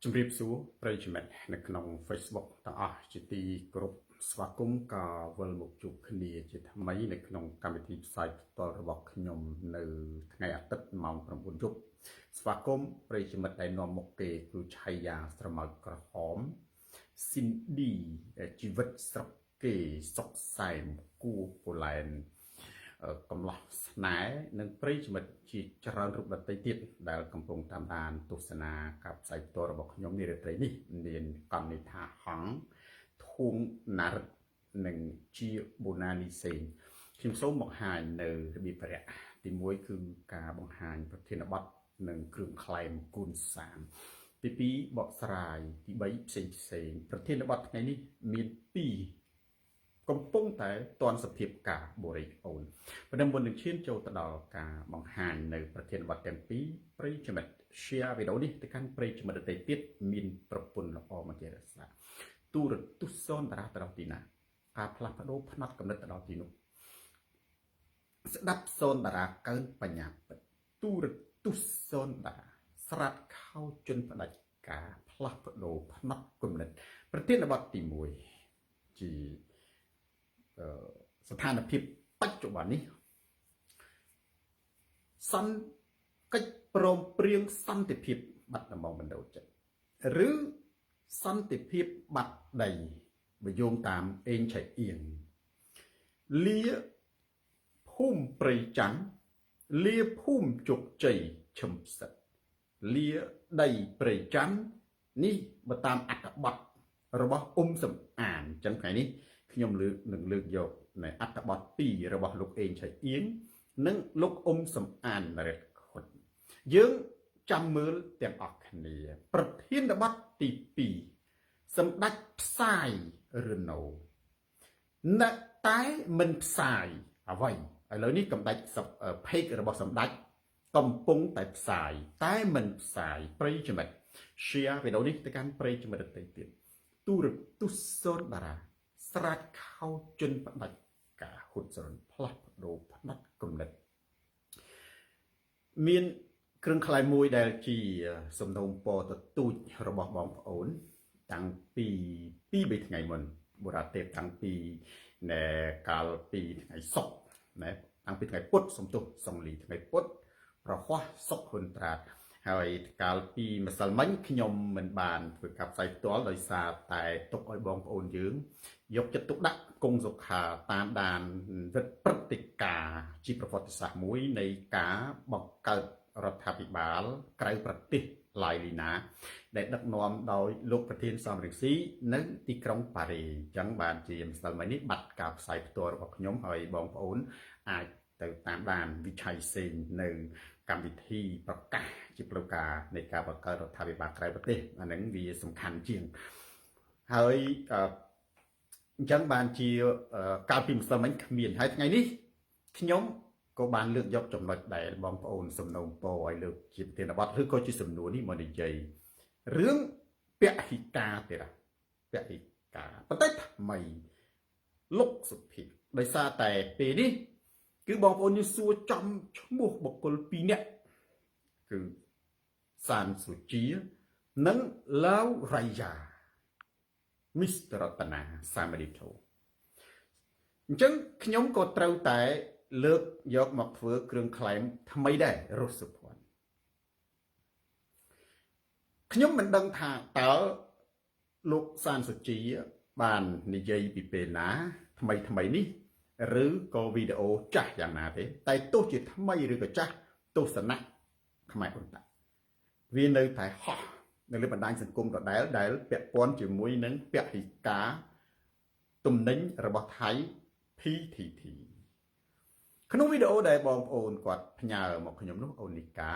ជំរាបសួរប្រិយមិត្តនៅក្នុង Facebook ទាំងអស់ជាទីគោរពស្វាគមន៍ក៏វិលមកជួបគ្នាជាថ្មីនៅក្នុងកម្មវិធីផ្សាយផ្ទាល់របស់ខ្ញុំនៅថ្ងៃអាទិត្យម៉ោង 9 យប់ស្វាគមន៍ប្រិយមិត្តដែលនាំមុខគេគឺឆៃយ៉ាស្រមោចក្រហមស៊ីនឌីជីវិតស្រុកគេសុកសែមគូប៉ូឡែនកំឡោះស្នេហ៍និងប្រិយមិត្តជាច្រើនរូបដទៃទៀតដែលកំពុងតាមដានទស្សនាការផ្សាយផ្ទាល់របស់ខ្ញុំនារាត្រីនេះមានកណ្ឌនិថាហង្សធួងណារិតនិងជាបូណានីសេងខ្ញុំសូមបង្ហាញនៅរបៀបរយៈទី1គឺការបង្ហាញប្រធានបទនិងគ្រឿងក្លែមគូនសាមទី2បកស្រាយទី3ផ្សេងប្រធានបទថ្ងៃនេះមាន2កំពុងតែតន់សភាពការបរិយអូនប៉ុន្តែមុននឹងឈានចូលទៅដល់ការបង្ហាញនៅប្រធានបទទាំងពីរប្រិយមិត្ត share វីដេអូនេះទៅកាន់ប្រិយមិត្តដទៃទៀតមានប្រពន្ធល្អមកជារក្សាទូរទស្សន៍សូនតារាទៅដល់ទីណាការផ្លាស់ប្ដូរផ្នែកកំណត់ទៅដល់ទីនោះស្ដាប់សូនតារាកើនបញ្ញាពិតទូរទស្សន៍សូនតារាស្រាត់ខោជន់ផ្ដាច់ការផ្លាស់ប្ដូរផ្នែកកំណត់ប្រធានបទទី1ជាស្ថានភាពបច្ចុប្បន្ននេះសន្តិកិច្ចព្រមព្រៀងសន្តិភាពបាត់ដំបងបណ្ដូលចិត្តឬសន្តិភាពបាត់ដីបើយោងតាមអេងឆៃអៀងលាភូមិព្រៃច័ន្ទលាភូមិជោគជ័យឈឹមផ្សិតលាដីព្រៃច័ន្ទនេះបើតាមអត្ថបទរបស់សំអានចឹងថ្ងៃនេះខ្ញុំនឹងលើកយកនៅអត្ថបទ2របស់លោកអេងឆៃអៀងនិងលោកសំអានរិទ្ធខុនយើងចាំមើលទាំងអស់គ្នាប្រធានបទទី2សម្ដេចផ្សាយរណូតែមិនផ្សាយអ្វីឥឡូវនេះកម្ដេចផេករបស់សម្ដេចកំពុងតែផ្សាយតែមិនផ្សាយប្រិយមិត្ត share វីដេអូនេះទៅកាន់ប្រិយមិត្តដទៃទៀតទូរទស្សន៍សូនតារាស្រាតខោជន់ផ្ដាច់ការហ៊ុតសរុនផ្លាស់ប្ដូរផ្នែកគំនិតមានគ្រឿងក្លែងមួយដែលជាសំណូមពរទទូចរបស់បងប្អូនតាំងពី2-3ថ្ងៃមុនបុរាទេពតាំងពីកាលពីថ្ងៃសុក្រណាតាំងពីថ្ងៃពុធសំទោសសង្លីថ្ងៃពុធប្រហោះសុខហ៊ុនត្រាតហើយកាលពីម្សិលមិញខ្ញុំមិនបានធ្វើការផ្សាយផ្ទាល់ដោយសារតែទុកឲ្យបងប្អូនយើងយកចិត្តទុកដាក់គង់សុខាតាមដានវិទ្យព្រឹត្តិការណ៍ជាប្រវត្តិសាស្ត្រមួយនៃការបង្កើតរដ្ឋាភិបាលក្រៅប្រទេសឡាយលីណាដែលដឹកនាំដោយលោកប្រធានសំរងស៊ីនៅទីក្រុងប៉ារីអញ្ចឹងបានជាម្សិលមិញនេះបាត់ការផ្សាយផ្ទាល់របស់ខ្ញុំហើយបងប្អូនអាចទៅតាមដានវិឆ័យផ្សេងនៅកម្មវិធីប្រកាសជាផ្លូវការនៃការបង្កើតរដ្ឋាភិបាលក្រៅប្រទេសអាហ្នឹងវាសំខាន់ជាងហើយអញ្ចឹងបានជាកាលពីម្សិលមិញគ្មានហើយថ្ងៃនេះខ្ញុំក៏បានលើកយកចំណុចដែលបងប្អូនសំណូមពរឲ្យលើកជាប្រធានបទឬក៏ជាសំណួរនេះមកនិយាយរឿងពហិការទេណាពហិការប៉ុន្តែថ្មីលោកសុភិតដោយសារតែពេលនេះគឺបងប្អូនយើងសួរចំឈ្មោះបុគ្គល2នាក់គឺសានសុជានិងឡាវរ៉ៃយ៉ាមីស្ទ័ររតនាសាមរីធូអញ្ចឹងខ្ញុំក៏ត្រូវតែលើកយកមកធ្វើគ្រឿងក្លែមថ្មីដែររស់សុភ័ណ្ឌខ្ញុំមិនដឹងថាតើលោកសានសុជាបាននិយាយពីពេលណាថ្មីនេះឬក៏វីដេអូចាស់យ៉ាងណាទេតែទោះជាថ្មីឬក៏ចាស់ទស្សនៈខ្មែរអ៊ុនតាវានៅតែហោះនៅលើបណ្ដាញសង្គមដដែលពាក់ព័ន្ធជាមួយនឹងពហិការទំនិញរបស់ថៃ PTT ក្នុងវីដេអូដែលបងប្អូនគាត់ផ្ញើមកខ្ញុំនោះអូនីកា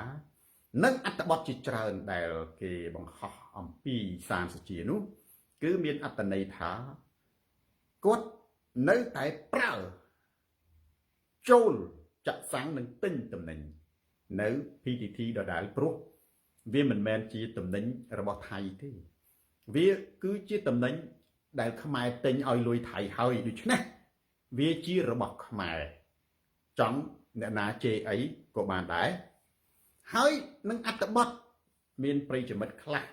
និងអត្ថបទជាច្រើនដែលគេបង្ហោះអំពីសានសុជានោះគឺមានអត្ថន័យថាគាត់នៅតែប្រើចូលចាក់សាំងនិងទិញតំណែងនៅ PTT ដដែលព្រោះវាមិនមែនជាតំណែងរបស់ថៃទេវាគឺជាតំណែងដែលខ្មែរទិញឲ្យលុយថៃហើយដូច្នេះវាជារបស់ខ្មែរចង់អ្នកណាជេរអីក៏បានដែរហើយនឹងអត្ថបទមានប្រិយមិត្តខ្លះ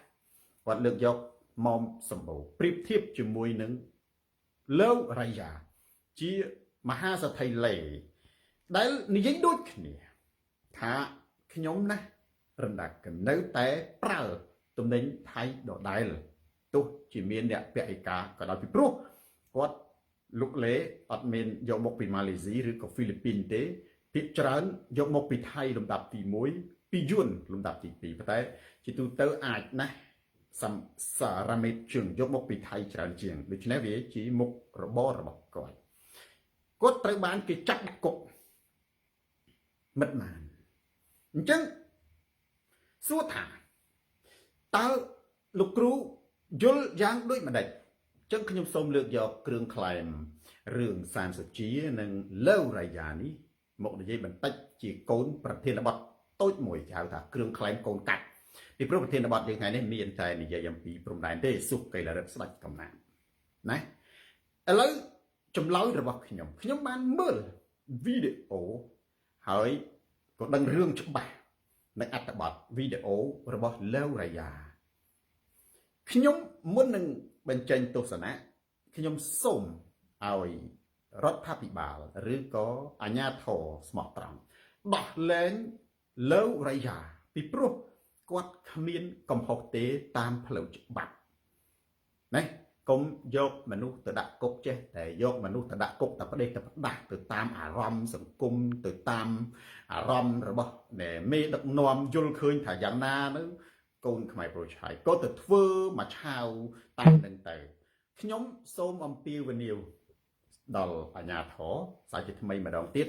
គាត់លើកយកមុំសម្បូរប្រៀបធៀបជាមួយនឹងលើវរ៉ាយ៉ាជាមហាសទ្ធិលេដែលនិយាយដូចគ្នាថាខ្ញុំណារំដាក់នៅតែប្រើទំនិញថៃដដែលទោះជាមានអ្នកពាក់ឯកាក៏ដោយពីព្រោះគាត់លោកលេអត់មានយកមកពីម៉ាឡេស៊ីឬក៏ហ្វីលីពីនទេភាគច្រើនយកមកពីថៃលំដាប់ទី1ពីយួនលំដាប់ទី2ប៉ុន្តែជាទូទៅអាចណាស់សារ៉ាមេតជើងយកមកពីថៃច្រើនជាងដូច្នេះវាជាមុខរបររបស់គាត់ត្រូវបានគេចាត់ដាក់គុកមិត្តម៉ានអញ្ចឹងសួរថាតើលោកគ្រូយល់យ៉ាងដូចម្ដេចអញ្ចឹងខ្ញុំសូមលើកយកគ្រឿងក្លែមរឿងសានសុជានិងលើវរ៉ាយ៉ានេះមកនិយាយបន្តិចជាកូនប្រធានបទតូចមួយគេហៅថាគ្រឿងក្លែមកូនកាត់ពីព្រោះប្រធានបទយើងថ្ងៃនេះមានតែនិយាយអំពីព្រំដែនទេសុខកៃលរិទ្ធស្ដេចកំណានណាឥឡូវចម្លើយរបស់ខ្ញុំបានមើលវីដេអូហើយក៏ដឹងរឿងច្បាស់នៅអត្ថបទវីដេអូរបស់លើវរ៉ាយ៉ាខ្ញុំមុននឹងបញ្ចេញទស្សនៈខ្ញុំសូមឲ្យរដ្ឋាភិបាលឬក៏អាជ្ញាធរស្មោះត្រង់ដោះលែងលើវរ៉ាយ៉ាពីព្រោះគាត់គ្មានកំហុសទេតាមផ្លូវច្បាប់ណាកុំយកមនុស្សទៅដាក់គុកចេះតែយកមនុស្សទៅដាក់គុកតែផ្ដេសតែផ្ដាស់ទៅតាមអារម្មណ៍សង្គមទៅតាមអារម្មណ៍របស់មេដឹកនាំយល់ឃើញថាយ៉ាងណាទៅកូនខ្មែរប្រុសឆាយក៏ទៅធ្វើមកឆាវតាមនឹងទៅខ្ញុំសូមអំពាវនាវដល់អាជ្ញាធរសាជាថ្មីម្ដងទៀត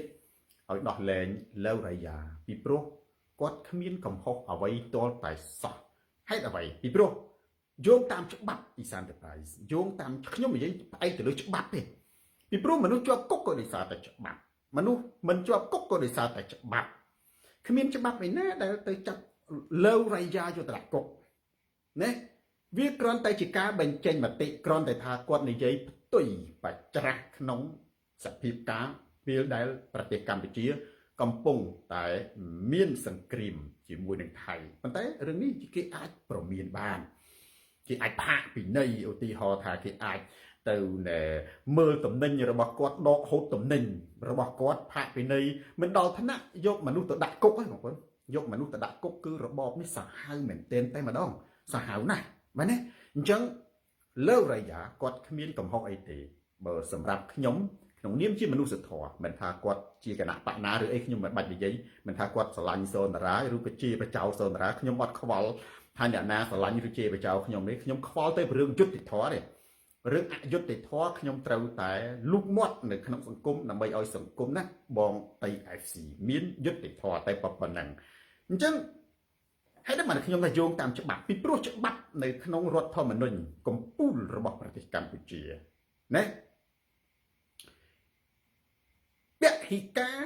ឲ្យដោះលែងលើវរ៉ាយ៉ាពីព្រោះគាត់គ្មានកំហុសអ្វីទាល់តែសោះហេតុអ្វីពីព្រោះយោងតាមច្បាប់អ៊ីសាន Enterprise យោងតាមខ្ញុំនិយាយផ្អែកទៅលើច្បាប់ទេពីព្រោះមនុស្សជាប់គុកក៏ដោយសារតែច្បាប់មនុស្សមិនជាប់គុកក៏ដោយសារតែច្បាប់គ្មានច្បាប់ឯណាដែលទៅចាប់លើវរ៉ាយ៉ាយកទៅដាក់គុកណាវាគ្រាន់តែជាការបញ្ចេញមតិគ្រាន់តែថាគាត់និយាយផ្ទុយបច្រាស់ក្នុងសភាពការពេលដែលប្រទេសកម្ពុជាកំពុងតែមានសង្គ្រាមជាមួយនឹងថៃប៉ុន្តែរឿងនេះគេអាចប្រមានបានគេអាចផាកពិន័យឧទាហរណ៍ថាគេអាចទៅមើលតំណែងរបស់គាត់ដកហូតតំណែងរបស់គាត់ផាកពិន័យមិនដល់ថ្នាក់យកមនុស្សទៅដាក់គុកទេបងប្អូនយកមនុស្សទៅដាក់គុកគឺរបបនេះសាហាវមែនទែនតែម្ដងសាហាវណាស់មែនទេអញ្ចឹងលើវរ៉ាយ៉ាគាត់គ្មានកំហុសអីទេបើសម្រាប់ខ្ញុំក្នុងនាមជាមនុស្សធម៌មិនថាគាត់ជាគណៈបកណាឬអីខ្ញុំមិនបាច់និយាយមិនថាគាត់ស្រឡាញ់សូនតារាឬក៏ជាបចៅសូនតារាខ្ញុំអត់ខ្វល់ថាអ្នកណាស្រឡាញ់ឬជាបចៅខ្ញុំនេះខ្ញុំខ្វល់ទៅរឿងយុត្តិធម៌ទេរឿងអយុត្តិធម៌ខ្ញុំត្រូវតែលូកមាត់នៅក្នុងសង្គមដើម្បីឲ្យសង្គមណាបងតៃ FC មានយុត្តិធម៌តែប៉ុណ្ណឹងអញ្ចឹងហើយតែមកខ្ញុំថាយោងតាមច្បាប់ពីព្រោះច្បាប់នៅក្នុងរដ្ឋធម្មនុញ្ញកម្ពុជារបស់ប្រទេសកម្ពុជាណាពហិការ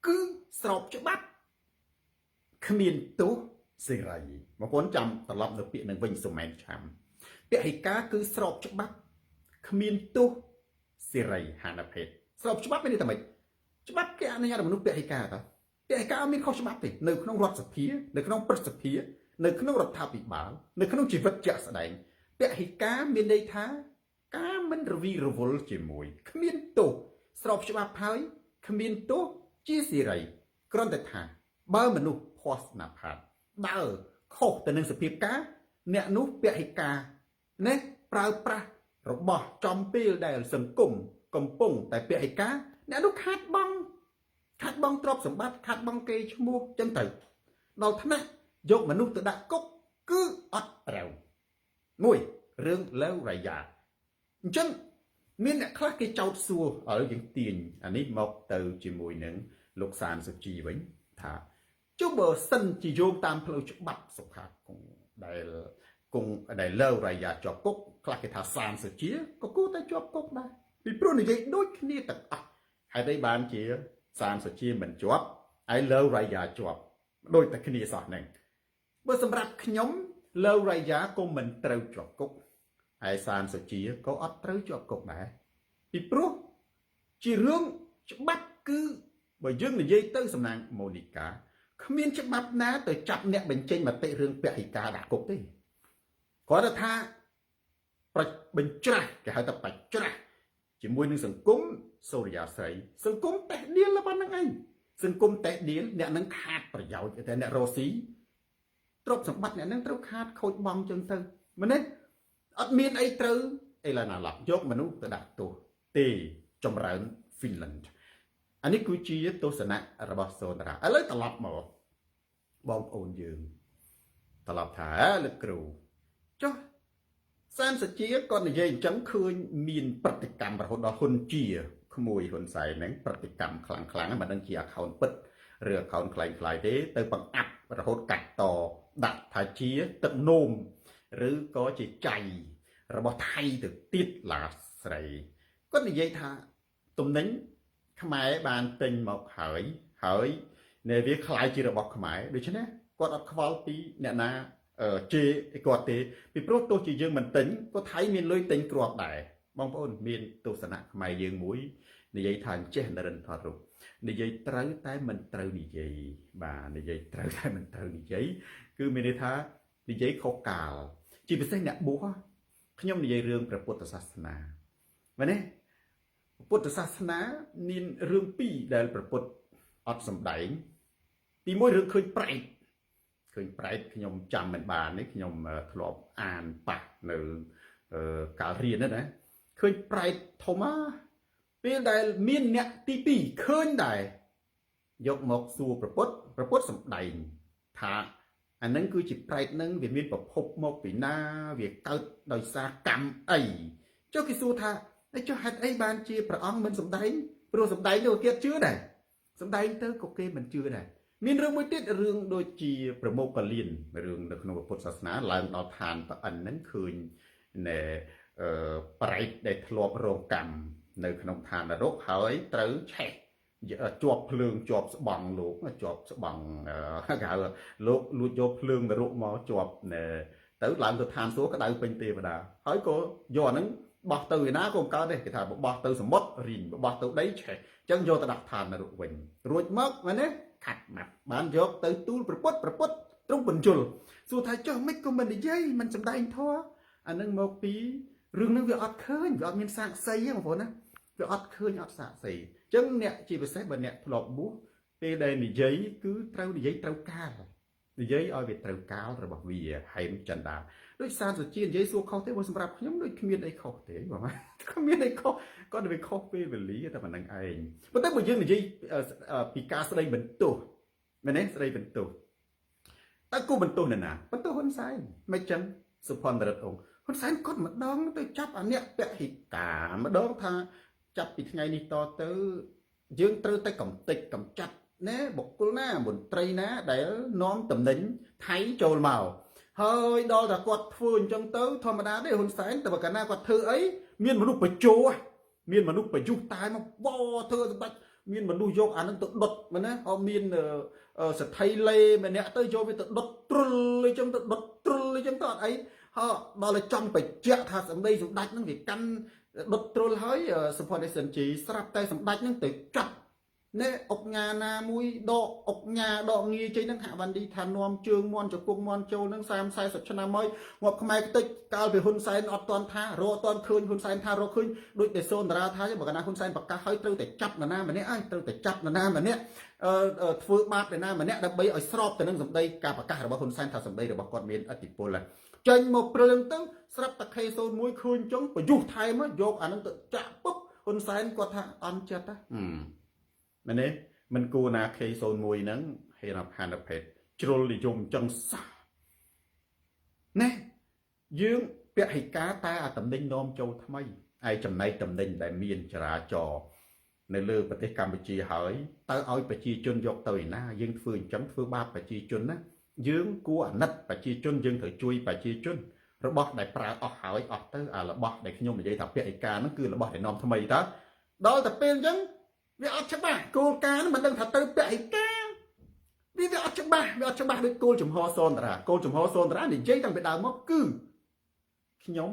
គឺស្របច្បាប់គ្មានទោសសេរីបងប្អូនចាំត្រឡប់នៅពាក្យនឹងវិញសុំមែនឆាំពហិការគឺស្របច្បាប់គ្មានទោសសេរីហានភេទស្របច្បាប់មានតែម៉េចច្បាប់គេអនុញ្ញាតមនុស្សពហិការតើពហិការមានខុសច្បាប់ទេនៅក្នុងរដ្ឋសភានៅក្នុងព្រឹទ្ធសភានៅក្នុងរដ្ឋាភិបាលនៅក្នុងជីវិតជាក់ស្ដែងពហិការមានន័យថាការមិនរវីរវល់ជាមួយគ្មានទោសស្របច្បាប់ហើយគ្មានទោសជាសេរីគ្រាន់តែថាបើមនុស្សភ័ស្តុណាផាតដើរខុសទៅនឹងសភាពការអ្នកនោះពហិការណាប្រើប្រាស់របស់ចំពេលដែលសង្គមកំពុងតែពហិការអ្នកនោះខាតបង់ទ្រព្យសម្បត្តិខាតបង់កេរ្តិ៍ឈ្មោះចឹងទៅដល់ថ្នាក់យកមនុស្សទៅដាក់គុកគឺអត់ត្រូវមួយរឿងលើវរ៉ាយ៉ាអញ្ចឹងមានអ្នកខ្លះគេចោទសួរឲ្យយើងទាញអានេះមកទៅជាមួយនឹងលោកសានសុជីវិញថាចុះបើសិនជាយោងតាមផ្លូវច្បាប់សុខាគង់ដែលលើវរ៉ាយ៉ាជាប់គុកខ្លះគេថាសានសុជាក៏គួរតែជាប់គុកដែរពីព្រោះនិយាយដូចគ្នាទាំងអស់ហើយតែបានជាសានសុជាមិនជាប់ហើយលើវរ៉ាយ៉ាជាប់ដូចតែគ្នាសោះហ្នឹងបើសម្រាប់ខ្ញុំលើវរ៉ាយ៉ាក៏មិនត្រូវជាប់គុកហើយសានសុជាក៏អត់ត្រូវជាប់គុកដែរពីព្រោះជារឿងច្បាប់គឺបើយើងនិយាយទៅសំណាងម៉ូនីកាគ្មានច្បាប់ណាទៅចាប់អ្នកបញ្ចេញមតិរឿងពហិការដាក់គុកទេ គាត់ថាបញ្ច្រាស់គេហៅថាបញ្ច្រាស់ជាមួយនឹងសង្គមសូរិយាស្រីសង្គមតេះដៀលប៉ុណ្្នឹងឯងសង្គមតេះដៀលអ្នកនឹងខាតប្រយោជន៍តែអ្នករស់ស៊ីទ្រព្យសម្បត្តិអ្នកនឹងត្រូវខាតខូចបង់ចឹងទៅមែនទេអត់មានអីត្រូវអីឡើយណាឡោះយកមនុស្សទៅដាក់ទោសទេចម្រើន Finland អានេះគឺជាទស្សនៈរបស់សូនតារាឥឡូវត្រឡប់មកបងប្អូនយើងត្រឡប់ថាលោកគ្រូចុះសានសជាគាត់និយាយអញ្ចឹងឃើញមានប្រតិកម្មរហូតដល់ហ៊ុនជាក្មួយហ៊ុនសែនហ្នឹងប្រតិកម្មខ្លាំងមិនដឹងជា account ពិតឬ account ខ្លាំងទេទៅបង្អាប់រហូតកាត់តដាក់ថាជាទឹកនោមឬក៏ជាចៃរបស់ថៃទៅទៀតឡាស្រីគាត់និយាយថាទំនិញខ្មែរបានទិញមកហើយនៅវាខ្លាយជារបស់ខ្មែរដូច្នេះគាត់អត់ខ្វល់ពីអ្នកណាជេរគាត់ទេពីព្រោះទោះជាយើងមិនទិញក៏ថៃមានលុយទិញគ្រាប់ដែរបងប្អូនមានទស្សនៈខ្មែរយើងមួយនិយាយថាចេះនរិនថតរូបនិយាយត្រូវតែមិនត្រូវនិយាយបាទនិយាយត្រូវតែមិនត្រូវនិយាយគឺមានន័យថានិយាយខុសកាលជាពិសេសអ្នកបួសខ្ញុំនិយាយរឿងព្រះពុទ្ធសាសនាមែនទេពុទ្ធសាសនាមានរឿងពីរដែលព្រះពុទ្ធអត់សម្ដែងទីមួយរឿងឃើញប្រែតខ្ញុំចាំមិនបានទេខ្ញុំធ្លាប់អានប៉ះនៅកាលរៀនណាឃើញប្រែតធំពេលដែលមានអ្នកទី2ឃើញដែរយកមកសួរព្រះពុទ្ធសម្ដែងថាអានឹងគឺជាប្រែតនឹងវាមានប្រភពមកពីណាវាកើតដោយសារកម្មអីចុះគេសួរថាចុះហេតុអីបានជាព្រះអង្គមិនសម្ដែងព្រោះសម្ដែងទៅគេជឿដែរសម្ដែងទៅក៏គេមិនជឿដែរមានរឿងមួយទៀតរឿងដូចជាប្រមោគលានរឿងនៅក្នុងពុទ្ធសាសនាឡើងដល់ឋានប្រអិនហ្នឹងឃើញណែប្រែតដែលធ្លាប់រងកម្មនៅក្នុងឋាននរកហើយត្រូវឆេះជាប់ភ្លើងជាប់ស្បង់លោកជាប់ស្បង់គេហៅលោកលួចយកភ្លើងនរកមកជាប់ទៅឡើងទៅឋានសួគ៌ក្តៅពេញទេវតាហើយក៏យកអាហ្នឹងបោះទៅឯណាក៏មិនកើតទេគេថាបោះទៅសមុទ្ររីងបោះទៅដីឆេះអញ្ចឹងយកទៅដាក់ឋាននរកវិញរួចមកមែនទេខាត់ម៉ាត់បានយកទៅទូលប្រពុតទ្រង់បញ្ជុលសួរថាចុះមិនក៏មិននិយាយមិនសម្ដែងធម៌អានឹងមកពីរឿងនឹងវាអត់ឃើញវាអត់មានសាក្សីទេបងប្អូនណាវាអត់ឃើញអត់សាក្សីអញ្ចឹងអ្នកជាពិសេសបើអ្នកធ្លាប់បួសពេលដែលនិយាយគឺត្រូវនិយាយត្រូវកាលនិយាយឲ្យវាត្រូវកាលរបស់វាហែមចិនដាដូចសានសុជានិយាយសួរខុសទេបើសម្រាប់ខ្ញុំដូចគ្មានអីខុសទេបងគ្មានអីខុសគាត់ទៅវាខុសពេលវេលាតែប៉ុណ្្នឹងឯងប៉ុន្តែបើយើងនិយាយពីការស្ដីបន្ទោសមែនទេស្ដីបន្ទោសតើគូបន្ទោសនរណាបន្ទោសហ៊ុនសែនមិនចឹងសុផាន់តរិទ្ធអង្គហ៊ុនសែនគាត់ម្ដងទៅចាប់អាអ្នកពហិកាម្ដងថាចាប់ពីថ្ងៃនេះតទៅយើងត្រូវតែកំទេចកំចាត់ណាបុគ្គលណាមន្ត្រីណាដែលនាំតំណែងថៃចូលមកហើយដល់តែគាត់ធ្វើអញ្ចឹងទៅធម្មតាទេហ៊ុនសែនតែបើកាលណាគាត់ធ្វើអីមានមនុស្សបញ្ជោមានមនុស្សប្រយុទ្ធតែមកបោធ្វើសម្ដេចមានមនុស្សយកអានឹងទៅដុតមែនណាហើយមានសទ្ធិលេម្នាក់ទៅយកវាទៅដុតទ្រុលអីចឹងទៅដុតទ្រុលអីចឹងទៅអត់អីហើយដល់តែចំបញ្ជាក់ថាសម្ដីសម្ដេចនឹងវាកាន់ដុតទ្រុលហើយសុផាន់អេសិនជីស្រាប់តែសម្ដេចនឹងទៅចាប់ណែអុកញ៉ាណាមួយដកអុកញ៉ាដកងាយចេញហ្នឹងហាក់បានឌីថានាំជើងមន់ជង្គង់មន់ចូលហ្នឹង30 40ឆ្នាំមកងាប់ខ្មែរខ្ទេចកាលពីហ៊ុនសែនអត់តន់ថារកអត់តន់ឃើញហ៊ុនសែនថារកឃើញដូចតែសូនតារាថាបើកាលណាហ៊ុនសែនប្រកាសឲ្យត្រូវតែចាប់នរណាម្នាក់ហើយត្រូវតែចាប់នរណាម្នាក់ធ្វើបាបនរណាម្នាក់ដើម្បីឲ្យស្របទៅនឹងសម្ដីការប្រកាសរបស់ហ៊ុនសែនថាសម្ដីរបស់គាត់មានឥទ្ធិពលចេញមកព្រលឹងទៅស្រាប់តែ K01 ឃើញចុងប្រយុទ្ធថែមយកអានឹងទៅចាក់ពុបហ៊ុនសែនគាត់ថាអន់ចិត្តមែនទេមិនគួរណា K01 ហ្នឹងហេរ៉ាផានភេទជ្រុលនិយមចឹងសោះណែយើងពហិការតែអាតំណែងនាំចូលថ្មីឯចំណែកតំណែងដែលមានចរាចរណ៍នៅលើប្រទេសកម្ពុជាហើយតើឲ្យប្រជាជនយកទៅឯណាយើងធ្វើអញ្ចឹងធ្វើបាបប្រជាជនណាយើងគួរអាណិតប្រជាជនយើងត្រូវជួយប្រជាជនរបស់ដែលប្រើអស់ហើយអស់ទៅអារបស់ដែលខ្ញុំនិយាយថាពហិការហ្នឹងគឺរបស់ដែលនាំថ្មីតើដល់តែពេលអញ្ចឹងវាអត់ច្បាស់គោលការណ៍មិនដឹងថាទៅពហិការវាអត់ច្បាស់ដូចគោលចំហសនតារាគោលចំហសនតារានិយាយតាំងពីដើមមកគឺខ្ញុំ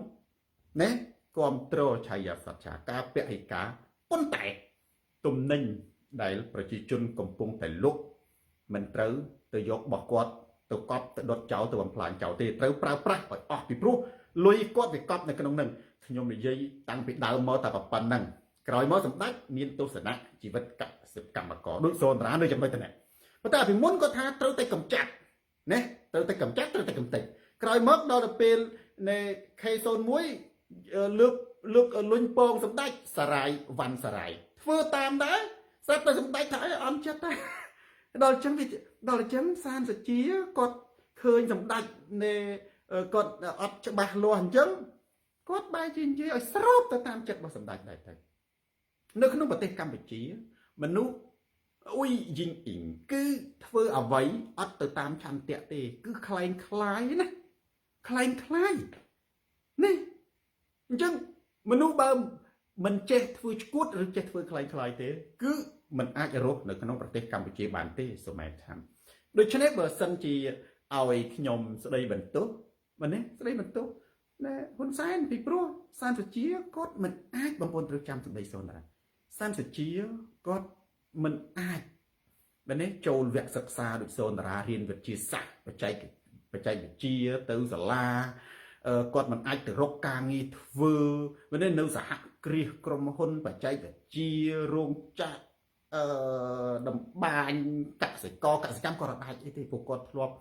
ណែគ្រប់គ្រងឆៃយាសច្ឆាការពហិការប៉ុន្តែទំនិញដែលប្រជាជនកំពុងតែលុកមិនត្រូវទៅយករបស់គាត់ ទៅកប់ទៅដុតចោលទៅបំផ្លាញចោលទេត្រូវប្រើប្រាស់ឲ្យអស់ពីព្រោះលុយគាត់វាកប់នៅក្នុងនឹងខ្ញុំនិយាយតាំងពីដើមមកតែប៉ុណ្្នឹងក្រោយមកសម្ដេចមានទស្សនៈជីវិតកសិកម្មករដូចសូនតារានៅចំណុចនេះប៉ុន្តែពីមុនគាត់ថាត្រូវតែកម្ចាត់ណាត្រូវតែកម្ចាត់ត្រូវតែកំទេចក្រោយមកដល់ទៅពេលនៃ K01 លើកលុញពងសម្ដេចសារាយវ៉ាន់សារាយធ្វើតាមដែរស្រាប់តែសម្ដេចថាអត់ចិត្តទេដល់អញ្ចឹងសានសជាគាត់ឃើញសម្ដេចនៃគាត់អត់ច្បាស់លាស់អញ្ចឹងគាត់បែរជានិយាយឲ្យស្របទៅតាមចិត្តរបស់សម្ដេចដែរទៅនៅក្នុងប្រទេសកម្ពុជាមនុស្សអ៊ុយយីងអ៊ីងគឺធ្វើអ្វីអត់ទៅតាមឆន្ទៈទេគឺคล้ายคล้ายណាคล้ายคล้ายនេះអញ្ចឹងមនុស្សបើមិនចេះធ្វើឈួតឬចេះធ្វើคล้ายคล้ายទេគឺมันអាចរស់នៅក្នុងប្រទេសកម្ពុជាបានទេសូមថាដូច្នេះបើសិនជាឲ្យខ្ញុំស្ដីបន្ទោសមែនទេស្ដីបន្ទោសណែហ៊ុនសែនពីព្រោះសានសុជាគាត់មិនអាចបងប្អូនត្រូវចាំសម្ដីសូនដែរសានសុជាគាត់មិនអាចមែនទេចូលវគ្គសិក្សាដូចសូនតារារៀនវិទ្យាសាស្ត្របច្ចេកវិទ្យាទៅសាលាគាត់មិនអាចទៅរកការងារធ្វើមែនទេនៅសហគ្រាសក្រុមហ៊ុនបច្ចេកវិទ្យារោងចក្រដំបានកសិកម្មគាត់អត់អាចអីទេពួកគាត់ធ្លាប់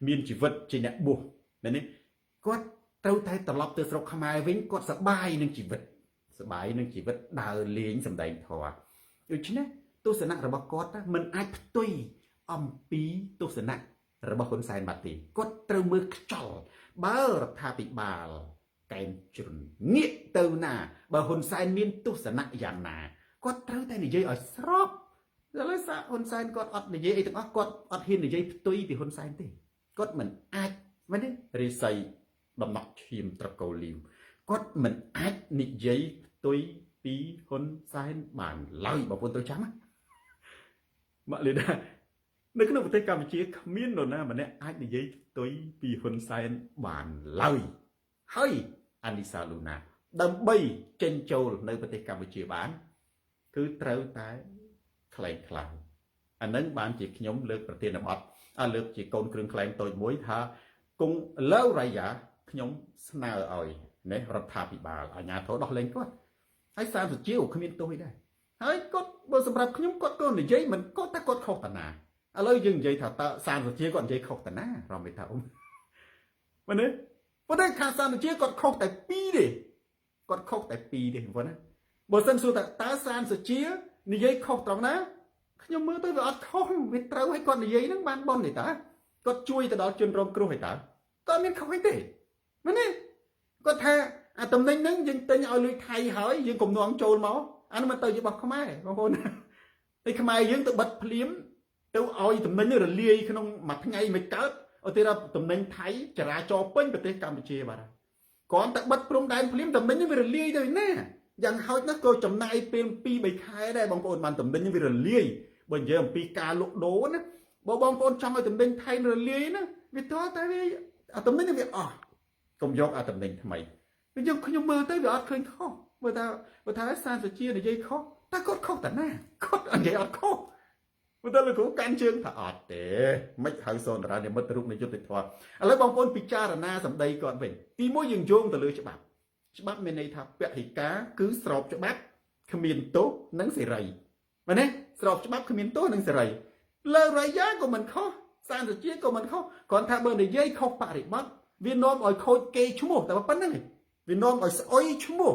មានជីវិតជាអ្នកបួសមែនទេគាត់ត្រូវតែត្រឡប់ទៅស្រុកខ្មែរវិញគាត់សប្បាយនឹងជីវិតដើរលេងសម្ដែងធម៌ដូច្នេះទស្សនៈរបស់គាត់មិនអាចផ្ទុយអំពីទស្សនៈរបស់ហ៊ុនសែនបាត់ទេគាត់ត្រូវមើលខ្យល់បើរដ្ឋាភិបាលកែមជ្រុនងាកទៅណាបើហ៊ុនសែនមានទស្សនៈយ៉ាងណាគាត់ត្រូវតែនិយាយឲ្យស្របឥឡូវសាហ៊ុនសែនគាត់អត់និយាយអីទាំងអស់គាត់អត់ហ៊ាននិយាយផ្ទុយពីហ៊ុនសែនទេគាត់មិនអាចមែនទេរិស័យដំណក់ឈាមត្រកូលលីវគាត់មិនអាចនិយាយផ្ទុយពីហ៊ុនសែនបានឡើយបងប្អូនត្រូវចាំមកលេដានៅក្នុងប្រទេសកម្ពុជាគ្មាននរណាម្នាក់អាចនិយាយផ្ទុយពីហ៊ុនសែនបានឡើយហើយអានីសាលូណាដើម្បីចេញចូលនៅប្រទេសកម្ពុជាបានគឺត្រូវតែខ្លែងខ្លាំងអានឹងបានជាខ្ញុំលើកប្រធានបទលើកជាកូនគ្រឿងខ្លែងតូចមួយថាគង់លើរ៉ាយ៉ាខ្ញុំស្នើឲ្យនេះរដ្ឋាភិបាលអាជ្ញាធរដោះលែងគាត់ហើយសានសុជាគ្មានទោសអីដែរហើយគាត់បើសម្រាប់ខ្ញុំគាត់ក៏និយាយមិនគាត់តែគាត់ខុសតាណាឥឡូវយើងនិយាយថាតើសានសុជាគាត់និយាយខុសតាណារំមេថាមែនទេប៉ុន្តែខាងសានសុជាគាត់ខុសតែ2ទេគាត់ខុសតែ2ទេបងប្អូនណាបើសិនសួរថាតើសានសុជានិយាយខុសត្រង់ណាខ្ញុំមើលទៅវាអត់ខុសវាត្រូវឲ្យគាត់និយាយហ្នឹងបានបន់ទេតើគាត់ជួយទៅដល់ជនរងគ្រោះទេតើគាត់មានខុសអីទេមែនទេគាត់ថាអាតំណែងហ្នឹងយើងទិញឲ្យលុយថៃហើយយើងកុំនាំចូលមកអានោះមិនទៅជារបស់ខ្មែរបងប្អូនតែខ្មែរយើងទៅបិទភ្លាមទៅឲ្យតំណែងរលាយក្នុងមួយថ្ងៃមិនកើតឧទាហរណ៍តំណែងថៃចរាចរពេញប្រទេសកម្ពុជាបាទគ្រាន់តែបិទព្រំដែនភ្លាមតំណែងនេះវារលាយទៅណាយ៉ាងហោចណាស់ក៏ចំណាយពេល 2-3 ខែដែរបងប្អូនបានតំណែងវារលាយបើនិយាយអំពីការលក់ដូរណាបើបងប្អូនចង់ឲ្យតំណែងថៃរលាយណាវាតើតែវាអាតំណែងវាអស់កុំយកអាតំណែងថ្មីយើងខ្ញុំមើលទៅវាអត់ឃើញខុសបើថាសានសុជានិយាយខុសតែគាត់ខុសតាណាគាត់និយាយអត់ខុសបើទៅលោកគ្រូកាន់ជើងថាអត់ទេមិនហៅសូនតារានិមិត្តរូបនៃយុត្តិធម៌ឥឡូវបងប្អូនពិចារណាសម្ដីគាត់វិញទីមួយយើងយោងទៅលើច្បាប់មានន័យថាពហិការគឺស្របច្បាប់គ្មានទោសនិងសេរីមែនទេស្របច្បាប់គ្មានទោសនិងសេរីលើរយ៉ាក៏មិនខុសសានសុជាក៏មិនខុសគ្រាន់ថាបើនិយាយខុសបរិបត្តិវានាំឲ្យខូចគេឈ្មោះតែប៉ុណ្្នឹងឯងវានាំឲ្យស្អុយឈ្មោះ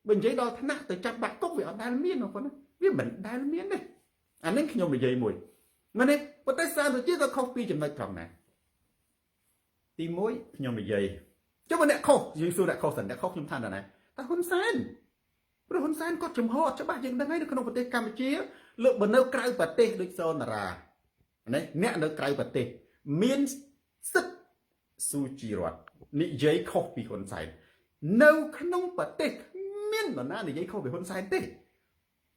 បើនិយាយដល់ថ្នាក់ទៅចាប់បាក់គុកវាអត់ដែលមានបងប្អូនវាមិនដែលមានទេអានេះខ្ញុំនិយាយមួយមែនទេប៉ុន្តែសានសុជាក៏ខុសពីចំណុចត្រង់ណាទី1ខ្ញុំនិយាយចុះបើអ្នកខុសយើងសួរអ្នកខុសសិនអ្នកខុសខ្ញុំថាណាតែហ៊ុនសែនព្រោះហ៊ុនសែនគាត់ចំហអត់ច្បាស់យើងដឹងហើយនៅក្នុងប្រទេសកម្ពុជាលើកបើនៅក្រៅប្រទេសដូចសូនតារាណាអ្នកនៅក្រៅប្រទេសមានសិទ្ធិស៊ូជីរ័តនិយាយខុសពីហ៊ុនសែននៅក្នុងប្រទេសមាននរណានិយាយខុសពីហ៊ុនសែនទេ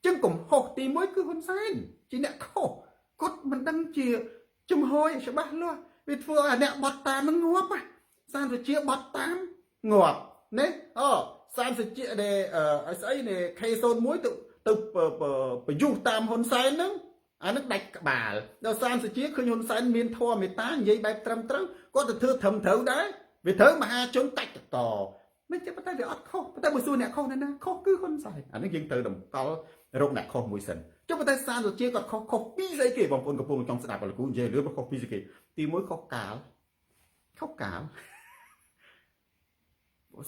ចឹងកំហុសទី1គឺហ៊ុនសែនជាអ្នកខុសគាត់មិនដឹងជាចំហឲ្យច្បាស់លាស់វាធ្វើឲ្យអ្នកបត់តាមនឹងងាប់សានសុជាបត់តាមងាប់ណាសានសុជាដែលស្អីនេះ K01 ទៅប្រយុទ្ធតាមហ៊ុនសែនហ្នឹង អានឹងដាច់ក្បាលដល់សានសុជាឃើញហ៊ុនសែនមានធម៌មេត្តានិយាយបែបត្រឹមត្រូវគាត់ទៅធ្វើត្រឹមត្រូវដែរវាត្រូវមហាជនកាច់តមិនចេះតែវាអត់ខុសតែបើសួរអ្នកខុសណាខុសគឺហ៊ុនសែនអានឹងយើងត្រូវតម្កល់រកអ្នកខុសមួយសិនចុះប៉ុន្តែសានសុជាគាត់ខុសពីស្អីគេបងប្អូនកំពុងចង់ស្ដាប់លោកគ្រូនិយាយរឿងខុសពីស្អីគេទី1ខុសកាល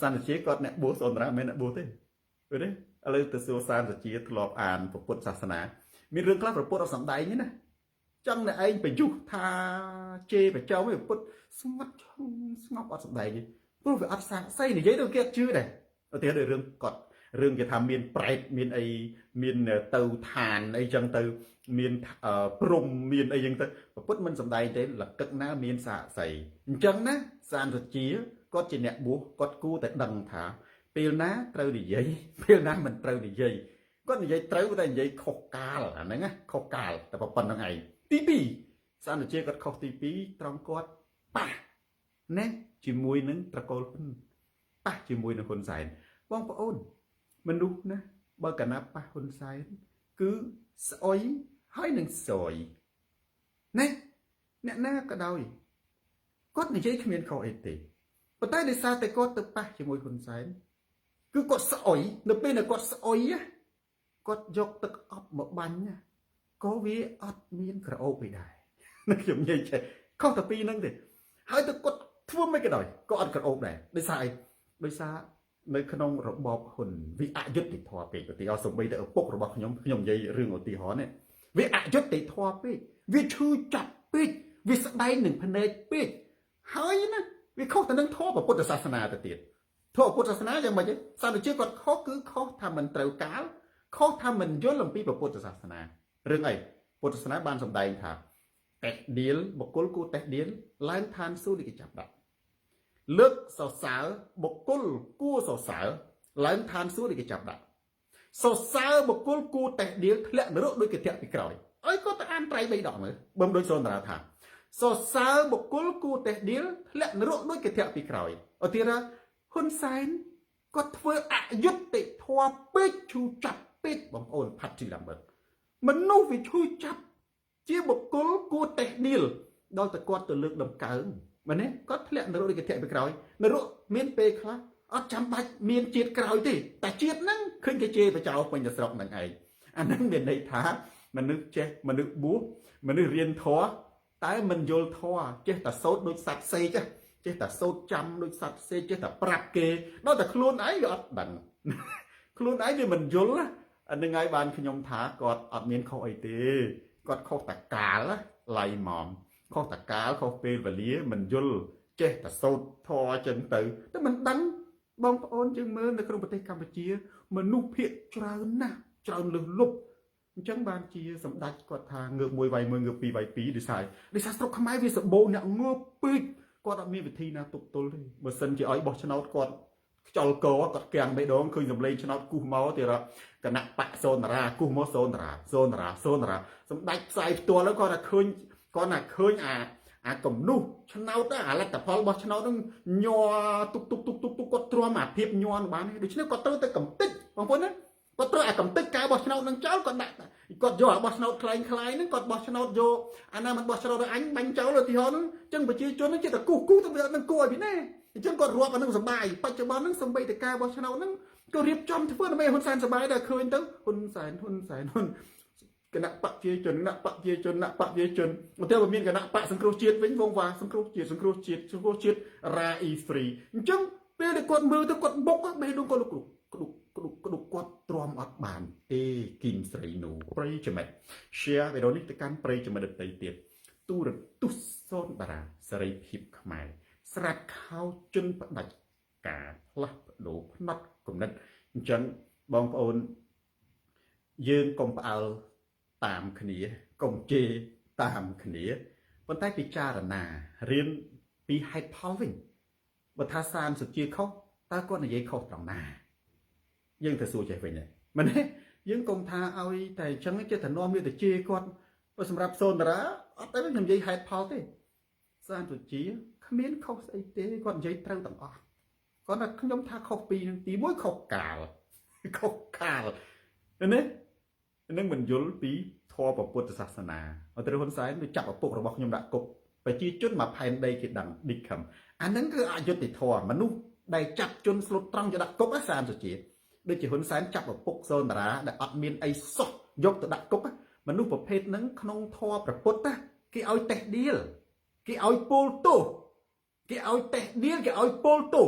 សានសុជាគាត់អ្នកបួសសន្តានមិនអ្នកបួសទេឃើញទេឥឡូវទៅសួរសានសុជាធ្លាប់អានពុទ្ធសាសនាមានរឿងខ្លះប្រពុតអត់សំដែងទេណាចង់តែឯងប្រយុទ្ធថាជេរបចោមឯពុទ្ធស្ងាត់ស្ងប់អត់សំដែងទេព្រោះវាអត់សាកសីនិយាយទៅគេអត់ជឿដែរឧទាហរណ៍រឿងគាត់រឿងគេថាមានប្រែតមានអីមានទៅឋានអីចឹងទៅមានព្រំមានអីចឹងទៅពុទ្ធមិនសំដែងទេលកឹកណាមានសាកសីអញ្ចឹងណាសានសុជាគាត់ជាអ្នកបួសគាត់គួរតែដឹងថាពេលណាត្រូវនិយាយពេលណាមិនត្រូវនិយាយគាត់និយាយត្រូវតែនិយាយខុសកាលអាហ្នឹងណាខុសកាលតែប៉ុណ្្នឹងឯងទី2សានសុជាគាត់ខុសទី2ត្រង់គាត់ប៉ះណាជាមួយនឹងត្រកូលហ៊ុនប៉ះជាមួយនឹងហ៊ុនសែនបងប្អូនមនុស្សណាបើកណាប៉ះហ៊ុនសែនគឺស្អុយហើយនឹងសយណាអ្នកណាក៏ដោយគាត់និយាយគ្មានខុសអីទេប៉ុន្តែដោយសារតែគាត់ទៅប៉ះជាមួយហ៊ុនសែនគឺគាត់ស្អុយនៅពេលដែលគាត់ស្អុយគាត់យកទឹកអប់មកបាញ់ក៏វាអត់មានក្រអូបអីដែរខ្ញុំនិយាយចេះខុសតែពីហ្នឹងទេហើយទៅគាត់ធ្វើមិនក៏ដោយក៏អត់ក្រអូបដែរដោយសារអីដោយសារនៅក្នុងរបបហ៊ុនវាអយុត្តិធម៌ពេកឧទាហរណ៍សំបីតែឪពុករបស់ខ្ញុំនិយាយរឿងឧទាហរណ៍នេះវាអយុត្តិធម៌ពេកវាឈឺចាប់ពេកវាស្ដែងនឹងភ្នែកពេកហើយណាវាខុសទៅនឹងធម៌ពុទ្ធសាសនាទៅទៀតធម៌ពុទ្ធសាសនាយ៉ាងម៉េចសាសនាជាគាត់ខុសគឺខុសថាមិនត្រូវកាលខុសថាមិនយល់អំពីពុទ្ធសាសនារឿងអីពុទ្ធសាសនាបានសម្ដែងថាតេះឌៀលបុគ្គលគួរតេះឌៀលឡើងឋានសួគ៌នេះគេចាប់ដាក់លើកសរសើរបុគ្គលគួរសរសើរឡើងឋានសួគ៌នេះគេចាប់ដាក់សរសើរបុគ្គលគួរតេះឌៀលធ្លាក់នរកដូចគេធាក់ពីក្រោយអើយគាត់ទៅអានត្រៃ3ដងមើលបើមិនដូចសូនតារាថាសរសើរបុគ្គលគួរតេះឌៀលធ្លាក់នរកដូចគេធាក់ពីក្រោយឧទាហរណ៍ហ៊ុនសែនគាត់ធ្វើអយុត្តិធម៌ពេកឈូចាប់ពេកបងប្អូនផាត់ជីឡាំមើលមនុស្សវាឈឺចាប់ជាបុគ្គលគួរតេះឌៀលដល់តែគាត់ទៅលើកដំកើងមែនទេគាត់ធ្លាក់នរកដូចគេធាក់ពីក្រោយនរកមានពេលខ្លះអត់ចាំបាច់មានជាតិក្រោយទេតែជាតិហ្នឹងឃើញគេជេរបចោពេញទៅស្រុកហ្នឹងឯងអាហ្នឹងមានន័យថាមនុស្សចេះមនុស្សបួសមនុស្សរៀនធម៌តែមិនយល់ធម៌ចេះតែសូត្រដូចសត្វសេកចេះតែសូត្រចាំដូចសត្វសេកចេះតែប្រាប់គេដល់តែខ្លួនឯងវាអត់ដឹងខ្លួនឯងវាមិនយល់អានឹងហើយបានខ្ញុំថាគាត់អត់មានខុសអីទេគាត់ខុសតែកាលឡៃម៉មខុសតែកាលខុសពេលវេលាមិនយល់ចេះតែសូត្រធម៌ចឹងទៅតែមិនដឹងបងប្អូនយើងមើលនៅក្នុងប្រទេសកម្ពុជាមនុស្សភាគច្រើនណាស់ច្រើនលើសលប់អញ្ចឹងបានជាសម្ដេចគាត់ថាងើបមួយវាយមួយងើបពីរវាយពីរដោយសារស្រុកខ្មែរវាសបោអ្នកងើបពេកគាត់អត់មានវិធីណាទប់ទល់ទេបើសិនជាឲ្យបោះឆ្នោតគាត់ខ្ចល់កគាត់គាំងបេះដូងឃើញសម្លេងឆ្នោតគូសមកទៀតគណៈបកសូនរាគូសមកសូនរាសម្ដេចផ្សាយផ្ទាល់គាត់ថាឃើញគាត់ថាឃើញអាកំនុះឆ្នោតអាលទ្ធផលរបស់ឆ្នោតនឹងញ័រទុកគាត់ទ្រាំអាភាពញ័របានដូច្នេះគាត់ត្រូវតែកំតិចបងប្អូនណាគាត់ត្រូវអាកំតិចការបោះឆ្នោតនឹងចោលគាត់ដាក់គាត់យកអាបោះឆ្នោតคล้ายហ្នឹងគាត់បោះឆ្នោតយកអាណាមិនបោះឆ្នោតឲ្យអញបាញ់ចោលឧទាហរណ៍ហ្នឹងអញ្ចឹងប្រជាជនហ្នឹងចេះតែគូសទៅនឹងគួរឲ្យពីណាអញ្ចឹងគាត់រាប់អានឹងសុបាយបច្ចុប្បន្នហ្នឹងសំបីតការបោះឆ្នោតហ្នឹងក៏រៀបចំធ្វើដើម្បីហ៊ុនសែនសុបាយដែរឃើញទៅហ៊ុនសែនគណៈបកជាជនឧទាហរណ៍មានគណៈបកសង្គ្រោះជាតិវិញវងវ៉ាសង្គ្រោះជាតិរ៉ាអ៊ីហ្វ្រីអញ្ចឹងពេលដែលគាត់មើលទៅគាត់បុកបេះដូងគាត់លោកគ្រូក្ដុកគាត់ទ្រាំអត់បានទេគីមស្រីនូប្រិយចំណិត share វីដេអូនេះទៅកាន់ប្រិយចំណិតដទៃទៀតទូរទស្សន៍សូនតារាសេរីភាពខ្មែរស្រាត់ខោជន់ផ្ដាច់ការផ្លាស់ប្ដូរផ្នត់គំនិតអញ្ចឹងបងប្អូនយើងកុំផ្អើលតាមគ្នាកុំជេរតាមគ្នាប៉ុន្តែពិចារណារៀនពីហេតុផលវិញបើថាសានសុជាខុសតើគាត់និយាយខុសត្រង់ណាយើងទៅសួរចេះវិញដែរមែនទេយើងកុំថាឲ្យតែអញ្ចឹងចេះតែនាំវាទៅជេរគាត់បើសម្រាប់សូនតារាអត់តែខ្ញុំនិយាយហេតុផលទេសានសុជាគ្មានខុសស្អីទេគាត់និយាយត្រូវទាំងអស់គាត់ថាខ្ញុំថាខុសពីនឹងទី1ខុសកាលឃើញទេនឹងមិនយល់ពី ធម៌ពុទ្ធសាសនាអត់ត្រូវហ៊ុនសែនទៅចាប់ឪពុករបស់ខ្ញុំដាក់គុកប្រជាជនមកផែនដីគេដឹងឌីខំអាហ្នឹងគឺអយុត្តិធម៌មនុស្សដែលចាប់ជនស្លុតត្រង់ទៅដាក់គុកសាមសុជាដូចជាហ៊ុនសែនចាប់ឪពុកសូនតារាដែលអត់មានអីសោះយកទៅដាក់គុកមនុស្សប្រភេទហ្នឹងក្នុងធម៌ព្រះពុទ្ធគេឲ្យតេះដៀលគេឲ្យពោលទោសគេឲ្យតេះដៀលគេឲ្យពោលទោស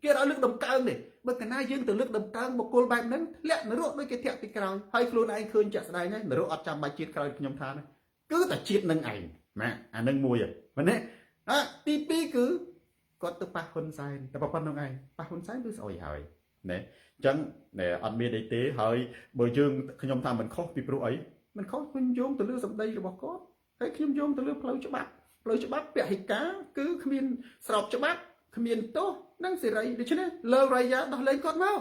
គេឲ្យលើកដំកើងនេះបើកាលណាយើងទៅលើកដំកើងបុគ្គលបែបហ្នឹងធ្លាក់នរកដូចគេធាក់ពីក្រោយហើយខ្លួនឯងឃើញចាក់ស្ដែងហើយនរកអត់ចាំបាច់ជាតិក្រោយខ្ញុំថាណាគឺតែជាតិនឹងឯងណាអានឹងមួយមែនទេទី2គឺគាត់ទៅប៉ះហ៊ុនសែនតែប៉ុណ្្នឹងឯងប៉ះហ៊ុនសែនគឺស្អុយហើយណាអញ្ចឹងអត់មានអីទេហើយបើយើងខ្ញុំថាមិនខុសពីព្រោះអីមិនខុសខ្ញុំយោងទៅលើសម្ដីរបស់គាត់ហើយខ្ញុំយោងទៅលើផ្លូវច្បាប់ពហិការគឺគ្មានស្របច្បាប់គ្មានទោសនិងសេរីដូច្នេះលើរយ៉ាដោះលែងគាត់មក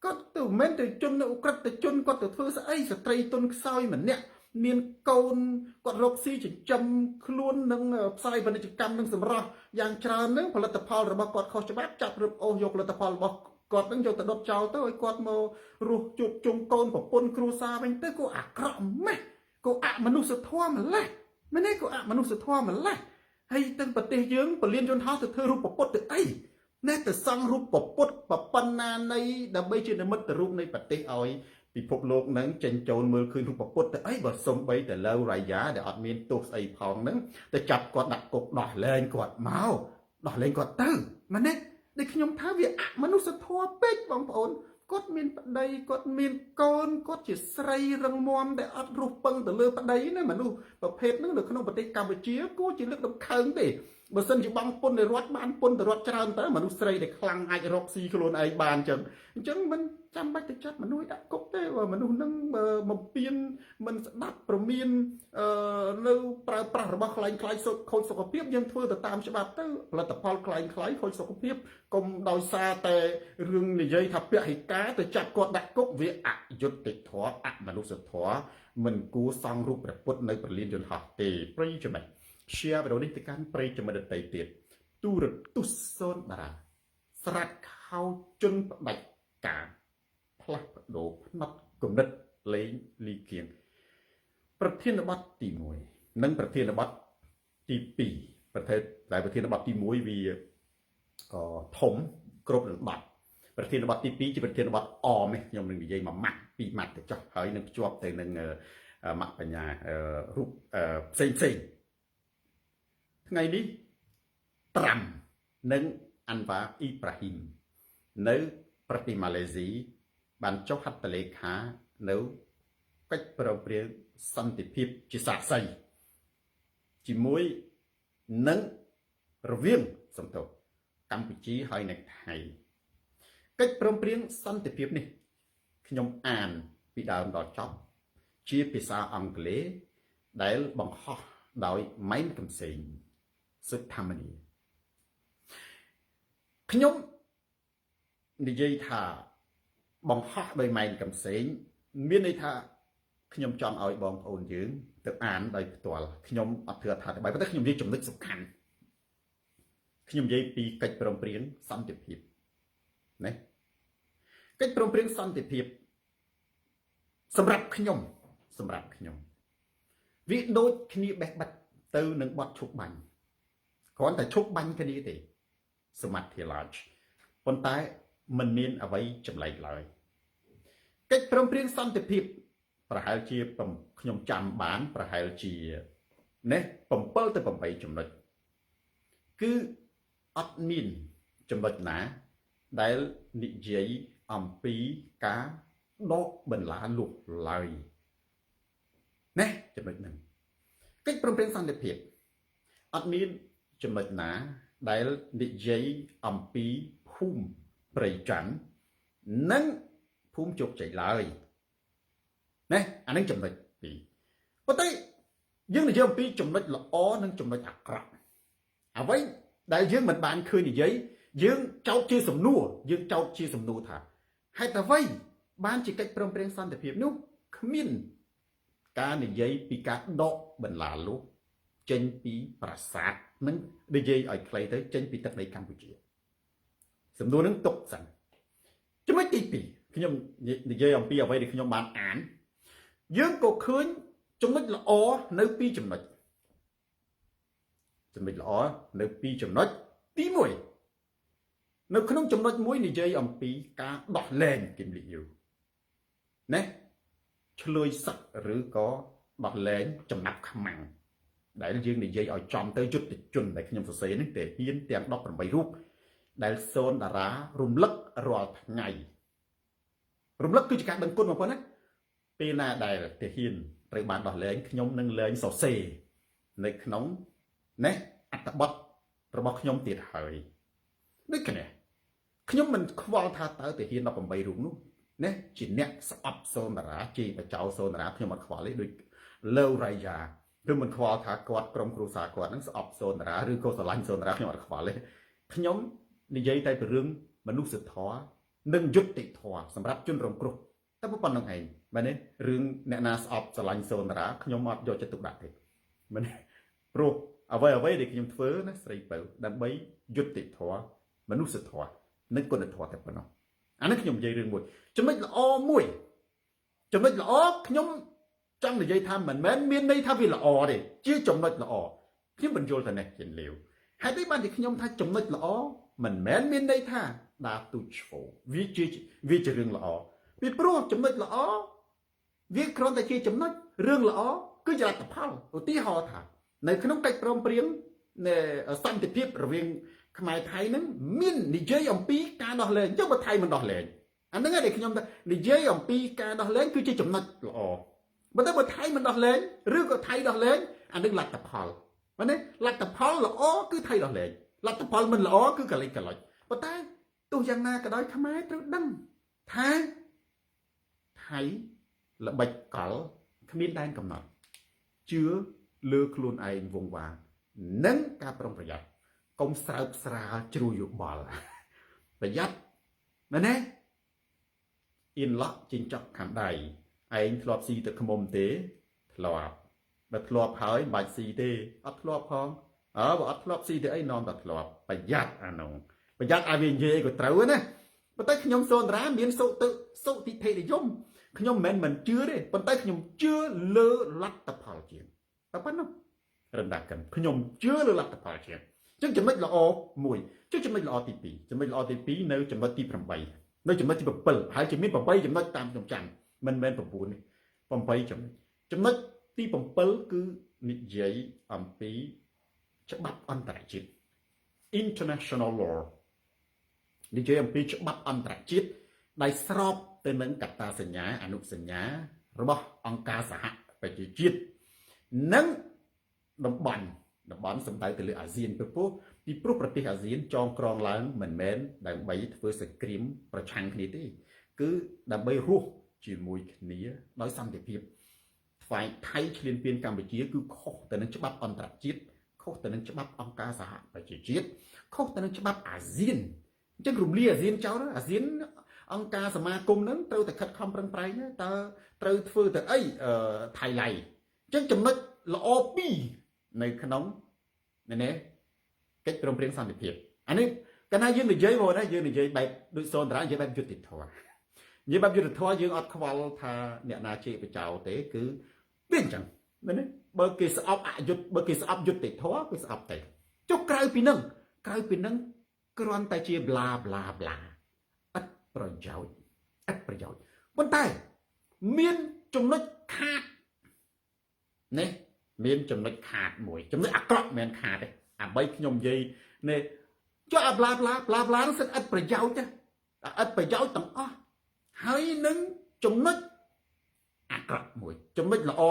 គាត់ទៅមិនទៅជននៅក្រិតទៅជនគាត់ទៅធ្វើស្អីស្ត្រីទុនខ្សោយម្នាក់មានកូនគាត់រកស៊ីចិញ្ចឹមខ្លួននឹងផ្សាយពាណិជ្ជកម្មនឹងសម្រាប់យ៉ាងច្រើននឹងផលិតផលរបស់គាត់ខុសច្បាប់ចាប់រឹបអូសយកផលិតផលរបស់គាត់នឹងយកទៅដុតចោលទៅឲ្យគាត់មករស់ជួបជុំកូនប្រពន្ធគ្រួសារវិញទៅក៏អាក្រក់ម៉េះក៏អមនុស្សធម៌ម្លេះមែនទេក៏អមនុស្សធម៌ម្លេះហើយទាំងប្រទេសយើងពលានយន្តហោះទៅធ្វើរូបពុទ្ធទៅអីណែទៅសង់រូបពុទ្ធប៉ុណ្ណានៃដើម្បីជានិមិត្តរូបនៃប្រទេសឲ្យពិភពលោកនឹងចេញចូលមើលឃើញរូបពុទ្ធទៅអីបើសំបីតែលើរាយ៉ាដែលអត់មានទោសស្អីផងហ្នឹងទៅចាប់គាត់ដាក់គុកដោះលែងគាត់មកដោះលែងគាត់ទៅមែនទេដែលខ្ញុំថាវាអមនុស្សធម៌ពេកបងប្អូនគាត់មានប្តីគាត់មានកូនគាត់ជាស្រីរឹងមាំដែលអត់រស់ពឹងទៅលើប្តីណាមនុស្សប្រភេទហ្នឹងនៅក្នុងប្រទេសកម្ពុជាគួរជាលើកដំខើងទេបើសិនជាបងពុននៃរដ្ឋបានពុនទៅរដ្ឋច្រើនទៅមនុស្សស្រីដែលខ្លាំងអាចរកស៊ីខ្លួនឯងបានអញ្ចឹងមិនចាំបាច់ទៅចាប់មនុស្សដាក់គុកទេបើមនុស្សហ្នឹងបំពេញមិនស្ដាប់ប្រមាននៅប្រើប្រាស់របស់ខ្លែងខ្លាយខូចសុខភាពយើងធ្វើទៅតាមច្បាប់ទៅផលិតផលខ្លែងខ្លាយខូចសុខភាពកុំដោយសារតែរឿងនិយាយថាពហិការទៅចាប់គាត់ដាក់គុកវាអយុត្តិធម៌អមនុស្សធម៌មិនគួរសង់រូបព្រះពុទ្ធនៅប្រលានយន្តហោះទេព្រៃចំណេះshare វីដេអូនេះទៅកាន់ប្រិយមិត្តដទៃទៀតទូរទស្សន៍សូនតារាស្រាត់ខោជន់ផ្ដាច់ការផ្លាស់ប្ដូរផ្នត់គំនិតលេងលីគៀងប្រធានបទទី1និងប្រធានបទទី2ប្រធានបទទី1វាធំគ្រប់នឹងបទប្រធានបទទី2ជាប្រធានបទអមខ្ញុំនឹងនិយាយមួយម៉ាត់ពីរម៉ាត់ទៅចុះហើយនឹងភ្ជាប់ទៅនឹងម៉ាក់បញ្ញារូបផ្សេងថ្ងៃនេះត្រាំនិងអាន់វ៉ាអ៊ីប្រាហ៊ីមនៅប្រទេសម៉ាឡេស៊ីបានចុះហត្ថលេខានៅកិច្ចព្រមព្រៀងសន្តិភាពជាសាក្សីជាមួយនឹងរវាងសំទោសកម្ពុជាហើយនិងថៃកិច្ចព្រមព្រៀងសន្តិភាពនេះខ្ញុំអានពីដើមដល់ចប់ជាភាសាអង់គ្លេសដែលបង្ហោះដោយម៉ែនកំសែងសុទ្ធមនីខ្ញុំនិយាយថាបង្ហោះដោយម៉ែនកំសែងមានន័យថាខ្ញុំចង់ឲ្យបងប្អូនយើងទៅអានដោយផ្ទាល់ខ្ញុំអត់ធ្វើអត្ថាធិប្បាយប៉ុន្តែខ្ញុំនិយាយចំណុចសំខាន់ខ្ញុំនិយាយពីកិច្ចព្រមព្រៀងសន្តិភាពណាកិច្ចព្រមព្រៀងសន្តិភាពសម្រាប់ខ្ញុំវាដូចគ្នាបេះបិទទៅនឹងបត់ឈប់បាញ់គ្រាន់តែឈប់បាញ់គ្នាទេសមត្ថភាពឡើយប៉ុន្តែมันមានអ្វីចម្លែកឡើយកិច្ចព្រមព្រៀងសន្តិភាពប្រហែលជាខ្ញុំចាំបានប្រហែលជាណា7ទៅ8ចំណុចគឺអត់មានចំណុចណាដែលនិយាយអំពីការដកបន្លាលុះឡើយណាចំណុចហ្នឹងកិច្ចព្រមព្រៀងសន្តិភាពអត់មានចំណុចណាដែលនិយាយអំពីភូមិព្រៃច័ន្ទនិងភូមិជោគជ័យឡើយណាអានឹងចំណុច2ប៉ុន្តែយើងនិយាយអំពីចំណុចល្អនិងចំណុចអាក្រក់អ្វីដែលយើងមិនបានឃើញនិយាយយើងចោទជាសំណួរថាហេតុអ្វីបានជាកិច្ចព្រមព្រៀងសន្តិភាពនោះគ្មានការនិយាយពីការដកបន្លាលុះចេញពីប្រាសាទនឹងនិយាយឲ្យខ្លីទៅចេញពីទឹកដីកម្ពុជាសំណួរនឹងទុកសិនចំណុចទី2ខ្ញុំនិយាយអំពីអ្វីដែលខ្ញុំបានអានយើងក៏ឃើញ ចំណុចល្អនៅពីចំណុចល្អនៅពីចំណុចទី1នៅក្នុងចំណុចមួយនិយាយអំពីការដោះលែងគឹមលីយូណាឆ្លើយសឹកឬក៏ដោះលែងចំណាប់ខ្មាំងដែលយើងនិយាយឲ្យចំទៅយុទ្ធជនដែលខ្ញុំសរសេរនេះទេហ៊ានទាំង18រូបដែលសូនតារារំលឹករាល់ថ្ងៃរំលឹកគឺជាការដឹងគុណបងប្អូនណាពេលណាដែលទាហានត្រូវបានដោះលែងខ្ញុំនឹងលែងសរសេរនៅក្នុងណាអត្ថបទរបស់ខ្ញុំទៀតហើយដូចគ្នាខ្ញុំមិនខ្វល់ថាតើទាហាន18រូបនោះណាជាអ្នកស្អប់សូនតារាជេរបចោសូនតារាខ្ញុំអត់ខ្វល់ទេដូចលើរ៉ៃយ៉ាឬមិនខ្វល់ថាគាត់ក្រុមគ្រួសារគាត់នឹងស្អប់សូនតារាឬក៏ស្រឡាញ់សូនតារាខ្ញុំអត់ខ្វល់ទេខ្ញុំនិយាយតែពីរឿងមនុស្សធម៌និងយុត្តិធម៌សម្រាប់ជនរងគ្រោះតែប៉ុណ្្នឹងឯងមែនទេរឿងអ្នកណាស្អប់ស្រឡាញ់សូនតារាខ្ញុំអត់យកចិត្តទុកដាក់ទេមែនទេព្រោះអ្វីដែលខ្ញុំធ្វើណាស្រីបើដើម្បីយុត្តិធម៌មនុស្សធម៌និងគុណធម៌តែប៉ុណ្ណោះអានេះខ្ញុំនិយាយរឿងមួយចំណុចល្អមួយចំណុចល្អខ្ញុំចង់និយាយថាមិនមែនមានន័យថាវាល្អទេជាចំណុចល្អខ្ញុំបញ្យល់តែនេះជាលាវហេតុអីបានជាខ្ញុំថាចំណុចល្អមិនមែនមានន័យថាដើរទូចឈោវាជារឿងល្អពីព្រោះចំណុចល្អវាគ្រាន់តែជាចំណុចរឿងល្អគឺជាលទ្ធផលឧទាហរណ៍ថានៅក្នុងកិច្ចព្រមព្រៀងនៃសន្តិភាពរវាងខ្មែរថៃនឹងមាននិយាយអំពីការដោះលែងចុះបើថៃមិនដោះលែងអាហ្នឹងឯងដែលខ្ញុំនិយាយអំពីការដោះលែងគឺជាចំណុចល្អបើទៅបើថៃមិនដោះលែងឬក៏ថៃដោះលែងអានឹងលទ្ធផលមែនទេលទ្ធផលល្អគឺថៃដោះលែងលទ្ធផលមិនល្អគឺកលិចកលុចប៉ុន្តែទោះយ៉ាងណាក៏ដោយខ្មែរត្រូវដឹងថាថៃល្បិចកលគ្មានដែនកំណត់ជឿលើខ្លួនឯងវងវាងនិងការប្រុងប្រយ័ត្នកុំស្រោបស្រាលជ្រួយយោបល់ប្រយ័ត្នមែនទេអ៊ីនឡក់ចិញ្ចក់ខាងដៃឯងធ្លាប់ស៊ីទឹកខ្មុំទេធ្លាប់បើធ្លាប់ហើយមិនបាច់ស៊ីទេអត់ធ្លាប់ផងបើអត់ធ្លាប់ស៊ីទេអីនាំតែធ្លាប់ប្រយ័ត្នអានោះប្រយ័ត្នឲ្យវានិយាយក៏ត្រូវណាប៉ុន្តែខ្ញុំសូនតារាមានសុតិភេនិយមខ្ញុំមិនជឿទេប៉ុន្តែខ្ញុំជឿលើលទ្ធផលជាងតែប៉ុណ្ណោះរំដាប់កិនខ្ញុំជឿលើលទ្ធផលជាងអញ្ចឹងចំណុចល្អមួយចុះចំណុចល្អទី2ចំណុចល្អទី2នៅចំណុចទី8នៅចំណុចទី7ហើយជាមាន8ចំណុចតាមខ្ញុំចាំមិនមែន9ទេ8ចំណុចទី7គឺនិយាយអំពីច្បាប់អន្តរជាតិ international law និយាយអំពីច្បាប់អន្តរជាតិដែលស្របទៅនឹងកត្តាសញ្ញាអនុសញ្ញារបស់អង្គការសហប្រជាជាតិនិងតំបន់សំដៅទៅលើអាស៊ានពីព្រោះប្រទេសអាស៊ានចងក្រងឡើងមិនមែនដើម្បីធ្វើសង្គ្រាមប្រឆាំងគ្នាទេគឺដើម្បីរស់ជាមួយគ្នាដោយសន្តិភាពฝ่ายថៃឈ្លានពានកម្ពុជាគឺខុសទៅនឹងច្បាប់អន្តរជាតិខុសទៅនឹងច្បាប់អង្គការសហប្រជាជាតិខុសទៅនឹងច្បាប់អាស៊ានអញ្ចឹងរំលាយអាស៊ានចោលអាស៊ានអង្គការសមាគមហ្នឹងត្រូវតែខិតខំប្រឹងប្រែងតើត្រូវធ្វើទៅអីថៃឡៃអញ្ចឹងចំណុចល្អ2នៅក្នុងនេះកិច្ចព្រមព្រៀងសន្តិភាពអានេះកាលណាយើងនិយាយមកណាយើងនិយាយបែបដូចសូនតារានិយាយបែបយុត្តិធម៌និយាយបែបយុត្តិធម៌យើងអត់ខ្វល់ថាអ្នកណាជេរបចោទេគឺវាអញ្ចឹងមែនទេបើគេស្អប់អយុត្តិបើគេស្អប់យុត្តិធម៌គឺស្អប់តែចុះក្រៅពីនឹងគ្រាន់តែជា bla bla bla ឥតប្រយោជន៍ប៉ុន្តែមានចំណុចខាតនេះមានចំណុចខាតមួយចំណុចអាក្រក់មិនមែនខាតទេអាបីខ្ញុំនិយាយនេះចុះអា bla bla bla bla នឹងសិតឥតប្រយោជន៍ឥតប្រយោជន៍ទាំងអស់ហើយនឹងចំណុចអាក្រក់មួយចំណុចល្អ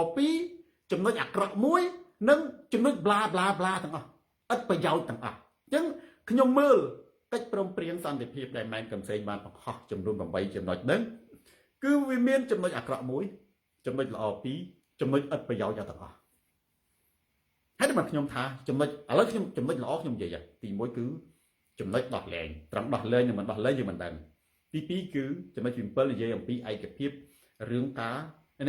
2ចំណុចអាក្រក់1និងចំណុច bla bla bla ទាំងអស់ឥតប្រយោជន៍ទាំងអស់អញ្ចឹងខ្ញុំមើលកិច្ចព្រមព្រៀងសន្តិភាពដែលម៉ែនកំសែងបានបង្ហោះចំនួន8ចំណុចហ្នឹងគឺវាមានចំណុចអាក្រក់1ចំណុចល្អ2ចំណុចឥតប្រយោជន៍ទាំងអស់ហើយតែខ្ញុំថាចំណុចឥឡូវខ្ញុំចំណុចល្អខ្ញុំនិយាយទី1គឺចំណុចដោះលែងត្រង់ដោះលែងនិងមិនដោះលែងយើងមិនដឹងទី2គឺចំណុចទី7និយាយអំពីឯកភាពរឿងការ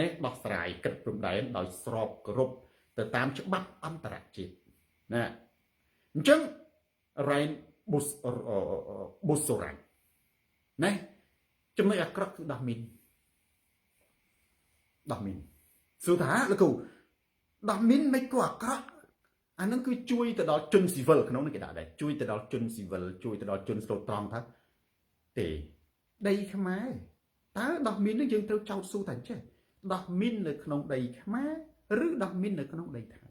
នេះដោះស្រាយកិច្ចព្រំដែនដោយស្របគ្រប់ទៅតាមច្បាប់អន្តរជាតិណាអញ្ចឹង Ryan Busoran ណាចំណុចអាក្រក់គឺដោះមីន សុថាលោកគ្រូដោះមីនមិនក៏អាក្រក់អាហ្នឹងគឺជួយទៅដល់ជនស៊ីវិលក្នុងនេះគេដាក់ដែរជួយទៅដល់ជនស៊ីវិលជួយទៅដល់ជនស្លូតត្រង់ថាទេដីខ្មែរតើដោះមីននេះយើងត្រូវចោទសួរថាចេះដោះមីននៅក្នុងដីខ្មែរឬដោះមីននៅក្នុងដីថៃ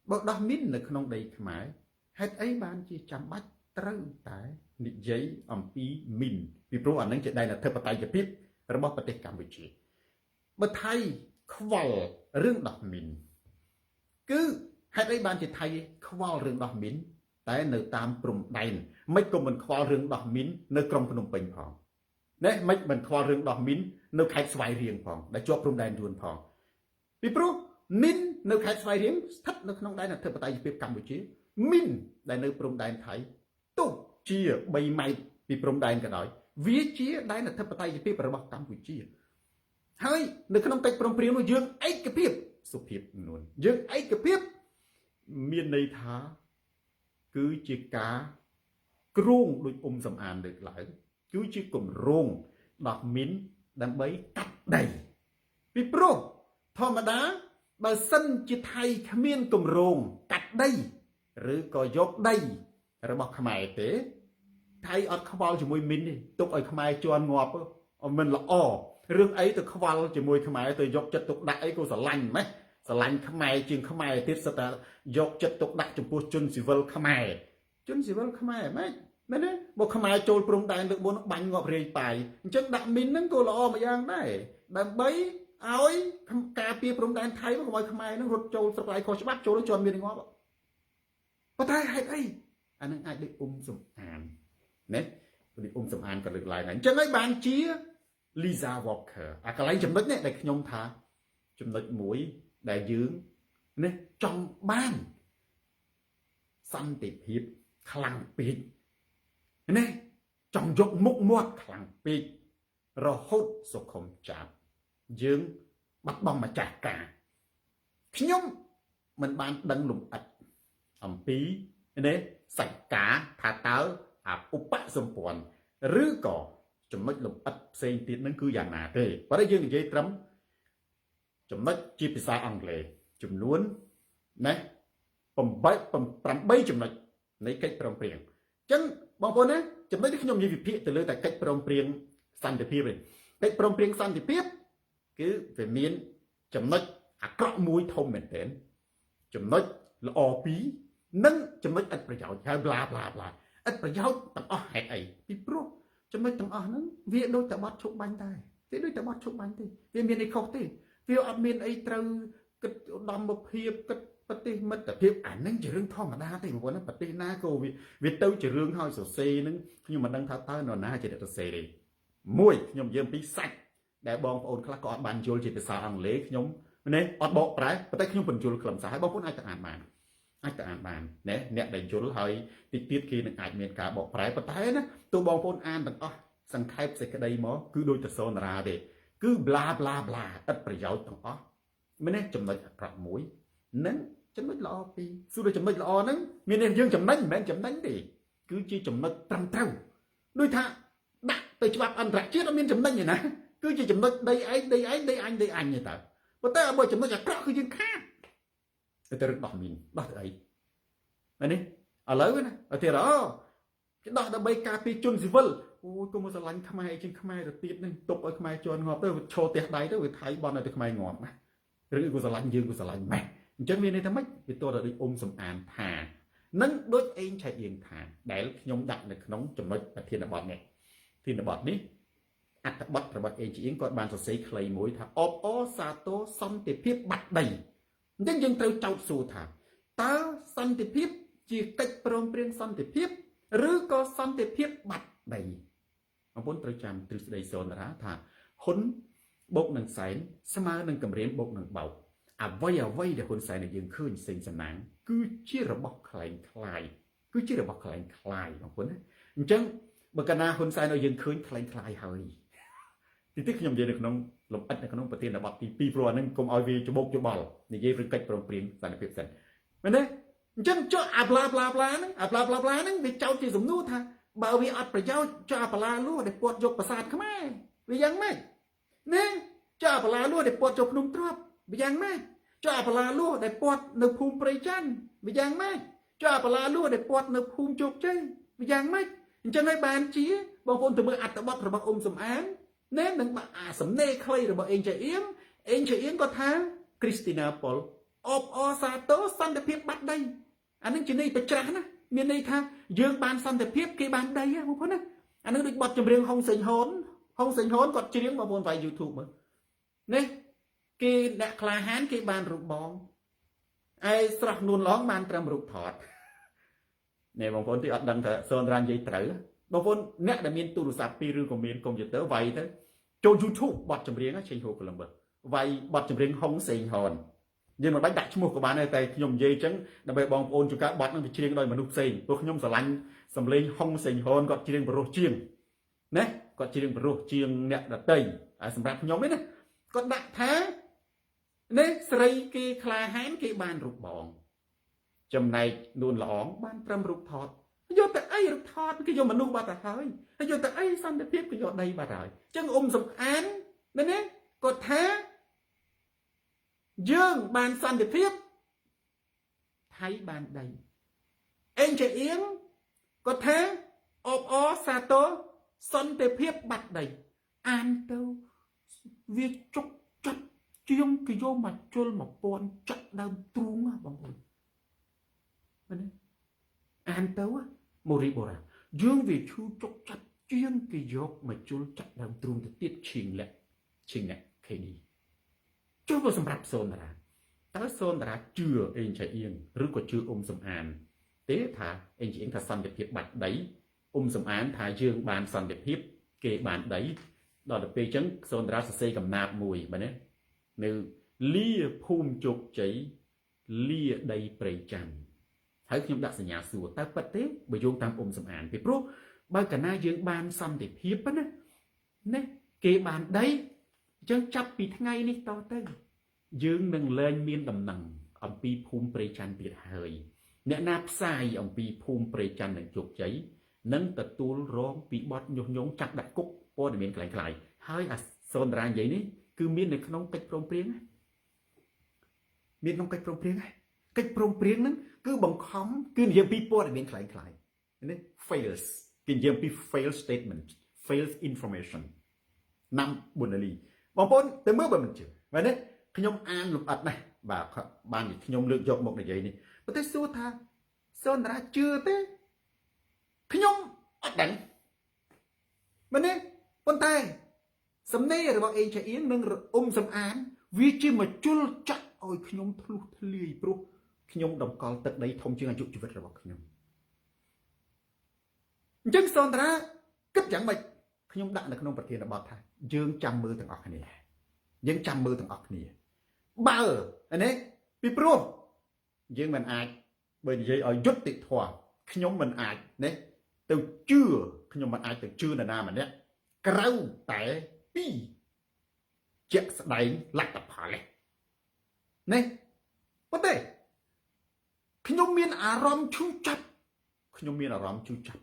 បើដោះមីននៅក្នុងដីខ្មែរហេតុអីបានជាចាំបាច់ត្រូវតែនិយាយអំពីមីនពីព្រោះអានឹងជាដែនអធិបតេយ្យភាពរបស់ប្រទេសកម្ពុជាបើថៃខ្វល់រឿងដោះមីនគឺហេតុអីបានជាថៃខ្វល់រឿងដោះមីនតែនៅតាមព្រំដែនមិនក៏មិនខ្វល់រឿងដោះមីននៅក្រុងភ្នំពេញផងណែមិនខ្វល់រឿងដោះមីននៅខេត្តស្វាយរៀងផងដែលជាប់ព្រំដែនយួនផងពីព្រោះមីននៅខេត្តស្វាយរៀងស្ថិតនៅក្នុងដែនអធិបតេយ្យភាពកម្ពុជាមីនដែលនៅព្រំដែនថៃទោះជា3ម៉ែត្រពីព្រំដែនក៏ដោយវាជាដែនអធិបតេយ្យភាពរបស់កម្ពុជាហើយនៅក្នុងកិច្ចព្រមព្រៀងនោះយើងឯកភាពសុភាពនួនយើងឯកភាពមានន័យថាគឺជាការគ្រោងដោយសំអានលើកឡើងគឺជាគម្រោងដោះមីនដើម្បីកាត់ដីពីព្រោះធម្មតាបើសិនជាថៃគ្មានគម្រោងកាត់ដីឬក៏យកដីរបស់ខ្មែរទេថៃអត់ខ្វល់ជាមួយមីនទេទុកឲ្យខ្មែរជន់ងាប់មិនល្អរឿងអីទៅខ្វល់ជាមួយខ្មែរទៅយកចិត្តទុកដាក់អីក៏ស្រឡាញ់ម៉េះស្រឡាញ់ខ្មែរជាងខ្មែរទៀតសិតតែយកចិត្តទុកដាក់ចំពោះជនស៊ីវិលខ្មែរជនស៊ីវិលខ្មែរម៉េចមែនទេបើខ្មែរចូលព្រំដែនលើក4បាញ់ងាប់រាយប៉ាយអញ្ចឹងដាក់មីនហ្នឹងក៏ល្អមួយយ៉ាងដែរដើម្បីឲ្យការពារព្រំដែនថៃមកកុំឲ្យខ្មែរហ្នឹងរត់ចូលស្រុកដៃខុសច្បាប់ចូលទៅជាន់មានងាប់ប៉ុន្តែហេតុអីអានឹងអាចដូចសំអានណាដូចសំអានក៏លើកឡើងដែរអញ្ចឹងហើយបានជា Lisa Walker អាកន្លែងចំណុចនេះដែលខ្ញុំថាចំណុចមួយដែលយើងណាចង់បានសន្តិភាពខ្លាំងពេកណាចង់យកមុខមាត់ខ្លាំងពេករហូតសុខុមចាប់យើងបាត់បង់ម្ចាស់ការខ្ញុំមិនបានដឹងលំអិតអំពីនេះសច្ចការថាតើអឧបសម្ព័ន្ធឬក៏ចំណុចលំអិតផ្សេងទៀតនឹងគឺយ៉ាងណាទេប៉ុន្តែយើងនិយាយត្រឹមចំណុចជាភាសាអង់គ្លេសចំនួនណា8ចំណុចនៃកិច្ចព្រមព្រៀងអញ្ចឹងបងប្អូនណាចំណុចនេះខ្ញុំនិយាយវិភាគទៅលើតែកិច្ចព្រមព្រៀងសន្តិភាពទេកិច្ចព្រមព្រៀងសន្តិភាពគឺវាមានចំណុចអាក្រក់មួយធំមែនទែនចំណុចល្អពីរនិងចំណុចឥតប្រយោជន៍ហើយbla bla bla ឥតប្រយោជន៍ទាំងអស់ហេតុអីពីព្រោះចំណុចទាំងអស់ហ្នឹងវាដូចតែបត់ឈប់បាញ់ដែរវាដូចតែបត់ឈប់បាញ់ទេវាមានអីខុសទេវាអត់មានអីត្រូវគិតឧត្តមភាពគិតប្រទេសមិត្តភាពអាហ្នឹងជារឿងធម្មតាទេបងប្អូនណាប្រទេសណាក៏វាទៅជារឿងហើយសរសេរហ្នឹងខ្ញុំមិនដឹងថាតើនរណាជាអ្នកសរសេរទេមួយខ្ញុំនិយាយអំពីសាច់ដែលបងប្អូនខ្លះក៏អត់បានយល់ជាភាសាអង់គ្លេសខ្ញុំនេះអត់បកប្រែប៉ុន្តែខ្ញុំបញ្យល់ខ្លឹមសារឲ្យបងប្អូនអាចទៅអានបានណាអ្នកដែលយល់ហើយតិចទៀតគេនឹងអាចមានការបកប្រែប៉ុន្តែណាទោះបងប្អូនអានទាំងអស់សង្ខេបសេចក្តីមកគឺដូចទៅសូនារាទេគឺ bla bla bla ឥតប្រយោជន៍ទាំងអស់មែនទេចំណុចអាក្រក់មួយនិងចំណុចល្អពីរសួរចំណុចល្អហ្នឹងមានន័យយើងចំណេញមិនមែនចំណេញទេគឺជាចំណុចត្រឹមត្រូវដូចថាដាក់ទៅច្បាប់អន្តរជាតិអត់មានចំណេញទេណាគឺជាចំណុចដីឯងដីអញទេតើប៉ុន្តែបើចំណុចអាក្រក់គឺយើងខាតទៅរឹកដោះមីនដោះទៅអីមែនទេឥឡូវណាទៅទៀតគេដោះដើម្បីការពារជនស៊ីវិលអូយគុំមកស្រឡាញ់ខ្មែរជាងខ្មែរទៅទៀតនេះទុកឲ្យខ្មែរជន់ងាប់ទៅឈរផ្ទះដៃទៅវាថៃបន់ឲ្យទៅខ្មែរងាប់ណាឬក៏ស្រឡាញ់យើងក៏ស្រឡាញ់ម៉េះអញ្ចឹងមានន័យថាម៉េចវាតើដូចសំអានថានឹងដូចអេងឆៃអៀងថាដែលខ្ញុំដាក់នៅក្នុងចំណុចប្រធានបទនេះអត្ថបទរបស់អេងឆៃអៀងគាត់បានសរសេរខ្លីមួយថាអបអសាទរសន្តិភាពបាត់ដីអញ្ចឹងយើងត្រូវចោទសួរថាតើសន្តិភាពជាកិច្ចព្រមព្រៀងសន្តិភាពឬក៏សន្តិភាពបាត់ដីបងប្អូនត្រូវចាំទ្រឹស្ដីសូនារាថាហ៊ុនបូកនឹងសែនស្មើនឹងកម្រាមបូកនឹងបោកអ្វីដែលហ៊ុនសែនយើងឃើញសេងសំណាងគឺជារបស់ខ្លែងខ្លាយបងប្អូនណាអញ្ចឹងបើកាលណាហ៊ុនសែនឲ្យយើងឃើញខ្លែងខ្លាយហើយទីខ្ញុំនិយាយនៅក្នុងលំអិតនៅក្នុងប្រធានបទទី2ព្រោះអានឹងកុំឲ្យវាច្បោកច្បល់និយាយរឿងកិច្ចព្រមព្រៀងសន្តិភាពសិនមែនទេអញ្ចឹងចុះអាប្លាហ្នឹងវាចោទជាសំណួរថាបើវាអត់ប្រយោជន៍ចុះអាប្លាលួដែលពាត់យកប្រាសាទខ្មែរវាយ៉ាងម៉េចណា cho bà la luôn để bọt chụp nung trọp bị giang mẹ cho bà la luôn để bọt nực phùm prey chăn bị giang mẹ cho bà la luôn để bọt nực phùm chụp chơi bị giang mẹ cho nên bàn chí bông phôn từ mưa ạt tập bọt rồi bọc sầm án nên đừng bà sầm nê khơi rồi bọc anh chạy yếm có tháng Christina Paul ọp ọ xa tố săn đẹp hiếp bắt đây anh ấy chỉ này bạch trá nè miền đây thang dương bàn săn đẹp hiếp cái bàn đây á không á anh ấy được bọt chùm riêng không sình hốn còn chỉ riêng mà buồn vài YouTube mà nè cái đặc là hán cái bàn rụt bóng ai sạc nuôn lóng bàn trầm rụt thọt nè bóng phôn thì ọt đăng thở sơn ran dây trở bóng phôn nè đã miền tu sạp pi rư của miền công dịch tớ vậy thế cho YouTube bọt chùm riêng á trình hồ của lâm bật vậy bọt chùm riêng không sình hồn nhưng mà bánh đặt chung một của bạn này tại nhom dây trắng là bởi bóng ôn cho các bọt nó bị chiên đôi mà nút sình tôi nhom sờ lạnh sầm lên không sình hồn còn chiên bro chiên nè còn chiên bro chiên nè là tây sầm rạp nhóm đấy nè còn đặt tháng nè sợi cái kha hán cái bàn rụt bòn chầm này luôn lỏng bàn trầm rụt thọt vô tại ấy rụt thọt cái vô mà nu bà ta hơi vô tại ấy xong để tiếp cái vô đây bà rồi chân sầm án nè nè còn tháng dương bàn săn để tiếp thấy bàn đầy anh chạy yếm có tháng ốp ó xa tố săn để tiếp bạch đầy an đâu việc chúc chặt chiêng cái vô mặt chôn một con chặt đâm truông á bằng ơi an tấu á mô ri bồ ra dương vì chu chúc chặt chiêng cái vô mà chôn chặt đâm truông thì tiết trình lệ khi đi cho vào sầm rạp xôn ra ta xôn ra chưa anh chạy yên rước có chưa sầm an tế thà anh chỉ anh thà săn để hiệp bạch đấy sầm án thà dương bàn săn để hiệp kê bàn đấy đó là bê chấn xôn ra xây cầm nạp mùi mà nè nếu lia phum chụp cháy lia đầy prey chăn thấy khi đã nhà sủa ta bất tế bởi dùng tam sầm án vì pro bao cả na dương bàn săn để hiệp á nè kê bàn đấy chân chắp bị ngay ní to tới dương nâng lên miên đầm nằng ông pi phum prey chăn bị hơi nè nạp sai ông pi phum prey chăn để chụp cháy nâng tật tuôn rong bị bọt nhốn chặt đặt cúc po để miền lại hơi xôn ra vậy ní cứ miền này không cách prong priếng miền không cách prong priếng cách prong priếng nó cứ bằng khóm cứ nhiều people để miền lại nên fails cái nhiều people fail statement fails information năm buồn lì bóng bốn tới mức mình chịu vậy đấy khi nhom an lục ắt này và ban thì khi nhom lựa chọn một cái gì này có thể số tha xôn ra chưa thế khi nhom ắt đánh mình đấy con tay sầm nê rồi bọn anh chạy yến nâng sầm án vì chi mà chul chặt ôi khi nhom thu lì pro khi nhom đồng cò tận đấy thông chương anh chụp chụp vật rồi bọn khi nhom chân son ra cất chẳng mày khi nhom đạn là khi nhom vật tiền là bọt thà dương trăm mưa thằng ọc này dương trăm mưa thằng ọc này ba anh ấy bị pro dương mình ai bởi vì ở chút tịt thỏa khi nhom mình ai đấy từ chưa khi nhom mình ai từ chưa là nam mình đấy câu tại pi chạy đánh lạc tập hỏi này này vấn đề khi nhom miên rom chu chặt khi nhom miên rom chu chặt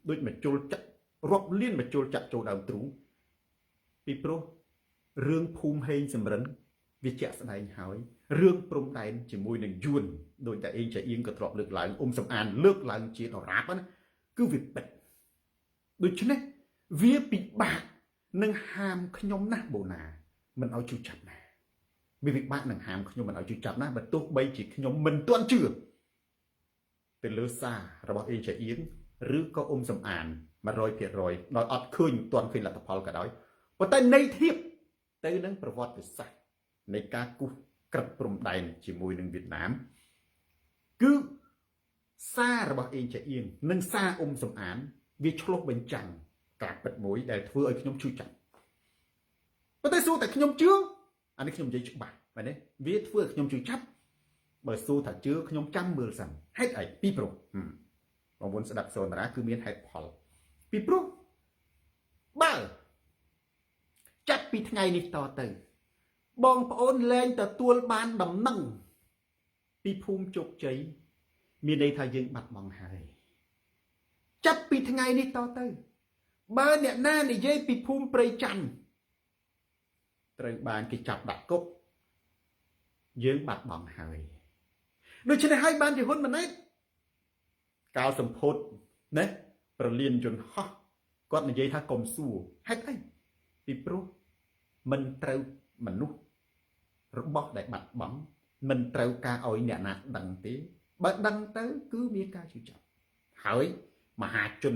đôi mà chôn chặt rộp liên mà chôn chặt chôn đầu trúng pi pro rương phum hay sầm rấn vì chạy đánh hỏi rương prom đánh chỉ môi đừng yuan đôi tại anh chạy yên cật rộp lực lại sầm an lướt lại chỉ nó ráp á cứ việc bật đôi chứ này vía bị bạc nâng hàm khi nhom nát bộ nà mình ao chu chặt nè vì việc bạn nâng hàm khi nhom mình ao chu chặt nè mà tốt bay chỉ khi nhom mình toan chưa từ lứa xa rồi bọn anh chạy yến rứa có sầm an mà rồi thiệt rồi nói ọt khơi toàn khi là tập hợp cả đói và tại nay thiếp tới nâng vật từ xaในการกู้กระปรุงใดchỉ mùi nâng Việt Nam cứ xa rồi bọn anh chạy yên nâng xa sầm án vì cho lúc bên chẳng cả bật mối để vừa ở khi nhóm chui chặt có thể số tại khi nhóm trước anh ấy khi nhóm dây chụp bạc vậy đấy viết vừa khi nhóm chui chặt bởi số thật chưa khi nhóm trăm mưa rằng hết ấy people còn muốn sẽ đặt số là cứ miễn hết Paul people ba chắc bị ngày này to từ bong ôn lên từ tua ban đầm nâng bị phun chụp cháy miền đây thay dựng mặt bằng hài chắc bị ngày này to từ ba nè na này dây bị phun prey chăn ត្រូវបានគេចាប់ដាក់គុកយើងបាត់បង់ហើយដូច្នេះហើយបានជាហ៊ុនម៉ាណែតកាលសម្ពុតណាប្រលានយន្តហោះគាត់និយាយថាកុំសួរហេតុអីពីព្រោះមិនត្រូវមនុស្សរបស់ដែលបាត់បង់មិនត្រូវការឲ្យអ្នកណាដឹងទេបើដឹងទៅគឺមានការជឿចាប់ហើយមហាជន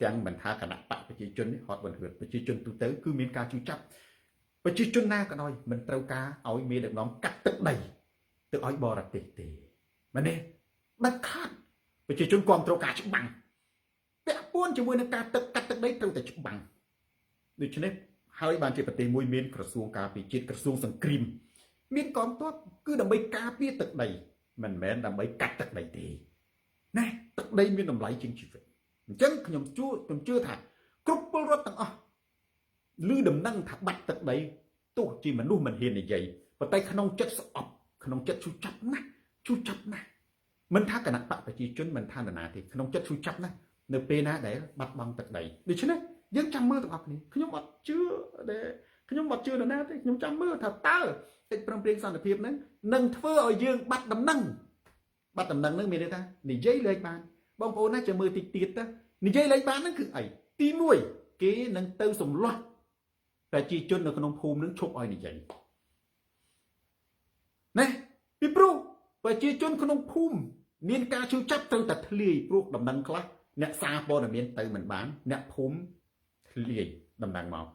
ទាំងមិនថាគណៈបកប្រជាជននេះហត់បន្ទឿប្រជាជនទូទៅគឺមានការជឿចាប់ប្រជាជនណាក៏ដោយមិនត្រូវការឲ្យមានដឹកនាំកាត់ទឹកដីទៅឲ្យបរទេសទេមែនទេដាច់ខាតប្រជាជនគ្រប់គ្រងការច្បាំងពាក់ព័ន្ធជាមួយនឹងការកាត់ទឹកដីត្រូវតែច្បាំងដូច្នេះហើយបានជាប្រទេសមួយមានក្រសួងការពារជាតិក្រសួងសង្គ្រាមមានកងទ័ពគឺដើម្បីការពារទឹកដីមិនមែនដើម្បីកាត់ទឹកដីទេណាទឹកដីមានតម្លៃជាងជីវិតអញ្ចឹងខ្ញុំជឿថាគ្រប់ពលរដ្ឋទាំងអស់ឮដំណឹងថាបាត់ទឹកដីទោះជាមនុស្សមិនហ៊ាននិយាយប៉ុន្តែក្នុងចិត្តស្អប់ក្នុងចិត្តឈឺចាប់ណាស់មិនថាគណៈបកប្រជាជនមិនថានរណាទេក្នុងចិត្តឈឺចាប់ណាស់នៅពេលណាដែលបាត់បង់ទឹកដីដូច្នេះយើងចាំមើលទាំងអស់គ្នាខ្ញុំអត់ជឿនរណាទេខ្ញុំចាំមើលថាតើកិច្ចព្រមព្រៀងសន្តិភាពហ្នឹងនឹងធ្វើឲ្យយើងបាត់ដំណឹងហ្នឹងមានន័យថានិយាយលេខបានបងប្អូនណាចាំមើលតិចទៀតទៅនិយាយលេខបានហ្នឹងគឺអីទី1គេនឹងទៅសម្លាប់ប្រជាជននៅក្នុងភូមិនឹងឈប់ឲ្យនិយាយណាពីព្រោះប្រជាជនក្នុងភូមិមានការជឿចាប់ត្រូវតែធ្លាយព្រោះដំណឹងខ្លះអ្នកសារព័ត៌មានទៅមិនបានអ្នកភូមិធ្លាយដំណឹងមក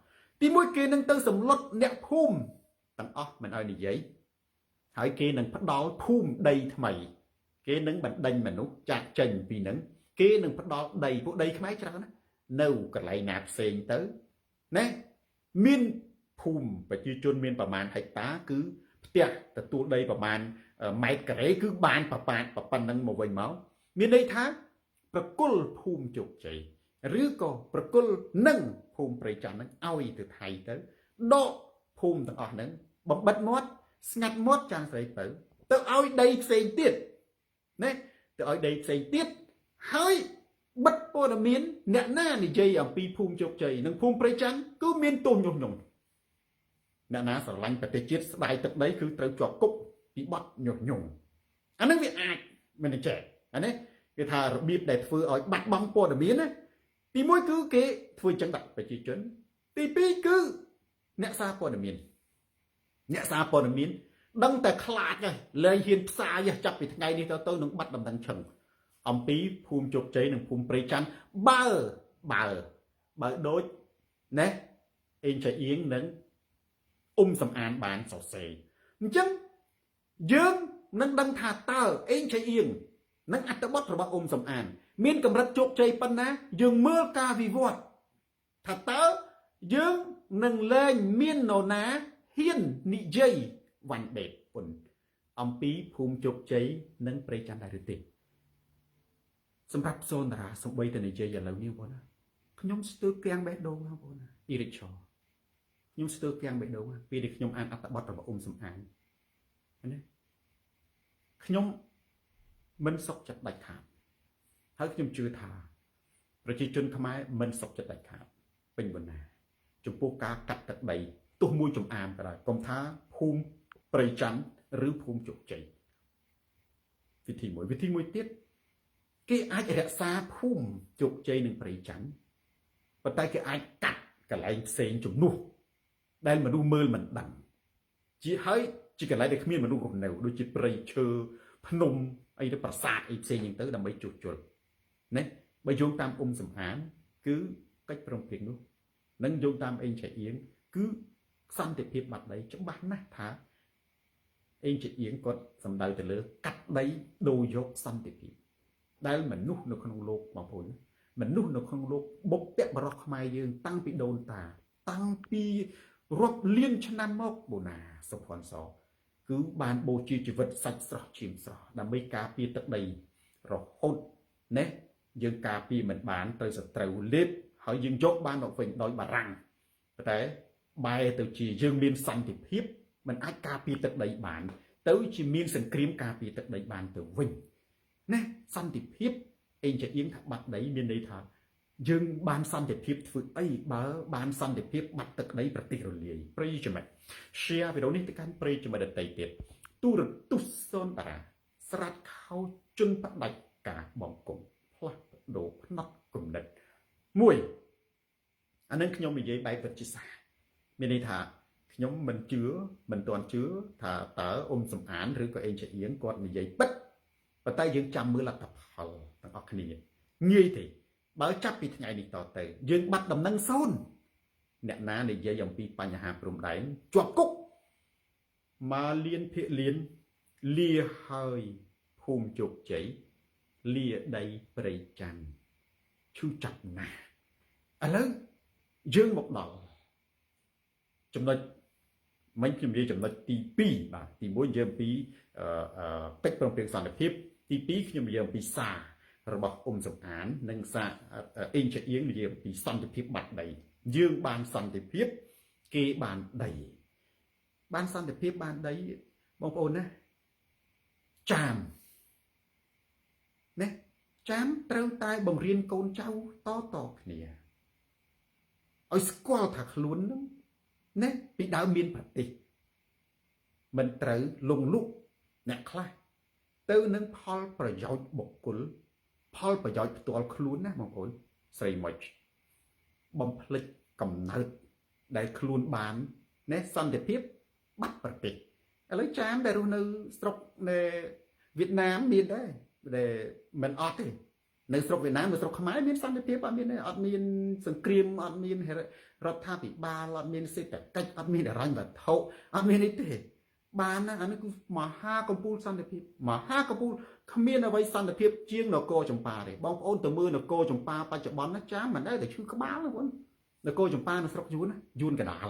ទី1គេនឹងទៅសម្លុតអ្នកភូមិទាំងអស់មិនឲ្យនិយាយហើយគេនឹងផ្ដល់ភូមិដីថ្មីគេនឹងបណ្ដេញមនុស្សចាក់ចេញពីនឹងគេនឹងផ្ដល់ដីពួកដីខ្មែរច្រើនណានៅកន្លែងណាផ្សេងទៅណាមានភូមិប្រជាជនមានប្រមាណហិកតាគឺផ្ទះទទួលដីប្រមាណម៉ែត្រការ៉េគឺបានប៉ុណ្ណឹងមកវិញមកមានន័យថាប្រគល់ភូមិជោគជ័យឬក៏ប្រគល់នឹងភូមិព្រៃចន្ទហ្នឹងឲ្យទៅថៃទៅដកភូមិទាំងអស់ហ្នឹងបំបិតមាត់ស្ងាត់មាត់ចាងស្រីទៅឲ្យដីផ្សេងទៀតណាទៅឲ្យដីផ្សេងទៀតហើយបិទព័ត៌មានអ្នកណានិយាយអំពីភូមិជោគជ័យនិងភូមិព្រៃចន្ទគឺមានទោសញុះញង់អ្នកណាស្រឡាញ់ប្រទេសជាតិស្ដាយទឹកដីគឺត្រូវជាប់គុកពីបទញុះញង់អានឹងវាអាចមិនចេះអានេះគេថារបៀបដែលធ្វើឲ្យបាត់បង់ព័ត៌មានណាទី1គឺគេធ្វើចឹងដាក់ប្រជាជនទី2គឺអ្នកសារព័ត៌មានដឹងតែខ្លាចហើយលែងហ៊ានផ្សាយចាប់ពីថ្ងៃនេះទៅនឹងបាត់ដំណឹងឈឹងអំពីភូមិជោគជ័យនិងភូមិព្រៃចន្ទបើដូចណាអេងចៃអៀងនិងសំអានបានសរសេរអញ្ចឹងយើងនឹងដឹងថាតើអេងចៃអៀងនិងអត្ថបទរបស់សំអានមានកម្រិតជោគជ័យប៉ុណ្ណាយើងមើលការវិវត្តថាតើយើងនឹងលែងមាននរណាហ៊ាននិយាយវ៉ាន់ដេតពុនអំពីភូមិជោគជ័យនិងព្រៃចន្ទដែរឬទេសម្រាប់សូនតារាសំបីតែនិយាយឥឡូវនេះបងណាខ្ញុំស្ទើរគាំងបេះដូងបងប្អូនណាអ៊ីរិចឈរខ្ញុំស្ទើរគាំងបេះដូងពេលដែលខ្ញុំអានអត្ថបទរបស់សំអានណាខ្ញុំមិនសុខចិត្តដាច់ខាតហើយខ្ញុំជឿថាប្រជាជនខ្មែរមិនសុខចិត្តដាច់ខាតពេញបណ្ណាចំពោះការកាត់ទឹកដីទោះមួយចំអាមក៏ដោយកុំថាភូមិព្រៃចន្ទឬភូមិជោគជ័យវិធីមួយទៀតគេអាចរក្សាភូមិជោគជ័យនិងព្រៃចន្ទប៉ុន្តែគេអាចកាត់កន្លែងផ្សេងជំនួសដែលមនុស្សមើលមិនដឹងជាកន្លែងដែលគ្មានមនុស្សរស់នៅដូចជាព្រៃឈើភ្នំអីទៅប្រាសាទអីផ្សេងហ្នឹងទៅដើម្បីជួសជុលណាបើយោងតាមសំអានគឺកិច្ចព្រមព្រៀងនោះនិងយោងតាមអេងចៃអៀងគឺសន្តិភាពបាត់ដីច្បាស់ណាស់ថាអេងចៃអៀងគាត់សំដៅទៅលើកាត់ដីដូរយកសន្តិភាពដែលមនុស្សនៅក្នុងលោកបងប្អូនមនុស្សនៅក្នុងលោកបុព្វបុរសខ្មែរយើងតាំងពីដូនតាតាំងពីរាប់លានឆ្នាំមកបូណាសុផាន់សគឺបានបូជាជីវិតសាច់ស្រស់ឈាមស្រស់ដើម្បីការពារទឹកដីរហូតណាយើងការពារមិនបានត្រូវសត្រូវលេបហើយយើងយកបានមកវិញដោយបារាំងតែបែរទៅជាយើងមានសន្តិភាពមិនអាចការពារទឹកដីបានទៅជាមានសង្គ្រាមការពារទឹកដីបានទៅវិញណាសន្តិភាពអេងចៃអៀងថាបាត់ដីមានន័យថា dương ban sanh để phiếpធ្វើអីបើបានសន្តិភាពបាត់ទឹកដីប្រទេសរលាយប្រិយចំណិត share វីដេអូនេះទៅកាន់ប្រិយចំណិតដទៃទៀតទូរទស្សន៍សូនតារាស្រាត់ខោជន់ផ្ដាច់ការបងគុំផ្លាស់ប្ដូរផ្នត់គំនិតមួយអានឹងខ្ញុំនិយាយបែបវិទ្យាសាស្ត្រមានន័យថាខ្ញុំមិនជឿមិនទាន់ជឿថាតើសំអានឬក៏អេងជាអៀងគាត់និយាយពិតប៉ុន្តែយើងចាំមើលលទ្ធផលទាំងអស់គ្នាងាយទេបើចាប់ពីថ្ងៃនេះតទៅយើងបាត់ដំណឹងសូន្យអ្នកណានិយាយអំពីបញ្ហាព្រំដែនជាប់គុកមកលៀនភាគលៀនលាហើយភូមិជោគជ័យលាដីព្រៃច័ន្ទឈឺចាប់ណាស់ឥឡូវយើងមកដល់ចំណុចមិញខ្ញុំនិយាយចំណុចទី2បាទទី1យើងពីកិច្ចព្រមព្រៀងសន្តិភាពទី2ខ្ញុំនិយាយអំពីសាររបស់សំអាននិងសារអេងជាអៀងនិយាយអំពីសន្តិភាពបាត់ដីយើងបានសន្តិភាពគេបានដីបានសន្តិភាពបានដីបងប្អូនណាចាមណាចាមត្រូវតែបង្រៀនកូនចៅតគ្នាឲ្យស្គាល់ថាខ្លួននឹងណាពីដើមមានប្រទេសមិនត្រូវលងលុកអ្នកខ្លះទៅនឹងផលប្រយោជន៍បុគ្គលផលប្រយោជន៍ផ្ទាល់ខ្លួនណាបងប្អូនស្រីមុចបំភ្លេចកំណើតដែលខ្លួនបានណែសន្តិភាពបាត់ប្រទេសឥឡូវចាមដែលរស់នៅស្រុកនៅវៀតណាមមានដែរដែលមិនអត់ទេនៅស្រុកវៀតណាមនៅស្រុកខ្មែរមានសន្តិភាពអត់មានសង្គ្រាមអត់មានរដ្ឋាភិបាលអត់មានសេដ្ឋកិច្ចអត់មានអរញ្ញវត្ថុអត់មានអីទេបានណាអានេះគឺមហាកម្ពុជាសន្តិភាពមហាកម្ពុជាគ្មានអ្វីសន្តិភាពជាងនគរចម្ប៉ាទេបងប្អូនទៅមើលនគរចម្ប៉ាបច្ចុប្បន្នណាចាមិនដែលតែឈឺក្បាលបងប្អូននគរចម្ប៉ានៅស្រុកយួនណាយួនកដាល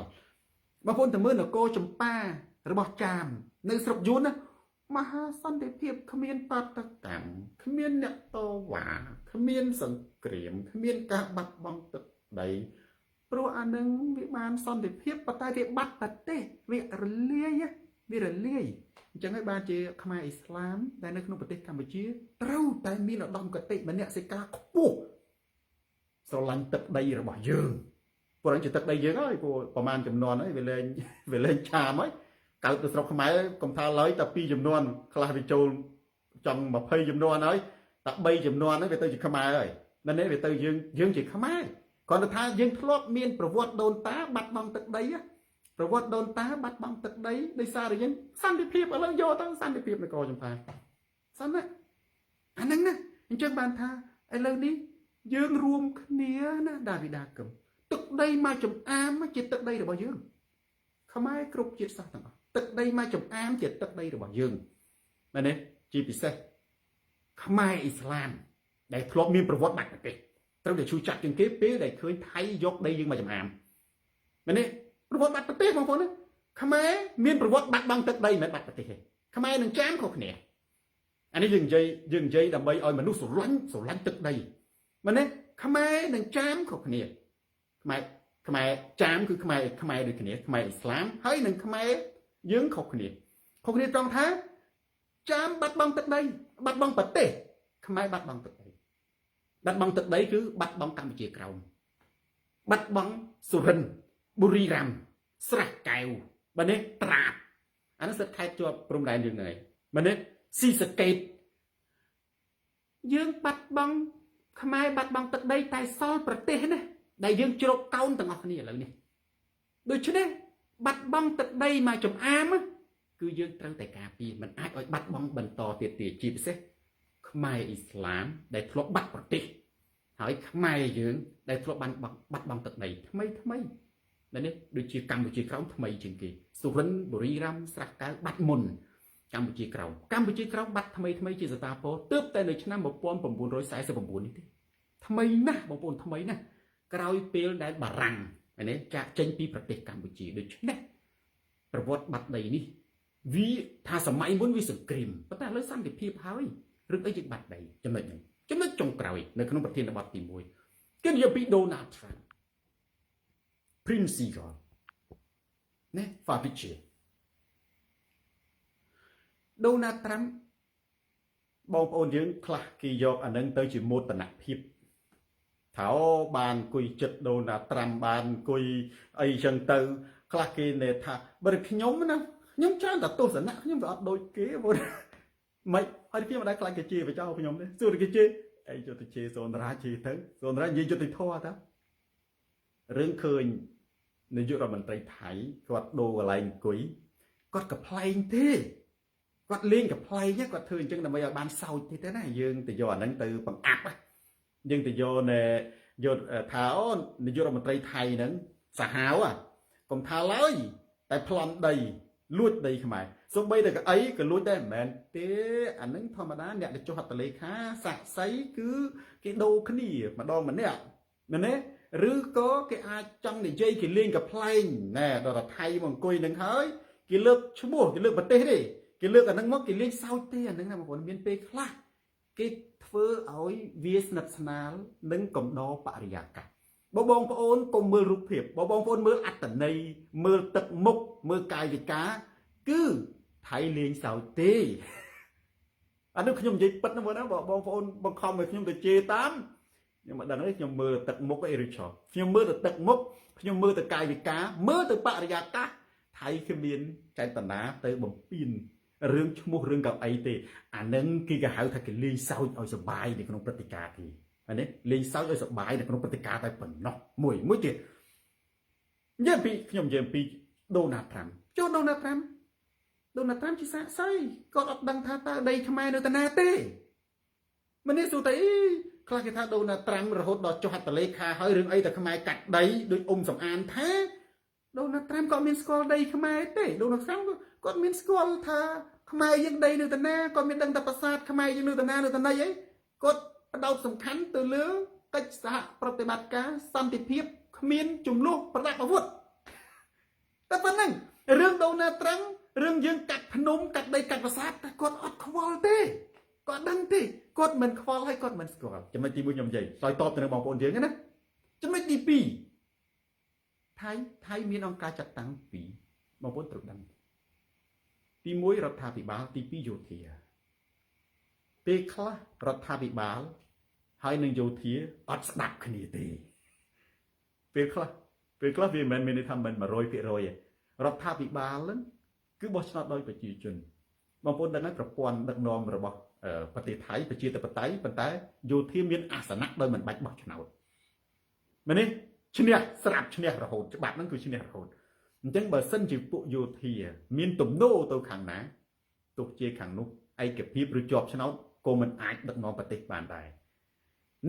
បងប្អូនទៅមើលនគរចម្ប៉ារបស់ចាមនៅស្រុកយួនណាមហាសន្តិភាពគ្មានបាតកម្មគ្មានអ្នកតវ៉ាគ្មានសង្គ្រាមគ្មានការបាត់បង់ទឹកដីព្រោះអានឹងវាបានសន្តិភាពប៉ុន្តែវាបាត់ប្រទេសវារលាយអញ្ចឹងហើយបានជាខ្មែរអ៊ីស្លាមដែលនៅក្នុងប្រទេសកម្ពុជាត្រូវតែមានឧត្តមគតិមនសិការខ្ពស់ស្រឡាញ់ទឹកដីរបស់យើងព្រោះជាទឹកដីយើងហើយព្រោះប្រហែលចំនួនហើយវាលែងឆាមហើយកើតទៅស្រុកខ្មែរកុំថាឡើយតែ2ចំនួនខ្លះវាចូលចង់20ចំនួនហើយតែ3ចំនួនហើយវាទៅជាខ្មែរហើយនៅនេះវាទៅយើងជាខ្មែរគ្រាន់តែថាយើងធ្លាប់មានប្រវត្តិដូនតាបាត់បង់ទឹកដីប្រវត្តិដូនតាបាត់បង់ទឹកដីដោយសារតែយើងសន្តិភាពឥឡូវយកទៅសន្តិភាពនគរចម្ប៉ាសិនណាអាហ្នឹងណាអញ្ចឹងបានថាឥឡូវនេះយើងរួមគ្នាណាដាវីដាកឹមទឹកដីមកចំអាមជាទឹកដីរបស់យើងខ្មែរគ្រប់ជាតិសាសន៍ទាំងអស់ទឹកដីមកចំអាមជាទឹកដីរបស់យើងមែនទេជាពិសេសខ្មែរអ៊ីស្លាមដែលធ្លាប់មានប្រវត្តិបាត់ប្រទេសត្រូវតែជួយចាត់ជាងគេពេលដែលឃើញថៃយកដីយើងមកចំអាមមែនទេប្រវត្តិបាត់ប្រទេសបងប្អូនណាខ្មែរមានប្រវត្តិបាត់បង់ទឹកដីមិនបាត់ប្រទេសទេខ្មែរនឹងចាមខុសគ្នាអានេះយើងនិយាយដើម្បីឲ្យមនុស្សស្រឡាញ់ទឹកដីមែនទេខ្មែរនឹងចាមខុសគ្នាខ្មែរចាមគឺខ្មែរដូចគ្នាខ្មែរអ៊ីស្លាមហើយនឹងខ្មែរយើងខុសគ្នាត្រង់ថាចាមបាត់បង់ទឹកដីបាត់បង់ប្រទេសខ្មែរបាត់បង់ទឹកដីគឺបាត់បង់កម្ពុជាក្រោមបាត់បង់សុរិន្ទបុរីรัมย์ស្រះកែវបើនេះត្រាបអានោះសិតខេត្តជាប់ព្រំដែនយើងហ្នឹងឯងបើនេះស៊ីសកេតយើងបាត់បង់ខ្មែរបាត់បង់ទឹកដីតែសល់ប្រទេសណាដែលយើងជ្រកកោនទាំងអស់គ្នាឥឡូវនេះដូច្នេះបាត់បង់ទឹកដីមកចំអាមគឺយើងត្រូវតែការពារមិនអាចឲ្យបាត់បង់បន្តទៀតទេជាពិសេសខ្មែរអ៊ីស្លាមដែលធ្លាប់បាត់ប្រទេសហើយខ្មែរយើងដែលធ្លាប់បាត់បង់ទឹកដីថ្មីនេះដូចជាកម្ពុជាក្រោមថ្មីជាងគេសុរិន្ទបុរីรัมย์ស្រះកែវបាត់មុនកម្ពុជាក្រោមបាត់ថ្មីជាសតាពរទើបតែនៅឆ្នាំ1949នេះទេថ្មីណាស់បងប្អូនថ្មីណាស់ក្រោយពេលដែលបារាំងនេះចាក់ចេញពីប្រទេសកម្ពុជាដូច្នេះប្រវត្តិបាត់ដីនេះវាថាសម័យមុនវាសង្គ្រាមប៉ុន្តែឥឡូវសន្តិភាពហើយឬអីជាបាត់ដីចំណុចចុងក្រោយនៅក្នុងប្រធានបទទី1គឺនិយាយពី Donald Trump Prince Igor ណែ Fabiche Donald Trump បងប្អូនយើងខ្លះគេយកអានឹងទៅជាមោទនភាព thảo bàn cùi chật đồ là trầm bàn cùi ấy chân từ khá kì nè thà bởi cái nhóm nó nhóm chán là tôi sẽ nặng nhóm đó đôi kế vô mày ai kia mà đã lại cái chia với cháu cái nhóm đấy rồi cái chia ấy cho tôi chia rồi ra gì cho tôi thua đó rừng khơi nếu như là mình thấy quạt đồ lại quý quạt cặp play thế quạt liên cặp play nhé quạt thường chân là bây giờ ban sau thì thế này dương từ giờ nâng từ bằng áp á dương từ giờ nè giờ tháo nếu như là mình thấy nâng xả háo à còn tháo lấy tại plan đầy luốt đầy không mày số bây giờ cái ấy cái luốt đây mẹ thế anh nâng thò mà đá nhẹ để cho hạt lấy khá sạch sấy cứ cái đồ cái gì mà đo mình nè mình đấy rứ có cái ai trong này dây cái liênกับ plane ណែដល់ថៃមកអង្គុយនឹងហើយគេលើកឈ្មោះគេលើកប្រទេសទេគេលើកអានឹងមកគេលេងសើចទេអានឹងណាបងប្អូនមានពេលខ្លះគេធ្វើឲ្យវាស្និទ្ធស្នាលនឹងកំដរបរិយាកាសបងប្អូនកុំមើលរូបភាពបងប្អូនមើលអត្តន័យមើលទឹកមុខមើលកាយវិការគឺថៃលេងសើចទេអានោះខ្ញុំនិយាយពិតណាបងប្អូនបង្ខំឲ្យខ្ញុំទៅជេរតាមnhưng mà đằng ấyខ្ញុំមើលទឹកមុខអីឬចោខ្ញុំមើលទៅទឹកមុខខ្ញុំមើលទៅកាយវិការមើលទៅបរិយាកាសថៃគ្មានចេតនាទៅបំពេញរឿងឈ្មោះរឿងកៅអីទេអានឹងគេក៏ហៅថាគេលេងសើចឲ្យសុបាយនៅក្នុងព្រឹត្តិការណ៍គេអានេះលេងសើចឲ្យសុបាយនៅក្នុងព្រឹត្តិការណ៍តែប៉ុណ្ណោះមួយទៀតនិយាយពីខ្ញុំនិយាយពីដូណាល់ត្រាំចូលដូណាល់ត្រាំជាសាកសីគាត់អត់ដឹងថាតើដីខ្មែរនៅតាណាទេមិននេះសុទ្ធតែខ្លះគេថាដូណាល់ត្រាំរហូតដល់ចុះហត្ថលេខាហើយរឿងអីតែខ្មែរកាត់ដីដូចសំអានថាដូណាល់ត្រាំក៏មានស្គាល់ដីខ្មែរទេដូណាល់ត្រាំគាត់មានស្គាល់ថាខ្មែរយើងដីនៅតាណាគាត់មានដឹងថាប្រាសាទខ្មែរយើងនៅតាណានៅតាណីអីគាត់បដោតសំខាន់ទៅលើកិច្ចសហប្រតិបត្តិការសន្តិភាពគ្មានចំនួនប្រដាប់អាវុធតែប៉ុណ្ណឹងរឿងដូណាល់ត្រាំរឿងយើងកាត់ភ្នំកាត់ដីកាត់ប្រាសាទតែគាត់អត់ខ្វល់ទេគាត់ដឹងទេគាត់មិនខ្វល់ហើយគាត់មិនស្គាល់ចំណុចទី1ខ្ញុំនិយាយឆ្លើយតបទៅនឹងបងប្អូនយើងណាចំណុចទី2ថៃមានអង្គការចាត់តាំង2បងប្អូនត្រូវដឹងទី1រដ្ឋាភិបាលទី2យោធាពេលខ្លះរដ្ឋាភិបាលហើយនឹងយោធាអត់ស្ដាប់គ្នាទេពេលខ្លះវាមិនមែនមានន័យថាមិន 100% ទេរដ្ឋាភិបាលហ្នឹងគឺបោះឆ្នោតដោយប្រជាជនបងប្អូនដឹងហើយប្រព័ន្ធដឹកនាំរបស់ប្រទេសថៃប្រជាធិបតេយ្យប៉ុន្តែយោធាមានអាសនៈដោយមិនបាច់បោះឆ្នោតមែនទេឈ្នះស្រាប់ឈ្នះរហូតច្បាប់ហ្នឹងគឺឈ្នះរហូតអញ្ចឹងបើសិនជាពួកយោធាមានទំនោរទៅខាងណាទោះជាខាងនោះឯកភាពឬជាប់ឆ្នោតក៏មិនអាចដឹកនាំប្រទេសបានដែរ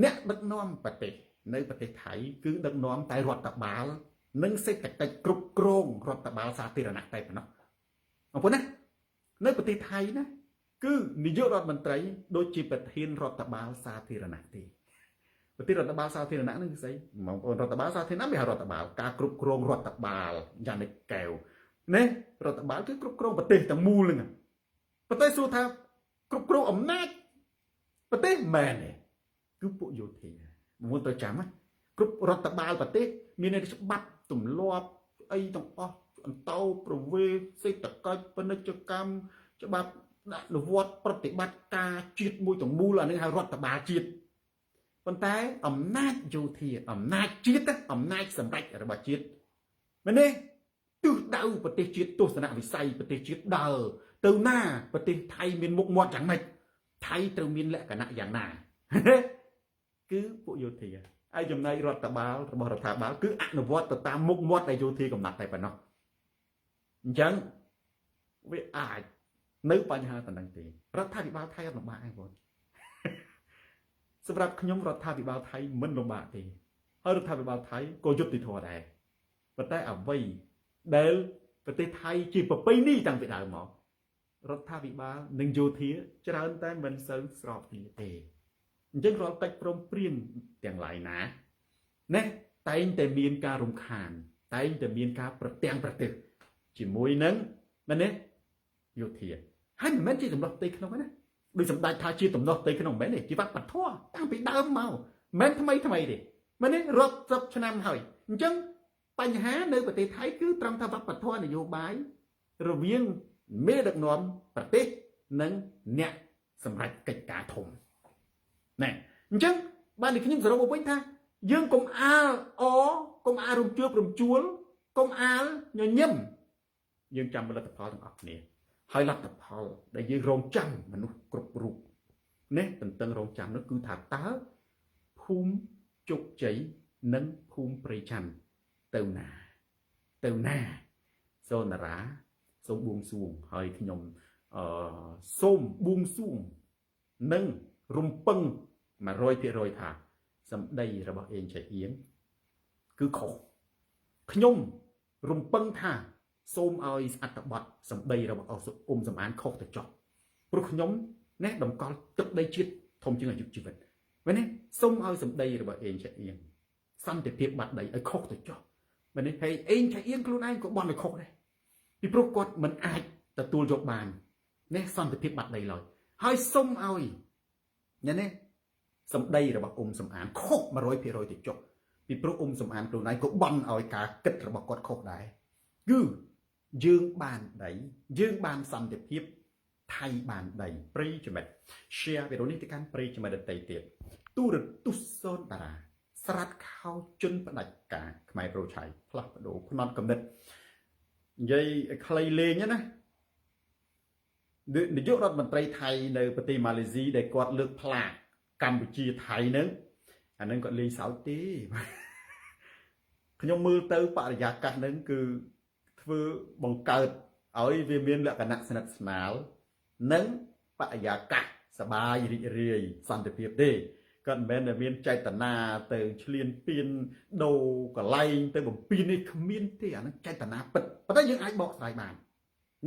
អ្នកដឹកនាំប្រទេសនៅប្រទេសថៃគឺដឹកនាំតែរដ្ឋបាលនិងសេដ្ឋកិច្ចគ្រប់គ្រងរដ្ឋបាលសាធារណៈតែប៉ុណ្ណោះបងប្អូនណានៅប្រទេសថៃណាគឺនាយករដ្ឋមន្ត្រីដូចជាប្រធានរដ្ឋបាលសាធារណៈទេប្រធានរដ្ឋបាលសាធារណៈនឹងស្អីបងប្អូនរដ្ឋបាលសាធារណៈវាហៅរដ្ឋបាលការគ្រប់គ្រងរដ្ឋបាលយ៉ាងនេះកែវណារដ្ឋបាលគឺគ្រប់គ្រងប្រទេសទាំងមូលហ្នឹងប្រទេសសួរថាគ្រប់គ្រងអំណាចប្រទេសមែនទេគឺពួកយោធាមុនទៅចាំណាគ្រប់រដ្ឋបាលប្រទេសមានច្បាប់ទម្លាប់អីទាំងអស់អន្តោប្រវេសន៍សេដ្ឋកិច្ចពាណិជ្ជកម្មច្បាប់ដាក់លវត្តប្រតិបត្តិការជាតិមួយទាំងមូលអានេះហៅរដ្ឋបាលជាតិប៉ុន្តែអំណាចយោធាអំណាចជាតិអំណាចសម្រេចរបស់ជាតិមែនទេទិសដៅប្រទេសជាតិទស្សនវិស័យប្រទេសជាតិដើរទៅណាប្រទេសថៃមានមុខមាត់យ៉ាងម៉េចថៃត្រូវមានលក្ខណៈយ៉ាងណាគឺពួកយោធាហើយចំណែករដ្ឋបាលរបស់រដ្ឋាភិបាលគឺអនុវត្តទៅតាមមុខមាត់ដែលយោធាកំណត់តែប៉ុណ្ណោះអញ្ចឹងវាអាចនៅបញ្ហាតំណែងទេរដ្ឋាភិបាលថៃអត់លំបាកទេបងសម្រាប់ខ្ញុំរដ្ឋាភិបាលថៃមិនលំបាកទេហើយរដ្ឋាភិបាលថៃក៏យុត្តិធម៌ដែរប៉ុន្តែអ្វីដែលប្រទេសថៃជាប្រពៃណីតាំងពីដើមមករដ្ឋាភិបាលនិងយោធាច្រើនតែមិនសូវស្របគ្នាទេអញ្ចឹងរាល់កិច្ចព្រមព្រៀងទាំងឡាយណាតែងតែមានការរំខានតែងតែមានការប្រទាំងប្រទេសជាមួយនឹងមែនទេយោធាហើយមិនមែនជាដំណោះផ្ទៃក្នុងទេណាដូចសម្ដេចថាជាដំណោះផ្ទៃក្នុងមិនមែនទេជាវប្បធម៌តាំងពីដើមមកមិនថ្មីទេមែនទេរាប់សិបឆ្នាំហើយអញ្ចឹងបញ្ហានៅប្រទេសថៃគឺត្រង់ថាវប្បធម៌នយោបាយរវាងមេដឹកនាំប្រទេសនិងអ្នកសម្រេចកិច្ចការធំណែអញ្ចឹងបានខ្ញុំសរុបមកវិញថា យើងកុំអាលកុំអាលរំជួបរំជួលកុំអាលញញឹមយើងចាំលទ្ធផលទាំងអស់គ្នាហើយលទ្ធផលដែលយើងរងចាំមនុស្សគ្រប់រូបនេះតន្ទឹងរងចាំនោះគឺថាតើភូមិជោគជ័យនិងភូមិព្រៃច័ន្ទទៅណាសូនតារាសូមបួងសួងហើយខ្ញុំសូមបួងសួងនិងរំពឹង 100% ថាសម្ដីរបស់អេងចៃអៀងគឺខុសខ្ញុំរំពឹងថាសូមឲ្យអត្ថបទសម្ដីរបស់អ៊ំសំអានខុសទៅចុះព្រោះខ្ញុំណែតម្កល់ទឹកដីជាតិធំជាងអាយុជីវិតមែនទេសូមឲ្យសម្ដីរបស់អេងចៃអៀងសន្តិភាពបាត់ដីឲ្យខុសទៅចុះមែនទេហើយអេងចៃអៀងខ្លួនឯងក៏បន់ឲ្យខុសដែរពីព្រោះគាត់មិនអាចទទួលយកបានណែសន្តិភាពបាត់ដីឡើយហើយសូមឲ្យញ៉ាំនេះសម្ដីរបស់អ៊ំសំអានខុស 100% ទៅចុះពីព្រោះអ៊ំសំអានខ្លួនឯងក៏បន់ឲ្យការគិតរបស់គាត់ខុសដែរគឺយើងបានដីយើងបានសន្តិភាពថៃបានដីព្រៃចំណិត share វីដេអូនេះទៅកាន់ព្រៃចំណិតដទៃទៀតទូរទស្សន៍សូនតារាស្រាត់ខោជន់ផ្ដាច់ការខ្មែរប្រូឆៃផ្លាស់ប្ដូរផ្នត់កំណត់និយាយខ្លីលេងណានាយករដ្ឋមន្ត្រីថៃនៅប្រទេសម៉ាឡេស៊ីដែលគាត់លើកផ្លាកកម្ពុជាថៃហ្នឹងអាហ្នឹងគាត់លេងសើចទេខ្ញុំមើលទៅបរិយាកាសហ្នឹងគឺធ្វើបង្កើតឲ្យវាមានលក្ខណៈស្និទ្ធស្នាលនិងបរិយាកាសសบายរីករាយសន្តិភាពទេគាត់មិនមែនតែមានចេតនាទៅឆ្លៀនពៀនដូរកន្លែងទៅបំពេញនេះគ្មានទេអាហ្នឹងចេតនាពិតប៉ុន្តែយើងអាចបកស្រាយបាន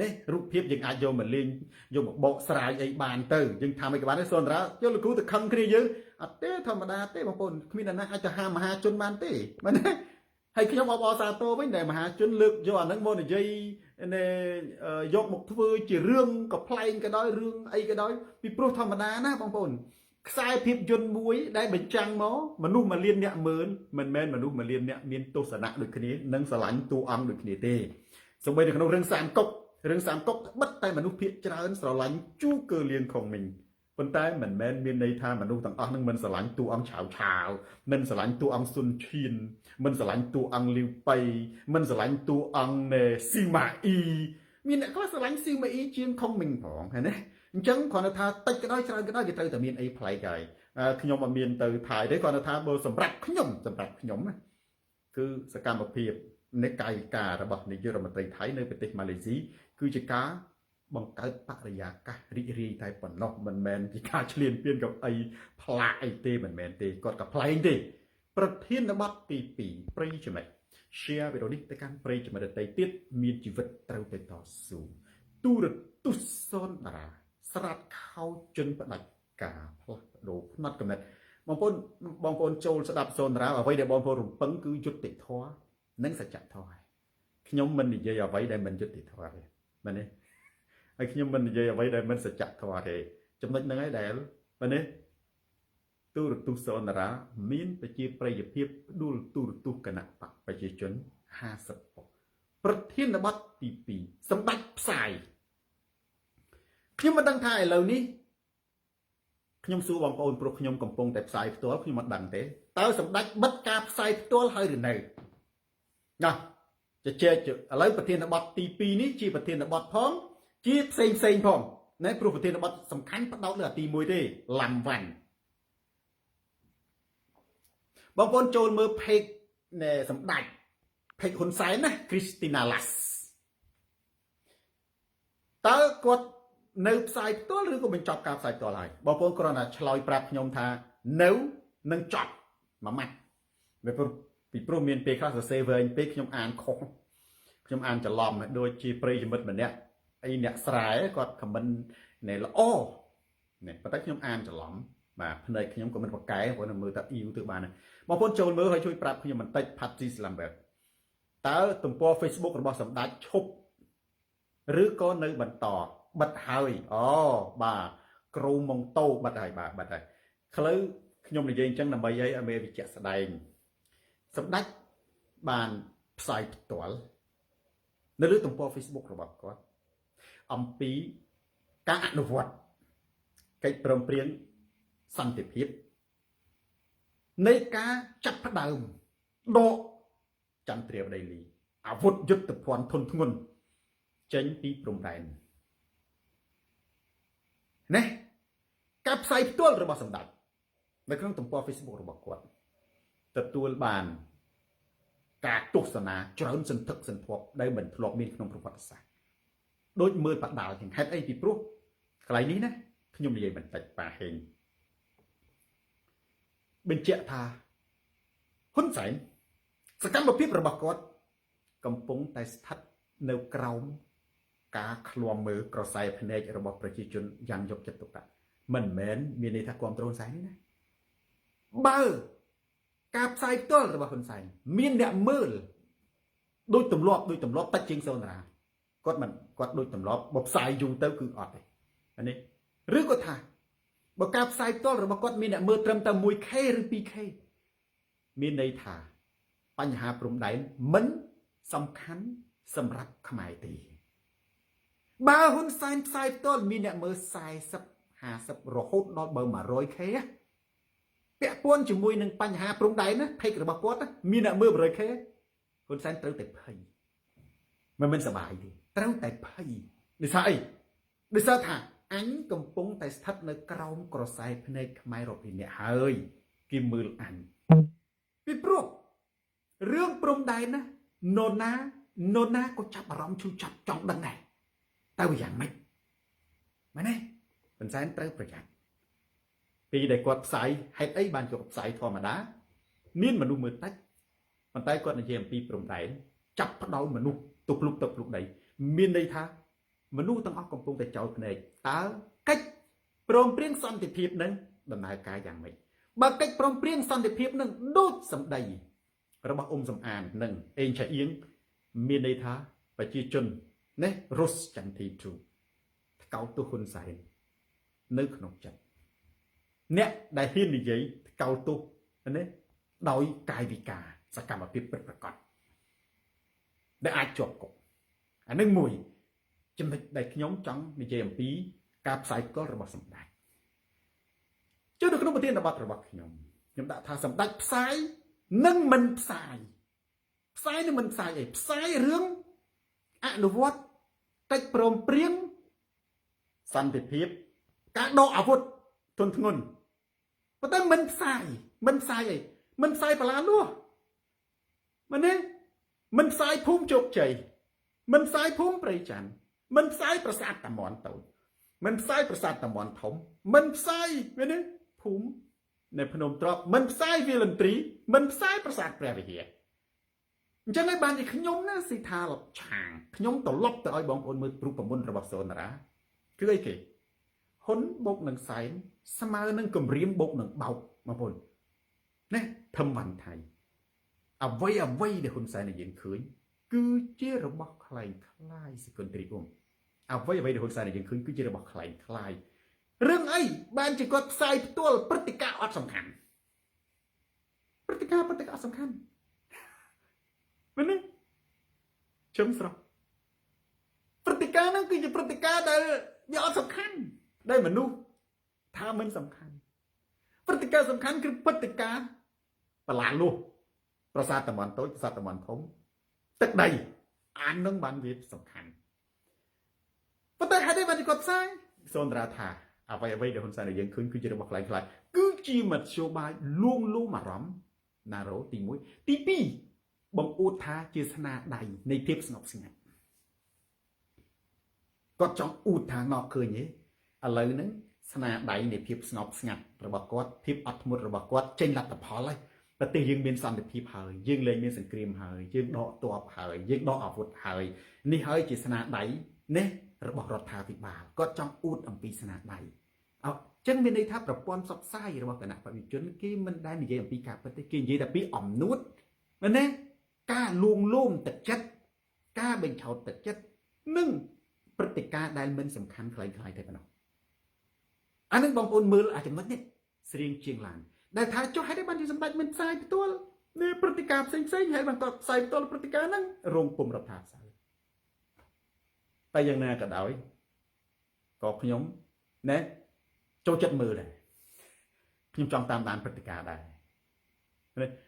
នេះរូបភាពយើងអាចយកមកលេងយកមកបកស្រាយអីបានទៅយើងថាមិនក៏បានទេសូនតារាយកលោកគ្រូទៅខឹងគ្នាយើងអត់ទេធម្មតាទេបងប្អូនគ្មានអ្នកណាអាចទៅហាមហាជនបានទេមែនទេហើយខ្ញុំអបអរសាទរវិញដែលមហាជនលើកយកអាហ្នឹងមកនិយាយយកមកធ្វើជារឿងកំ pl ែងក៏ដោយរឿងអីក៏ដោយពីព្រោះធម្មតាណាបងប្អូនខ្សែភាពយន្តមួយដែលបញ្ចាំងមកមនុស្សមួយលានអ្នកមើលមិនមែនមនុស្សមួយលានអ្នកមានទស្សនៈដូចគ្នានិងស្រឡាញ់តួអង្គដូចគ្នាទេសូម្បីនៅក្នុងរឿងសាមកុកបិទតែមនុស្សភាគច្រើនស្រឡាញ់ជូកើលៀងខុងមីងប៉ុន្តែមិនមែនមានន័យថាមនុស្សទាំងអស់នឹងមិនស្រឡាញ់តួអង្គឆាវមិនស្រឡាញ់តួអង្គស៊ុនឈៀនមិនស្រឡាញ់តួអង្គលីវប៉ៃមិនស្រឡាញ់តួអង្គស៊ីម៉ាអ៊ីមានអ្នកខ្លះស្រឡាញ់ស៊ីម៉ាអ៊ីជាងខុងមីងផងហ្នឹងណាអញ្ចឹងគ្រាន់តែថាតិចក៏ដោយច្រើនក៏ដោយវាត្រូវតែមានអីប្លែកហើយខ្ញុំអត់មានទៅថៃទេគ្រាន់តែថាបើសម្រាប់ខ្ញុំណាគឺសកម្មភាពនៃកាយវិការរបស់នាយករដ្ឋមន្ត្រីថៃនៅប្រទេសម៉ាឡេស៊ីគឺជាការបង្កើតបរិយាកាសរីករាយតែប៉ុណ្ណោះមិនមែនជាការឈ្លានពានកៅអីផ្លាកអីទេមិនមែនទេគាត់ក៏ប្លែងទេប្រធានបទទី2ព្រៃចំណិត share វីដេអូនេះទៅកាន់ព្រៃចំណិតដទៃទៀតមានជីវិតត្រូវទៅតស៊ូទូរទស្សន៍សូនតារាស្រាត់ខោជន់ផ្ដាច់ការផ្លាស់ប្ដូរផ្នត់កំណត់បងប្អូនចូលស្ដាប់សូនតារាអ្វីដែលបងប្អូនរំពឹងគឺយុត្តិធម៌និងសច្ចធម៌ខ្ញុំមិននិយាយអ្វីដែលមិនយុត្តិធម៌ទេមែនទេហើយខ្ញុំមិននិយាយអ្វីដែលមិនសច្ចធម៌ទេចំណុចហ្នឹងឯងដែលមែនទេទូរទស្សន៍សូនតារាមានប្រជាប្រិយភាពផ្ដួលទូរទស្សន៍គណៈបកប្រជាជន50%ប្រធានបទទី2សម្ដេចផ្សាយខ្ញុំមិនដឹងថាឥឡូវនេះខ្ញុំសួរបងប្អូនព្រោះខ្ញុំកំពុងតែផ្សាយផ្ទាល់ខ្ញុំមិនដឹងទេតើសម្ដេចបិទការផ្សាយផ្ទាល់ហើយឬនៅណាជែកឥឡូវប្រធានបទទី2នេះជាប្រធានបទផងជាផ្សេងផងណែព្រោះប្រធានបទសំខាន់ផ្ដោតលើអាទី1ទេឡាំវ៉ាន់បងប្អូនចូលមើល page នៃសម្ដេច page ហ៊ុនសែនណា Christina Lass តើគាត់នៅផ្សាយផ្ទាល់ឬក៏បញ្ចប់ការផ្សាយផ្ទាល់ហើយបងប្អូនគ្រាន់តែឆ្លើយប្រាប់ខ្ញុំថានៅនឹងចប់មួយម៉ាត់ពីព្រោះមានពេលខ្លះសរសេរវែងពេកខ្ញុំអានខុសខ្ញុំអានច្រឡំដូចជាប្រិយមិត្តម្នាក់អីអ្នកស្រែគាត់ខមមិនណែល្អនេះប៉ុន្តែខ្ញុំអានច្រឡំបាទភ្នែកខ្ញុំក៏មិនប្រកែព្រោះនៅមើលតែអ៊ីវទៅបានបងប្អូនចូលមើលហើយជួយប្រាប់ខ្ញុំបន្តិច Patty Slambert តើទំព័រ Facebook របស់សម្ដេចឈប់ឬក៏នៅបន្តបិទហើយបាទគ្រូម៉ុងតូបិទហើយបាទបិទហើយខ្លីខ្ញុំនិយាយអញ្ចឹងដើម្បីឲ្យមេវិជ្ជាស្ដែងសម្ដេចបានផ្សាយផ្ទាល់នៅលើទំព័រ Facebook របស់គាត់អំពីការអនុវត្តកិច្ចព្រមព្រៀងសន្តិភាព នៃការចាប់ផ្ដើមដកចន្ទ្រាបដីលីអាវុធយុទ្ធភ័ណ្ឌធនធ្ងន់ចេញពីព្រំដែនណាការផ្សាយផ្ទាល់របស់សម្ដេចនៅក្នុងទំព័រ Facebook របស់គាត់ទទួលបានការទស្សនាច្រើនសន្ធឹកសន្ធាប់ដែលមិនធ្លាប់មានក្នុងប្រវត្តិសាស្ត្រដូចមើលបដាលជាងហេតុអីពីព្រោះកន្លែងនេះណាខ្ញុំនិយាយបន្តិចប៉ាហេងបញ្ជាក់ថាហ៊ុនសែនសកម្មភាពរបស់គាត់កំពុងតែស្ថិតនៅក្រោមការឃ្លាំមើលក្រសែភ្នែករបស់ប្រជាជនយ៉ាងយកចិត្តទុកដាក់មិនមែនមានន័យថាគ្រប់គ្រងហ៊ុនសែនទេណាបើការផ្សាយផ្ទាល់របស់ហ៊ុនសែនមានអ្នកមើលដូចទម្លាប់តិចជាងសូនរាគាត់ដូចទម្លាប់បើផ្សាយយូរទៅគឺអត់ទេអានេះឬក៏ថាបើការផ្សាយផ្ទាល់របស់គាត់មានអ្នកមើលត្រឹមតែ 1K ឬ 2K មានន័យថាបញ្ហាព្រំដែនមិនសំខាន់សម្រាប់ខ្មែរទេបើហ៊ុនសែនផ្សាយផ្ទាល់មានអ្នកមើល40 50រហូតដល់បើ 100K ពាក់ព័ន្ធជាមួយនឹងបញ្ហាព្រំដែនណាផេករបស់គាត់មានអ្នកមើល 100K ហ៊ុនសែនត្រូវតែភ័យមិនសប្បាយទេត្រូវតែភ័យដោយសារអីដោយសារថាអញកំពុងតែស្ថិតនៅក្រោមក្រសែភ្នែកខ្មែររាប់ពីអ្នកហើយគេមើលអញពីព្រោះរឿងព្រំដែនណានរណាក៏ចាប់អារម្មណ៍ឈឺចាប់ចង់ដឹងដែរតែវាយ៉ាងម៉េចមែនទេហ៊ុនសែនត្រូវប្រយ័ត្នពីដែលគាត់ផ្សាយហេតុអីបានគាត់ផ្សាយធម្មតាមានមនុស្សមើលតិចប៉ុន្តែគាត់និយាយអំពីព្រំដែនចាប់ផ្ដោតមនុស្សទុកលុកទឹកលុកដីមានន័យថាមនុស្សទាំងអស់កំពុងតែចោលភ្នែកតើកិច្ចព្រមព្រៀងសន្តិភាពនឹងដំណើរការយ៉ាងម៉េចបើកិច្ចព្រមព្រៀងសន្តិភាពនឹងដូចសម្ដីរបស់អ៊ុំសំអាននិងអេងឆាអៀងមានន័យថាប្រជាជនណារុសចន្ទទីទូថ្កោលទោសហ៊ុនសែននៅក្នុងចិត្តអ្នកដែលហ៊ាននិយាយថ្កោលទោសណាដោយកាយវិការសកម្មភាពពិតប្រាកដដែលអាចជាប់គុកអានឹងមួយចំណុចដែលខ្ញុំចង់និយាយអំពីការផ្សាយផ្ទាល់របស់សម្ដេចចូលនៅក្នុងប្រធានបទរបស់ខ្ញុំដាក់ថាសម្ដេចផ្សាយនិងមិនផ្សាយនិងមិនផ្សាយអីផ្សាយរឿងអនុវត្តកិច្ចព្រមព្រៀងសន្តិភាពការដកអាវុធទន់ធ្ងន់ប៉ុន្តែមិនផ្សាយអីមិនផ្សាយបលានោះមែនទេមិនផ្សាយភូមិជោគជ័យមិនផ្សាយភូមិព្រៃច័ន្ទមិនផ្សាយប្រាសាទតាមាន់តូចមិនផ្សាយប្រាសាទតាមាន់ធំមិនផ្សាយមែនទេភូមិនៅភ្នំទ្របមិនផ្សាយវាលន្ត្រីមិនផ្សាយប្រាសាទព្រះវិហារអញ្ចឹងហើយបានជាខ្ញុំណាស៊ីថាឆាងខ្ញុំត្រឡប់ទៅឲ្យបងប្អូនមើលរូបមន្តរបស់សូនារាគឺអីគេហ៊ុនបូកនឹងសែនស្មើនឹងគម្រាមបូកនឹងបោកបងប្អូនណាធម្មបានថៃអ្វីដែលហ៊ុនសែននិយាយឃើញគឺជារបស់คล้ายសកុនត្រីអ៊ុំអ្វីដែលហ៊ុនសែននិយាយឃើញគឺជារបស់คล้ายរឿងអីបានជាគាត់ផ្សាយផ្ទាល់ព្រឹត្តិការណ៍អត់សំខាន់ព្រឹត្តិការណ៍អត់សំខាន់មែនទេជឹមស្រស់ព្រឹត្តិការណ៍ហ្នឹងគឺជាព្រឹត្តិការណ៍ដែលវាអត់សំខាន់ដែលមនុស្សថាមិនសំខាន់ព្រឹត្តិការណ៍សំខាន់គឺព្រឹត្តិការណ៍បលាលុះប្រាសាទតាមាន់តូចប្រាសាទតាមាន់ធំទឹកដីអាននឹងបានវាសំខាន់ប៉ុន្តែហេតុអីបានគាត់ផ្សាយសូនរាថាអ្វីដែលហ៊ុនសែនយើងឃើញគឺជារបស់ខ្លាំងគឺជាមធ្យោបាយលួងលោមអារម្មណ៍ណារ៉ូទី1ទី2បង្អួតថាជាស្នាដៃនៃភាពស្ងប់ស្ងាត់គាត់ចង់អួតថាងក់ឃើញទេឥឡូវហ្នឹងស្នាដៃនៃភាពស្ងប់ស្ងាត់របស់គាត់ភាពអត់ធ្មត់របស់គាត់ចេញលទ្ធផលហើយប្រទេសយើងមានសន្តិភាពហើយយើងលែងមានសង្គ្រាមហើយយើងដកទ័ពហើយយើងដកអាវុធហើយនេះហើយជាស្នាដៃនេះរបស់រដ្ឋាភិបាលគាត់ចង់អួតអំពីស្នាដៃអញ្ចឹងមានន័យថាប្រព័ន្ធផ្សព្វផ្សាយរបស់គណៈបព្វជិជនគេមិនដែលនិយាយអំពីការពិតទេគេនិយាយតែពីអំនួតមែនទេការលួងលោមទឹកចិត្តការបញ្ឆោតទឹកចិត្តនិងព្រឹត្តិការណ៍ដែលមិនសំខាន់ខ្លាំងៗទេប៉ុណ្ណោះអានឹងបងប្អូនមើលអាចចំណុចនេះស្រៀងជាងឡានដែលថាចុះហេតុអីបានជាសម្ដេចមិនផ្សាយផ្ទាល់នេះព្រឹត្តិការណ៍ផ្សេងហើយបានគាត់ផ្សាយផ្ទាល់ព្រឹត្តិការណ៍ហ្នឹងរងពុំរដ្ឋាភិបាលតែយ៉ាងណាក៏ដោយក៏ខ្ញុំណែចូលចិត្តមើលដែរខ្ញុំចង់តាមដានព្រឹត្តិការណ៍ដែរ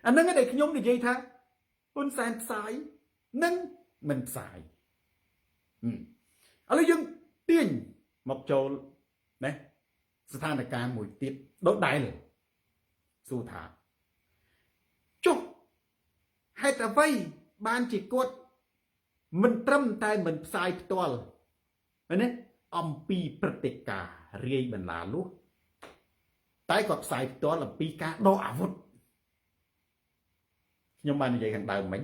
អាហ្នឹងឯងខ្ញុំនិយាយថាហ៊ុនសែនផ្សាយនឹងមិនផ្សាយឥឡូវយើងទាញមកចូលណាស្ថានភាពមួយទៀតដូចដែរសួរថាចុះហេតុអ្វីបានជាគាត់មិនត្រឹមតែមិនផ្សាយផ្ទាល់ណាអំពីព្រឹត្តិការណ៍រាយបណ្ដាលួសតែគាត់ផ្សាយផ្ទាល់អំពីការដកអាវុធខ្ញុំបាននិយាយខាងដើមមិញ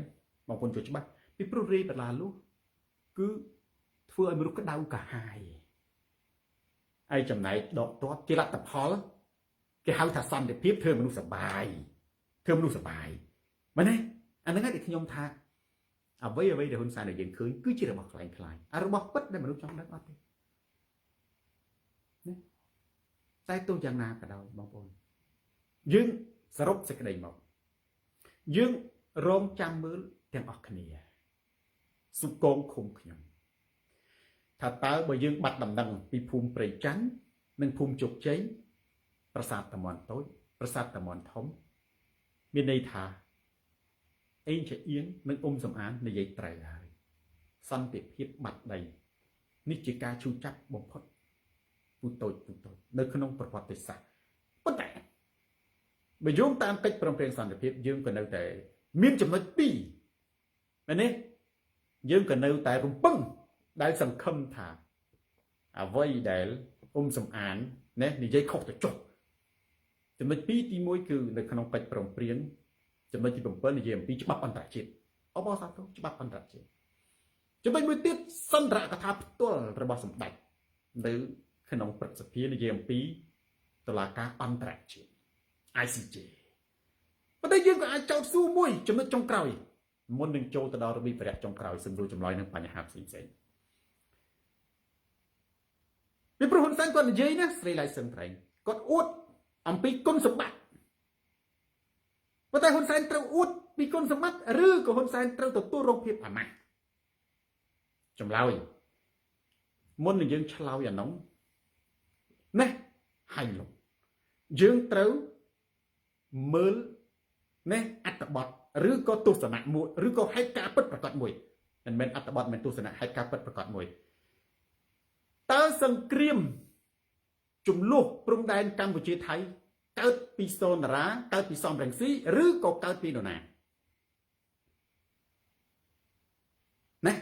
បងប្អូនជួយច្បាស់ពីព្រោះរាយបណ្ដាលួសគឺធ្វើឲ្យមនុស្សក្តៅកាហាយហើយចំណែកដកទាត់ជាលទ្ធផលគេហៅថាសន្តិភាពធ្វើមនុស្សសប្បាយមែនទេអាហ្នឹងឯងដែលខ្ញុំថាអ្វីដែលហ៊ុនសែនដែលយើងឃើញគឺជារបស់ខ្លាំងអារបស់ពិតដែលមនុស្សចង់ដឹងអត់ទេណាតែទោះយ៉ាងណាក៏ដោយបងប្អូនយើងសរុបសេចក្តីមកយើងរងចាំមើលទាំងអស់គ្នាសុគងឃុំខ្ញុំថាតើបើយើងបាត់ដំណឹងពីភូមិព្រៃច័ន្ទនិងភូមិជោគជ័យប្រាសាទតាមាន់តូចប្រាសាទតាមាន់ធំមានន័យថាអេងជាអៀងនិងសំអាននិយាយត្រូវហើយសន្តិភាពបាត់ដីនេះជាការឈឺចាប់បំផុតពូតូចនៅក្នុងប្រវត្តិសាស្ត្រប៉ុន្តែបើយោងតាមកិច្ចព្រមព្រៀងសន្តិភាពយើងក៏នៅតែមានចំណុច2មែនទេយើងក៏នៅតែរំពឹងដែលសង្ឃឹមថាអ្វីដែលសំអានណានិយាយខុសទៅចុះចំណុច2ទី1គឺនៅក្នុងកិច្ចព្រមព្រៀងចំណុចទី7និយាយអំពីច្បាប់អន្តរជាតិអបអរសាទរច្បាប់អន្តរជាតិចំណុចមួយទៀតសន្ទរកថាផ្ទាល់របស់សម្ដេចនៅក្នុងព្រឹទ្ធសភានិយាយអំពីតុលាការអន្តរជាតិ ICJ ប៉ុន្តែយើងក៏អាចចោទសួរមួយចំណុចចុងក្រោយមុននឹងចូលទៅដល់របៀបបរិយាចុងក្រោយសម្រួលចម្លើយនឹងបញ្ហាផ្សេងពីព្រោះហ៊ុនសែនគាត់និយាយណាស្រីឡៃសឹងត្រែងគាត់អួតអំពីគុណសម្បត្តិប៉ុន្តែហ៊ុនសែនត្រូវអួតពីគុណសម្បត្តិឬក៏ហ៊ុនសែនត្រូវទទួលរងភាពអាម៉ាស់ចម្លើយមុននឹងយើងឆ្លើយអានោះណាហាញ់លុបយើងត្រូវមើលណាអត្ថបទឬក៏ទស្សនៈមួយឬក៏ហេតុការណ៍ពិតប្រាកដមួយមិនមែនអត្ថបទមិនទស្សនៈហេតុការណ៍ពិតប្រាកដមួយតើសង្គ្រាមជំលោះព្រំដែនកម្ពុជាថៃកើតពីសូនារាកើតពីសំរងស៊ីឬក៏កើតពីនរណាណា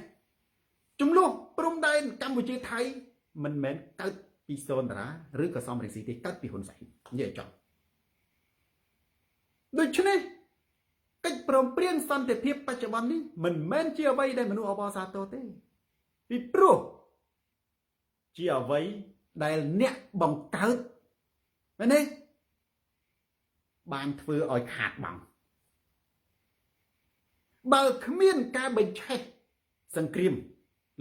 ជំលោះព្រំដែនកម្ពុជាថៃមិនមែនកើតពីសូនារាឬក៏សំរងស៊ីទេកើតពីហ៊ុនសែននិយាយចង់ដូច្នេះកិច្ចព្រមព្រៀងសន្តិភាពបច្ចុប្បន្ននេះមិនមែនជាអ្វីដែលមនុស្សអបអរសាទរទេពីព្រោះជាអ្វីដែលអ្នកបង្កើតមែនទេបានធ្វើឲ្យខាតបង់បើគ្មានការបញ្ឆេះសង្គ្រាម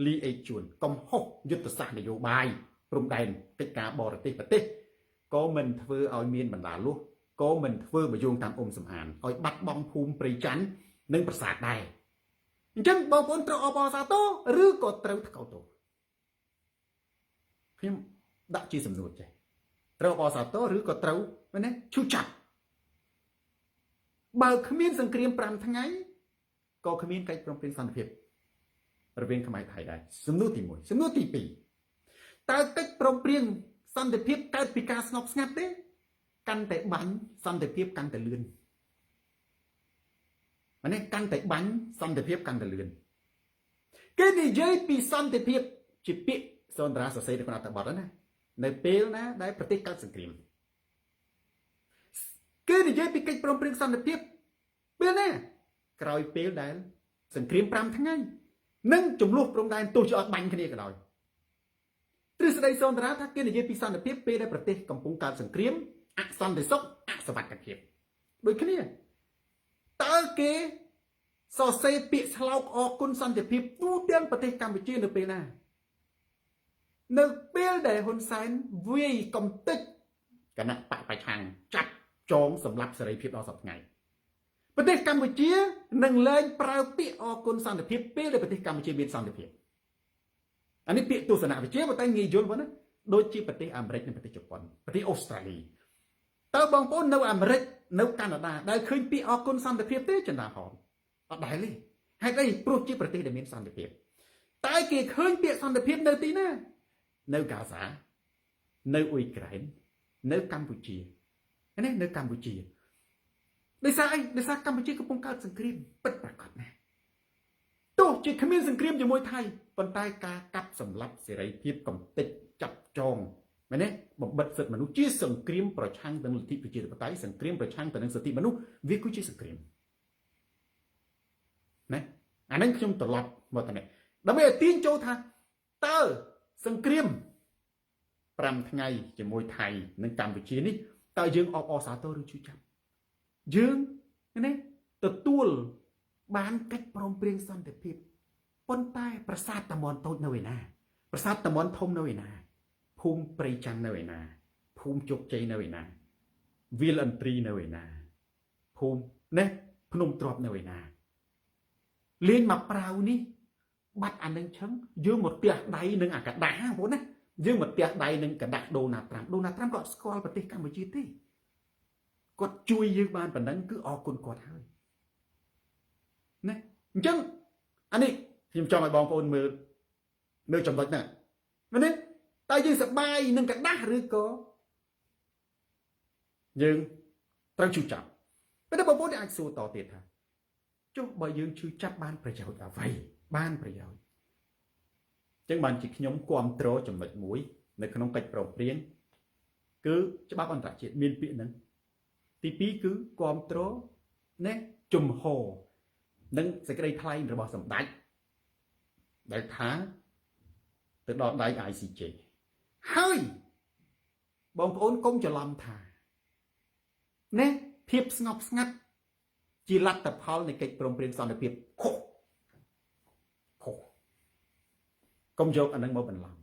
លីអេជួនកំហុសយុទ្ធសាស្ត្រនយោបាយព្រំដែនកិច្ចការបរទេសប្រទេសក៏មិនធ្វើឲ្យមានបណ្ដាលួសក៏មិនធ្វើបយោងតាមសំអានឲ្យបាត់បង់ភូមិព្រៃច័ន្ទនិងប្រាសាទដែរអញ្ចឹងបងប្អូនត្រូវអបអរសាទរឬក៏ត្រូវថ្កោលទោសខ្ញុំដាក់ជាសំណួរចេះត្រូវអបអរសាទរឬក៏ត្រូវមែនទេឈឺចាប់បើគ្មានសង្គ្រាម5ថ្ងៃក៏គ្មានកិច្ចព្រមព្រៀងសន្តិភាពរវាងខ្មែរថៃដែរសំណួរទី1សំណួរទី2តើកិច្ចព្រមព្រៀងសន្តិភាពកើតពីការស្ងប់ស្ងាត់ទេកាន់តែបាញ់សន្តិភាពកាន់តែលឿនមែនទេកាន់តែបាញ់សន្តិភាពកាន់តែលឿនគេនិយាយពីសន្តិភាពជាពាក្យសន្ទរាសរសេរនៅក្នុងអត្ថបទណានៅពេលណាដែលប្រទេសកើតសង្គ្រាមគេនិយាយពីកិច្ចព្រមព្រៀងសន្តិភាពពេលណាក្រោយពេលដែលសង្គ្រាម5ថ្ងៃនិងចំនួនព្រំដែនទោះជាអត់បាញ់គ្នាក៏ដោយទ្រឹស្ដីសន្ទរាថាគេនិយាយពីសន្តិភាពពេលដែលប្រទេសកំពុងកើតសង្គ្រាមអសន្តិសុខអសវត្ថិភាពដូចគ្នាតើគេសរសេរពាក្យស្លោកអរគុណសន្តិភាពទូទាំងប្រទេសកម្ពុជានៅពេលណានៅពេលដែលហ៊ុនសែនវាយកំទេចគណៈបកប្រឆាំងចាប់ចងសម្លាប់សេរីភាពដល់សប្តាហ៍ថ្ងៃប្រទេសកម្ពុជានឹងលែងប្រើពាក្យអរគុណសន្តិភាពពេលដែលប្រទេសកម្ពុជាមានសន្តិភាពអានេះពាក្យទស្សនវិជ្ជាប៉ុន្តែងាយយល់ប៉ុណ្ណាដូចជាប្រទេសអាមេរិកនិងប្រទេសជប៉ុនប្រទេសអូស្ត្រាលី tớ bong bóng nâu Americ nâu Canada đại khơi pi ở con san đẹp thế chân đà hòm ở đại li hay đây pro chiประเทศđể miền san đẹp tại kỳ khơi pi san đẹp nâu tí nè nâu Gaza nâu Ukraine nâu Campuchia cái này nâu Campuchia để sao Campuchia có bông cao sừng krim bất bạc cọt nè tổ chức khmer sừng krim cho môi Thái còn tai ca cắp sầm lấp sẽ lấy tiếp cầm tịch chập tròn mà nè một bật sệt mà nó chia sừng krimประชัง tầng lực thịประchiaประtay sừng krimประชัง tầngสติmà nó viết cứ chia sừng krim nè anh ấy không tọt lọt một thằng này đó bây giờ tin châu tha tơ sừng krim pram ngày cho môi Thái nên Campuchia ní tơ dương o sa tơ được chú chăm dương nè tơ tuol bán cách prom prieng san để phim pon tai ប្រាសាទតមនតូចនៅឯណាប្រាសាទតមនធំនៅឯណាភូមិព្រៃចាំងនៅឯណាភូមិជោគជ័យនៅឯណាវាលអន្ទ្រីនៅឯណាភូមិណេះភ្នំទ្របនៅឯណាលេងមកប្រាវនេះបាត់អានឹងឈឹងយើងមកផ្ទះដៃនឹងអាកដាបងប្អូនណាយើងមកផ្ទះដៃនឹងកដាដូណាត្រាំក៏ស្គាល់ប្រទេសកម្ពុជាទេគាត់ជួយយើងបានប៉ុណ្ណឹងគឺអរគុណគាត់ហើយណាអញ្ចឹងអានេះខ្ញុំចង់ឲ្យបងប្អូនមើលចំណុចហ្នឹងមែនទេតើយើងសប្បាយនឹងកដាស់ឬក៏យើងត្រូវជឿចាប់ប៉ុន្តែបងប្អូនអាចសួរតទៀតថាចុះបើយើងជឿចាប់បានប្រយោជន៍អ្វីបានប្រយោជន៍អញ្ចឹងបានជាខ្ញុំគ្រប់គ្រងចំណុចមួយនៅក្នុងកិច្ចប្រឹងប្រែងគឺច្បាប់អន្តរជាតិមានពាក្យហ្នឹងទី2គឺគ្រប់គ្រងណែជំហរនិងសេចក្តីថ្លែងរបស់សម្ដេចដែលថាទៅដល់ដៃ ICJ ហើយបងប្អូនកុំច្រឡំថាណែភាពស្ងប់ស្ងាត់ជាលទ្ធផលនៃកិច្ចព្រមព្រៀងសន្តិភាពខុសកុំយកអានឹងមកបន្លំ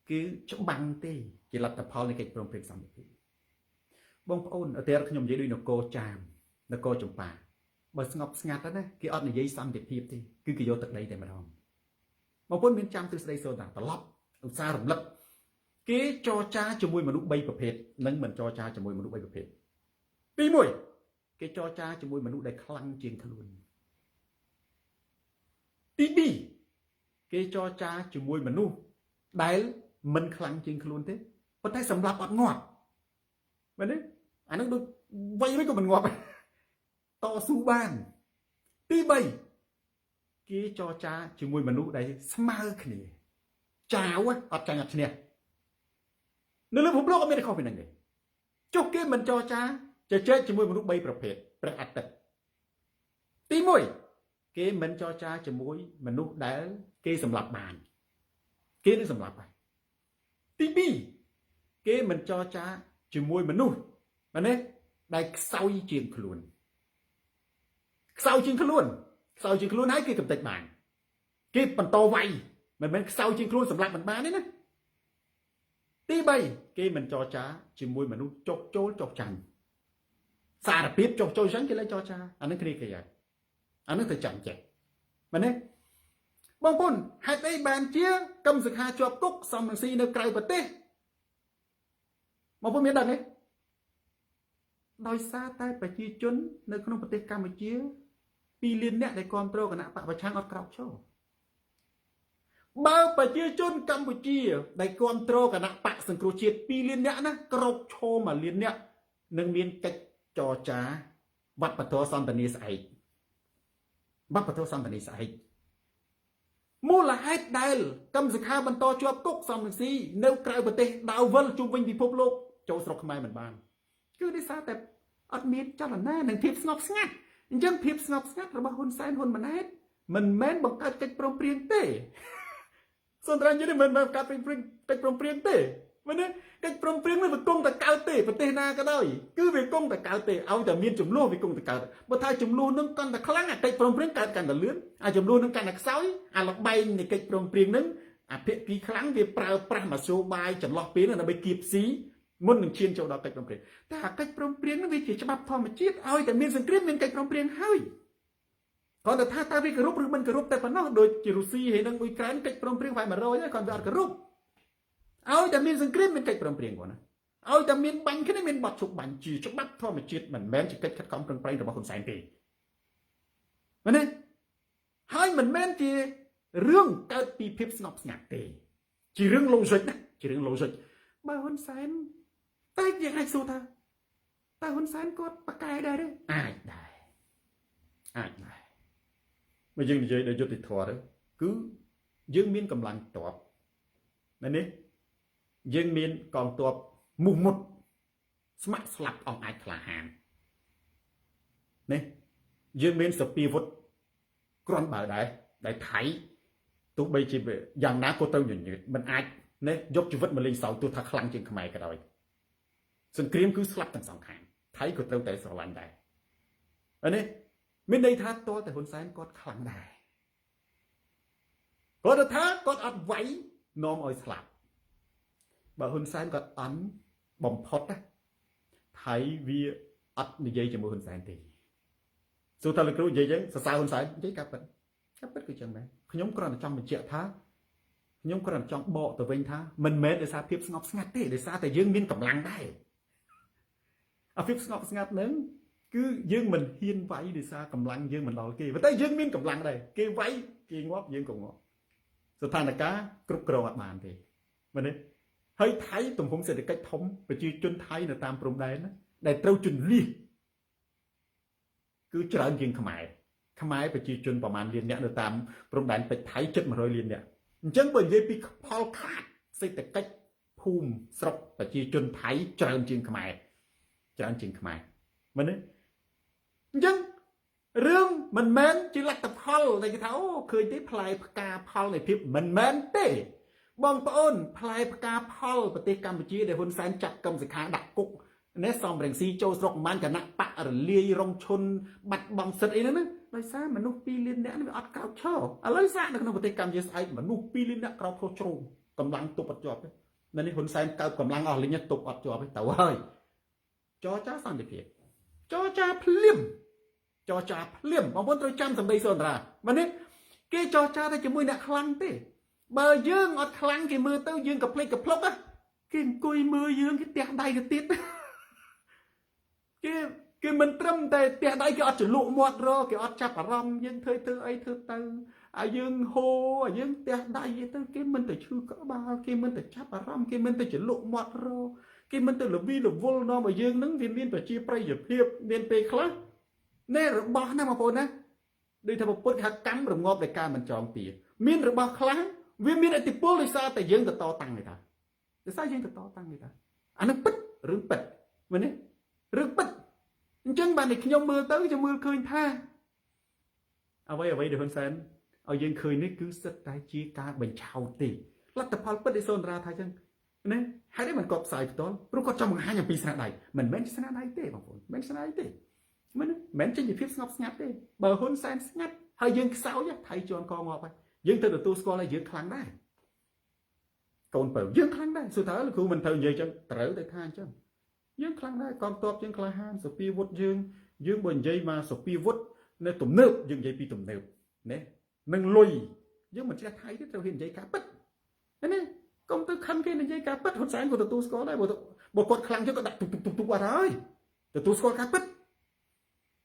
គឺច្បាំងទេជាលទ្ធផលនៃកិច្ចព្រមព្រៀងសន្តិភាពបងប្អូនអត់ទេខ្ញុំនិយាយដូចនគរចាមនគរចម្ប៉ាបើស្ងប់ស្ងាត់ណាគេអត់និយាយសន្តិភាពទេគឺគេយកទឹកដីតែម្ដងបងប្អូនមានចាំទស្សនៈសូតាត្រឡប់ឧស្សាហ៍រំលឹកគេចរចាជាមួយមនុស្ស3ប្រភេទនិងមិនចរចាជាមួយមនុស្ស3ប្រភេទទី1គេចរចាជាមួយមនុស្សដែលខ្លាំងជាងខ្លួនទី2គេចរចាជាមួយមនុស្សដែលមិនខ្លាំងជាងខ្លួនទេប៉ុន្តែសម្រាប់អត់ងាប់មែនទេអានឹងដូចវៃវិញក៏មិនងាប់តស៊ូបានទី3គេចរចាជាមួយមនុស្សដែលស្មើគ្នាចាវអត់ចាញ់អត់ឈ្នះនៅលើពិភពលោកអត់មានខុសពីហ្នឹងទេចុះគេមិនចរចាជជែកជាមួយមនុស្ស3ប្រភេទព្រះអាទិត្យទី1គេមិនចរចាជាមួយមនុស្សដែលគេសម្លាប់បានគេនឹងសម្លាប់ហើយទី2គេមិនចរចាជាមួយមនុស្សមែនទេដែលខ្សោយជាងខ្លួនខ្សោយជាងខ្លួនហើយគេកំទេចបានគេបន្តវាយមិនមែនខ្សោយជាងខ្លួនសម្លាប់មិនបានទេណាទី3គេមិនចរចាជាមួយមនុស្សចុកចូលចុកចាញ់សារភាពចុកចូលចាញ់គេលែងចរចាអានឹងគ្នាគេហើយអានឹងទៅចាំចេះមែនទេបងប្អូនហេតុអីបានជាកម្មសខាជាប់គុកសំនឹងស៊ីនៅក្រៅប្រទេសបងប្អូនមានដឹងទេដោយសារតែប្រជាជននៅក្នុងប្រទេសកម្ពុជា2លានអ្នកដែលគ្រប់គ្រងគណៈបកប្រឆាំងអត់ក្រោកឈរបើប្រជាជនកម្ពុជាដែលគ្រប់គ្រងគណៈបកសង្គ្រោះជាតិ2លានអ្នកណាក្រោកឈរ1លានអ្នកនឹងមានកិច្ចចរចាវប្បធម៌សន្តានាស្អែកមូលហេតុដែលកម្មសខាបន្តជាប់គុកសំរងស៊ីនៅក្រៅប្រទេសដើរវិលជុំវិញពិភពលោកចូលស្រុកខ្មែរមិនបានគឺដោយសារតែអត់មានចលនានិងភាពស្ងប់ស្ងាត់អញ្ចឹងភាពស្ងប់ស្ងាត់របស់ហ៊ុនសែនហ៊ុនម៉ាណែតមិនមែនបង្កើតកិច្ចព្រមព្រៀងទេសន្តិរដ្ឋនេះមិនមែនបង្កើតកិច្ចព្រមព្រៀងទេមែនទេកិច្ចព្រមព្រៀងនេះវាគង់តែកើតទេប្រទេសណាក៏ដោយគឺវាគង់តែកើតទេឲ្យតែមានចំនួនវាគង់តែកើតបើថាចំនួននឹងកាន់តែខ្លាំងអាកិច្ចព្រមព្រៀងកើតកាន់តែលឿនអាចំនួននឹងកាន់តែខ្សោយអាលបែងនៃកិច្ចព្រមព្រៀងនឹងអាភាគីខ្លាំងវាប្រើប្រាស់មធ្យោបាយចន្លោះពេលដើម្បីគៀបស៊ីមុននឹងឈានចូលដល់កិច្ចព្រមព្រៀងតែអាកិច្ចព្រមព្រៀងនេះវាជាច្បាប់ធម្មជាតិឲ្យតែមានសង្គ្រាមមានកិច្ចព្រមព្រៀងហើយគាត់ទៅថាតើវាគោរពឬមិនគោរពតែប៉ុណ្ណោះដូចជារុស្ស៊ីហើយនិងអ៊ុយក្រែនកិច្ចព្រមព្រៀងវាយ100ហើយគាត់វាអត់គោរពឲ្យតែមានសង្គ្រាមមានកិច្ចព្រមព្រៀងគាត់ណា ឲ្យតែមានបាញ់គ្នាមានបត់ជុកបាញ់ជាច្បាប់ធម្មជាតិមិនមែនជាកិច្ចខិតខំប្រឹងប្រែងរបស់ហ៊ុនសែនទេមែនទេហើយមិនមែនជារឿងកើតពីភាពស្ងប់ស្ងាត់ទេជារឿង logic ណាជារឿង logic បើហ៊ុនសែនតែយើងអាចសួរថាតើហ៊ុនសែនគាត់ប្រកែកដែរទេអាចដែរបើយើងនិយាយដល់យុត្តិធម៌ទៅគឺយើងមានកម្លាំងទ័ពណានេះយើងមានកងទ័ពមុះមុតស្ម័គ្រស្លាប់អស់អាចក្លាហាននេះយើងមានសពាវុធគ្រាន់បើដែរដែលថៃទោះបីជាយ៉ាងណាក៏ទៅញញើតមិនអាចនេះយកជីវិតមកលេងសើចទោះថាខ្លាំងជាងខ្មែរក៏ដោយសង្គ្រាមគឺស្លាប់ទាំងសងខាងថៃក៏ត្រូវតែស្រឡាញ់ដែរហើយនេះមានន័យថាតើតែហ៊ុនសែនគាត់ខ្លាំងដែរគាត់ថាគាត់អត់វាយនាំឲ្យស្លាប់បើហ៊ុនសែនគាត់អន់បំផុតណាថៃវាអត់និយាយជាមួយហ៊ុនសែនទេសួរថាលោកគ្រូនិយាយចឹងសរសើរហ៊ុនសែននិយាយការពិតគឺចឹងដែរខ្ញុំគ្រាន់តែចង់បញ្ជាក់ថាខ្ញុំគ្រាន់តែចង់បកទៅវិញថាមិនមែនដោយសារភាពស្ងប់ស្ងាត់ទេដោយសារតែយើងមានកម្លាំងដែរអាភាពស្ងប់ស្ងាត់ហ្នឹងគឺយើងមិនហ៊ានវាយដោយសារកម្លាំងយើងមិនដល់គេប៉ុន្តែយើងមានកម្លាំងដែរគេវាយគេងាប់យើងក៏ងាប់ស្ថានភាពគ្រប់គ្រងអត់បានទេមែនទេហើយថៃទំហំសេដ្ឋកិច្ចធំប្រជាជនថៃនៅតាមព្រំដែនណាដែលត្រូវជន្លៀសគឺច្រើនជាងខ្មែរប្រជាជនប្រមាណលានអ្នកនៅតាមព្រំដែនពេជ្រថៃជិត100លានអ្នកអញ្ចឹងបើនិយាយពីផលខាតសេដ្ឋកិច្ចភូមិស្រុកប្រជាជនថៃច្រើនជាងខ្មែរមែនទេអញ្ចឹងរឿងមិនមែនជាលទ្ធផលដែលគេថាអូឃើញទេផ្លែផ្កាផលនៃភាពមិនមែនទេបងប្អូនផ្លែផ្កាផលប្រទេសកម្ពុជាដែលហ៊ុនសែនចាត់កម្មសិក្ខាដាក់គុកនេះសំរងស៊ីចូលស្រុកមិនគណៈបករលាយរងឈុនបាត់បង់សិទ្ធិអីហ្នឹងដោយសារមនុស្ស2លាននាក់នេះវាអត់ក្រោកឈរឥឡូវសាកនៅក្នុងប្រទេសកម្ពុជាស្អែកមនុស្ស2លាននាក់ក្រោកឈរជ្រងកម្លាំងទប់អត់ជាប់ទេនៅនេះហ៊ុនសែនកើបកម្លាំងអស់លីងទប់អត់ជាប់ទេទៅហើយចរចាសន្តិភាពចរចាភ្លាមបងប្អូនត្រូវចាំសម្ដីសុនរាមែនទេគេចរចាតែជាមួយអ្នកខ្លាំងទេបើយើងអត់ខ្លាំងគេមើលទៅយើងក៏ភ្លេចក៏ភ្លុកគេអង្គុយមើលយើងគេទះដៃទៅទៀតគេមិនត្រឹមតែទះដៃគេអត់ចលក់មាត់រគេអត់ចាប់អារម្មណ៍យើងធ្វើអីធ្វើទៅឲ្យយើងហូឲ្យយើងទះដៃទៅគេមិនទៅឈឺក្បាលគេមិនទៅចាប់អារម្មណ៍គេមិនទៅចលក់មាត់រគេមិនទៅលវីលវល់នាំឲ្យយើងនឹងវាមានប្រជាប្រិយភាពមានពេលខ្លះណែរបស់ណាបងប្អូនណាដូចថាពុទ្ធហកម្មរងាប់ដោយការមិនចងពៀមានរបស់ខ្លះវាមានឥទ្ធិពលដោយសារតែយើងទៅតតាំងនេះតាដោយសារយើងទៅតតាំងនេះតាអានឹងពិតរឿងពិតមែនទេរឿងពិតអញ្ចឹងបានតែខ្ញុំមើលទៅខ្ញុំមើលឃើញថាអ្វីដែលហ៊ុនសែនឲ្យយើងឃើញនេះគឺសិតតែជាការបញ្ឆោតទេលទ្ធផលពិតដែលសូនរាថាអញ្ចឹងណាហើយនេះមិនគាត់ផ្សាយផ្ទាល់ព្រោះគាត់ចង់បង្ហាញអំពីស្នាដៃមិនមែនស្នាដៃទេបងប្អូនមិនស្នាដៃទេមិនចេញពីភាពស្ងប់ស្ងាត់ទេបើហ៊ុនសែនស្ងាត់ហើយយើងខ្សោយថៃជន់កងាប់ហើយយើងទៅទទួលស្គាល់ហើយយើងខ្លាំងដែរកូនបើយើងខ្លាំងដែរសួរតើលោកគ្រូមិនត្រូវនិយាយចឹងត្រូវតែថាអញ្ចឹងយើងខ្លាំងដែរកងទ័ពយើងក្លាហានសពាវុធយើងបើនិយាយមកសពាវុធនៅទំនើបយើងនិយាយពីទំនើបណានឹងលុយយើងមិនចេះថៃទេត្រូវហ៊ាននិយាយការពិតណាកុំទៅខំគេនិយាយការពិតហ៊ុនសែនក៏ទទួលស្គាល់ដែរបើគាត់ខ្លាំងចឹងក៏ដាក់ទុកអត់ហើយទទួលស្គាល់ការពិត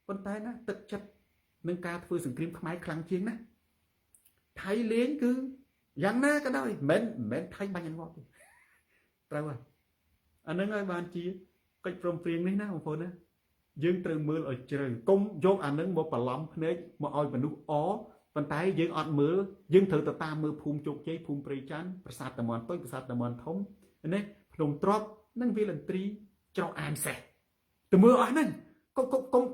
ប៉ុន្តែណាទឹកចិត្តនឹងការធ្វើសង្គ្រាមខ្មែរខ្លាំងជាងណាថៃលេងគឺយ៉ាងណាក៏ដោយមិនថៃបាញ់អង្វត់ទេត្រូវហើយអានឹងឲ្យបានជាកិច្ចព្រមព្រៀងនេះណាបងប្អូនណាយើងត្រូវមើលឲ្យជ្រៅកុំយកអានឹងមកបន្លំភ្នែកមកឲ្យមនុស្សប៉ុន្តែយើងអត់មើលយើងត្រូវទៅតាមមើលភូមិជោគជ័យភូមិព្រៃច័ន្ទប្រាសាទតាមាន់តូចប្រាសាទតាមាន់ធំនេះភ្នំទ្របនិងវាលន្ត្រីច្រកអានសេះទៅមើលអស់ហ្នឹង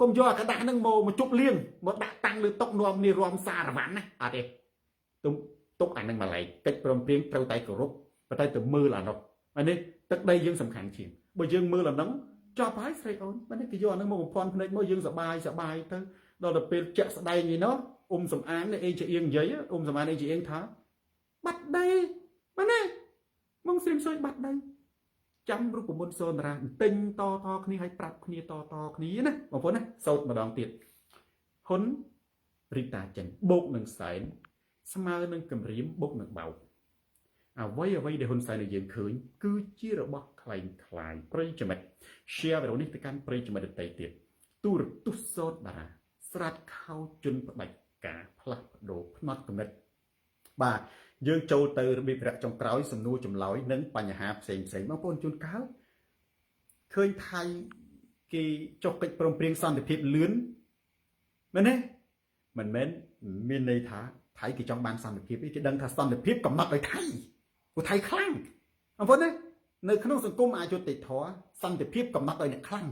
កុំយកអាកដាស់ហ្នឹងមកជប់លៀងមកដាក់តាំងលើតុនាំនេះរំសារវ៉ាន់ណាអត់ទេទុកអាហ្នឹងមកឡែកកិច្ចព្រមព្រៀងត្រូវតែគោរពប៉ុន្តែទៅមើលអានោះនេះទឹកដីយើងសំខាន់ជាងបើយើងមើលអាហ្នឹងចប់ហើយស្រីអូនបើនេះគេយកអាហ្នឹងមកបំភាន់ភ្នែកមកយើងសបាយទៅដល់ទៅពេលជាក់ស្ដែងនេះណោះសំអាននេះអេជាអៀងនិយាយសំអានអេជាអៀងថាបាត់ដីមែនទេមកស្រីសួយបាត់ដីចាំរូបមន្តសូនរាទិញតគ្នាឲ្យប្រាប់គ្នាតគ្នាណាបងប្អូនណាសោតម្ដងទៀតហ៊ុនរីតាចិនបូកនឹងសែនស្មើនឹងគម្រាមបូកនឹងបោក អ្វីដែលហ៊ុនសែនយើងឃើញគឺជារបស់ខ្លែងខ្លាយប្រិយមិត្ត share វីដេអូនេះទៅកាន់ប្រិយមិត្តដទៃទៀតទូរទស្សន៍សោតបារាស្រាតខោជន់ផ្ដាច់ការផ្លាស់ប្ដូរផ្នត់គំនិតបាទយើងចូលទៅរបៀបរយៈចុងក្រោយសំណួរចម្លើយនិងបញ្ហាផ្សេងបងប្អូនជួនកាលឃើញថៃគេចុះកិច្ចព្រមព្រៀងសន្តិភាពលឿនមែនទេមិនមែនមានន័យថាថៃគេចង់បានសន្តិភាពទេគេដឹងថាសន្តិភាពកំណត់ដោយថៃព្រោះថៃខ្លាំងបងប្អូនណានៅក្នុងសង្គមអយុត្តិធម៌សន្តិភាពកំណត់ដោយអ្នកខ្លាំង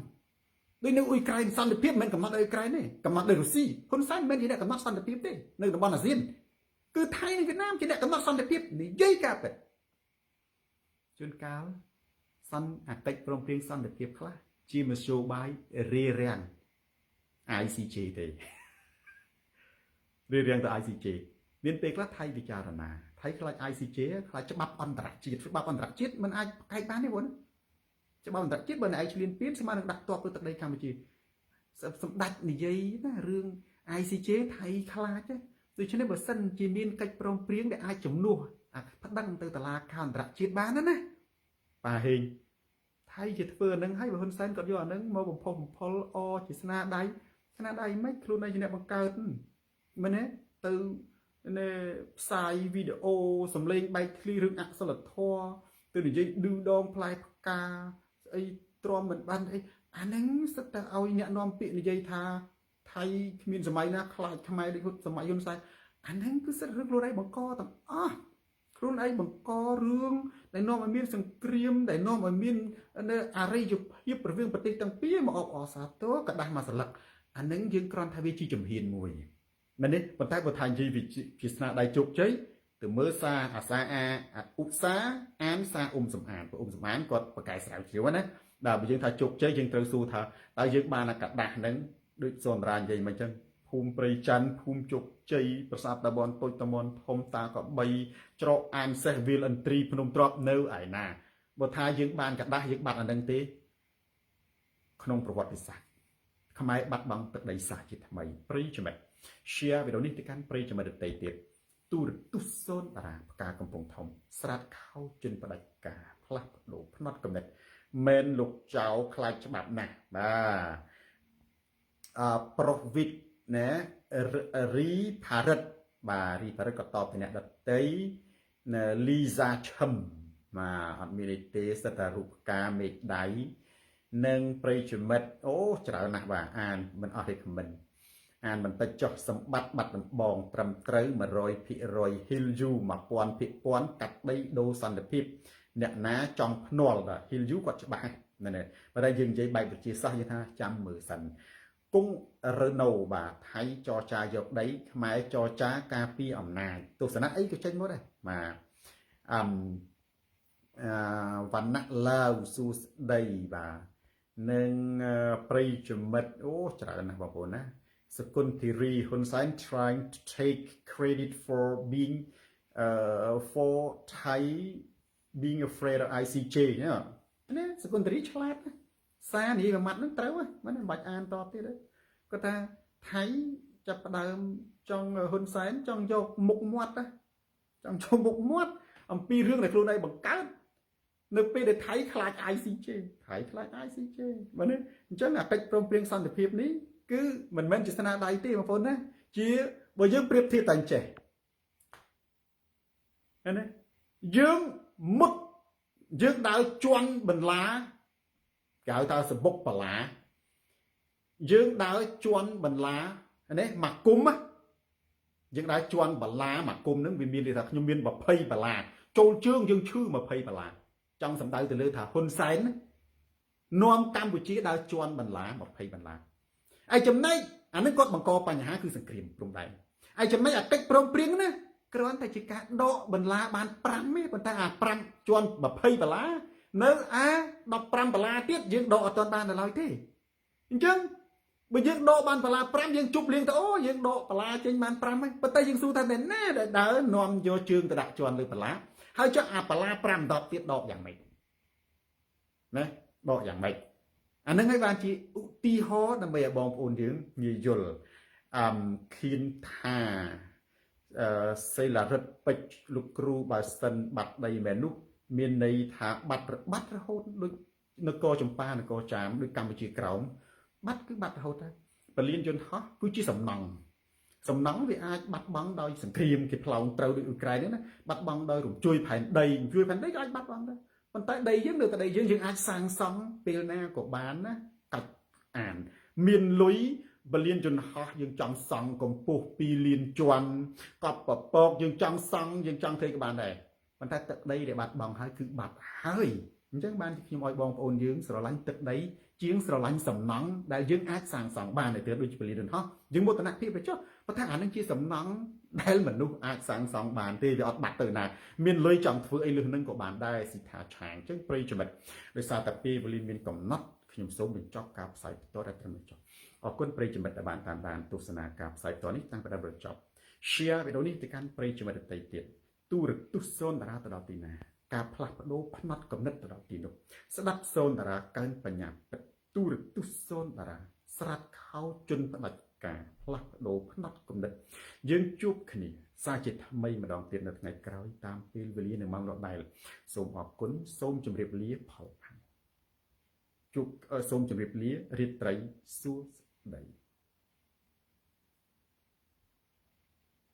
ដូចនៅអ៊ុយក្រែនសន្តិភាពមិនមែនកំណត់ដោយអ៊ុយក្រែនទេកំណត់ដោយរុស្ស៊ីហ៊ុនសែនមិនមែនជាអ្នកកំណត់សន្តិភាពទេនៅតំបន់អាស៊ានគឺថៃនិងវៀតណាមជាអ្នកកំណត់សន្តិភាពនិយាយការពិតជួនកាលអកិច្ចព្រមព្រៀងសន្តិភាពខ្លះជាមធ្យោបាយរារាំង ICJ ទេរារាំងទៅ ICJ មានពេលខ្លះថៃពិចារណាថៃខ្លាច ICJ ខ្លាចច្បាប់អន្តរជាតិមិនអាចប្រកែកបានទេបងច្បាប់អន្តរជាតិបើអ្នកឯងឆ្លៀនពៀនស្មើនឹងដាក់ទ័ពលើទឹកដីកម្ពុជាសម្ដេចនិយាយណារឿង ICJ ថៃខ្លាចទេដូច្នេះបើសិនជាមានកិច្ចព្រមព្រៀងដែលអាចជំនួសប្តឹងទៅតុលាការអន្តរជាតិបានណាប៉ាហេងថៃជាធ្វើអានឹងហើយបើហ៊ុនសែនគាត់យកអានឹងមកបំផុសបំផុលជាស្នាដៃមិនខ្លួនឯងជាអ្នកបង្កើតមែនទេទៅផ្សាយវីដេអូសំឡេងបែកធ្លាយរឿងអសិលធម៌ទៅនិយាយឌឺដងផ្លែផ្កាស្អីទ្រាំមិនបានអីអាហ្នឹងសិតតែឲ្យអ្នកនាំពាក្យនិយាយថាថៃគ្មានសម័យណាខ្លាចខ្មែរដូចសម័យហ៊ុនសែនអាហ្នឹងគឺសិតរឿងខ្លួនឯងបង្កទាំងអស់ខ្លួនឯងបង្ករឿងដែលនាំឲ្យមានសង្គ្រាមដែលនាំឲ្យមានអរិយភាពរវាងប្រទេសទាំងពីរមកអបអរសាទរកដាស់មកស្លឹកអាហ្នឹងយើងគ្រាន់ថាវាជាជំហានមួយមែនទេប៉ុន្តែបើថានិយាយជាស្នាដៃជោគជ័យទៅមើលសារអាសាឧស្សាហ៍អានសារសំអានព្រោះសំអានគាត់ប្រកែស្រាវជ្រាវណាដល់បើយើងថាជោគជ័យយើងត្រូវសួរថាតើយើងបានកដាស់ហ្នឹងដូចសូនរានិយាយមិនអញ្ចឹងភូមិព្រៃច័ន្ទភូមិជោគជ័យប្រាសាទតាបនតូចតមនធំតាកបីច្រកអានសេះវាលឥន្ទ្រីភ្នំទ្រាប់នៅឯណាបើថាយើងបានកដាស់យើងបាត់អានឹងទេក្នុងប្រវត្តិសាស្ត្រខ្មែរបាត់បង់ទឹកដីសាសជាថ្មីប្រិយមិត្ត share វីដេអូនេះទៅកាន់ប្រិយមិត្តដទៃទៀតទូរទស្សន៍សូនបារាផ្កាកំពង់ធំស្រាតខោជិនផ្ដាច់ការផ្លាស់ប្ដូរផ្នត់កំណត់មែនលោកចៅខ្លាចច្បាប់ណាស់បាទប្រុសវិតណារីផារិតបាទរីផារិតក៏តបទៅអ្នកដទៃលីសាឈឹមបាទអត់មានទេសិតតែរូបផ្កាមេឃដៃនិងប្រិយមិត្តអូច្រើនណាស់បាទអានមិនអស់ទេខមមិនអានបន្តិចចុះសម្បត្តិបាត់ដំបងត្រឹមត្រូវ 100% Hill U 1000%កាត់ដីដូរសន្តិភាពអ្នកណាចង់ភ្នាល់បាទ Hill U គាត់ច្បាស់ណាស់បើតែយើងនិយាយបែបវិទ្យាសាស្ត្រយើងថាចាំមើលសិនគង់រណូបាទថៃចរចាយកដីខ្មែរចរចាការពារអំណាចទស្សនៈអីក៏ចេញមកដែរបាទវណ្ណៈឡាវសួស្ដីបាទនិងប្រិយមិត្តអូច្រើនណាស់បងប្អូនណាសគុណធីរីហ៊ុនសែន trying to take credit for being for Thai being afraid of ICJ ណាសគុណធីរីឆ្លាតណាសារនិយាយមួយម៉ាត់ហ្នឹងត្រូវហ្នឹងមិនបាច់អានតទៀតទេគាត់ថាថៃចាប់ផ្ដើមចង់ហ៊ុនសែនចង់យកមុខមាត់ណាចង់ចូលមុខមាត់អំពីរឿងដែលខ្លួនឯងបង្កើតនៅពេលដែលថៃខ្លាច ICJ ថៃខ្លាច ICJ បាទនេះអញ្ចឹងអាកិច្ចព្រមព្រៀងសន្តិភាពនេះគឺមិនមែនជាស្នាដៃទេបងប្អូនណាជាបើយើងប្រៀបធៀបតែចេះណាយើងមុតយើងដើរជន់បន្លាគេហៅថាសបុកបលាយើងដើរជន់បន្លានេះមកគុំយើងដើរជន់បលាមកគុំហ្នឹងវាមានន័យថាខ្ញុំមាន20បលាចូលជើងយើងឈឺ20បលាចង់សម្ដៅទៅលើថាហ៊ុនសែននាំកម្ពុជាដើរជន់បន្លា20បន្លាឯចំណែកអានេះគាត់បង្កបញ្ហាគឺសង្គ្រាមព្រំដែនឯចំណែកអាកិច្ចព្រមព្រៀងណាគ្រាន់តែជាការដកបន្លាបាន5ទេប៉ុន្តែអា5ជន់20បន្លានៅអា15បន្លាទៀតយើងដកអត់ទាន់បានដល់ឡើយទេអញ្ចឹងបើយើងដកបានបន្លា5យើងជប់លៀងទៅអូយើងដកបន្លាចេញបាន5ហើយប៉ុន្តែយើងសួរថាណាដែលដើរនាំយកជើងទៅដាក់ជន់លើបន្លាហើយចុះអាបន្លា5ដកទៀតដកយ៉ាងម៉េចណាដកយ៉ាងម៉េចអានឹងហើយបានជាឧទាហរណ៍ដើម្បីឲ្យបងប្អូនយើងងាយយល់ឃៀនថា សេឡារិតពេជ្រលោកគ្រូបើសិនបាត់ដីមែននោះមានន័យថាបាត់រហូតដូចនគរចម្ប៉ានគរចាមដូចកម្ពុជាក្រោមបាត់គឺបាត់រហូតដែរពលានយន្តហោះគឺជាសំណង់វាអាចបាត់បង់ដោយសង្គ្រាមគេផ្លោងត្រូវដូចអ៊ុយក្រែននេះណាបាត់បង់ដោយរំជួយផែនដីក៏អាចបាត់បង់ដែរប៉ុន្តែដីយើងនៅតែដីយើងអាចសាងសង់ពេលណាក៏បានណាកាច់អានមានលុយបលៀនយន្តហោះយើងចង់សង់កម្ពស់2លានជាន់កប់ពពកយើងចង់សង់យើងចង់ធ្វើក៏បានដែរប៉ុន្តែទឹកដីដែលបាត់បង់ហើយគឺបាត់ហើយអញ្ចឹងបានខ្ញុំឲ្យបងប្អូនយើងស្រឡាញ់ទឹកដីជាងស្រឡាញ់សំណង់ដែលយើងអាចសាងសង់បានតែទៀតដូចជាបលៀនយន្តហោះយើងមោទនភាពទៅចុះប៉ុន្តែអានឹងជាសំណង់ដែលមនុស្សអាចសាងសង់បានទេវាអត់បាត់ទៅណាមានលុយចង់ធ្វើអីលឹះនឹងក៏បានដែរស៊ីថាឆាងអញ្ចឹងប្រិយមិត្តដោយសារតែពេលវេលាមានកំណត់ខ្ញុំសូមបញ្ចប់ការផ្សាយផ្ទាល់តែត្រឹមនេះចុះអរគុណប្រិយមិត្តដែលបានតាមដានទស្សនាការផ្សាយផ្ទាល់នេះតាំងពីដើមដល់ចប់ share វីដេអូនេះទៅកាន់ប្រិយមិត្តដទៃទៀតទូរទស្សន៍សូនតារាទៅដល់ទីណាការផ្លាស់ប្ដូរផ្នត់គំនិតទៅដល់ទីនោះស្ដាប់សូនតារាកើនបញ្ញាពិតទូរទស្សន៍សូនតារាស្រាត់ខោជន់ផ្ដាច់ការផ្លាស់ប្ដូរផ្នត់គំនិតយើងជួបគ្នាសាជាថ្មីម្ដងទៀតនៅថ្ងៃក្រោយតាមពេលវេលានៅម៉ោងដដែលសូមអរគុណសូមជម្រាបលាផលផាន់ជួបសូមជម្រាបលារាត្រីសួស្ដី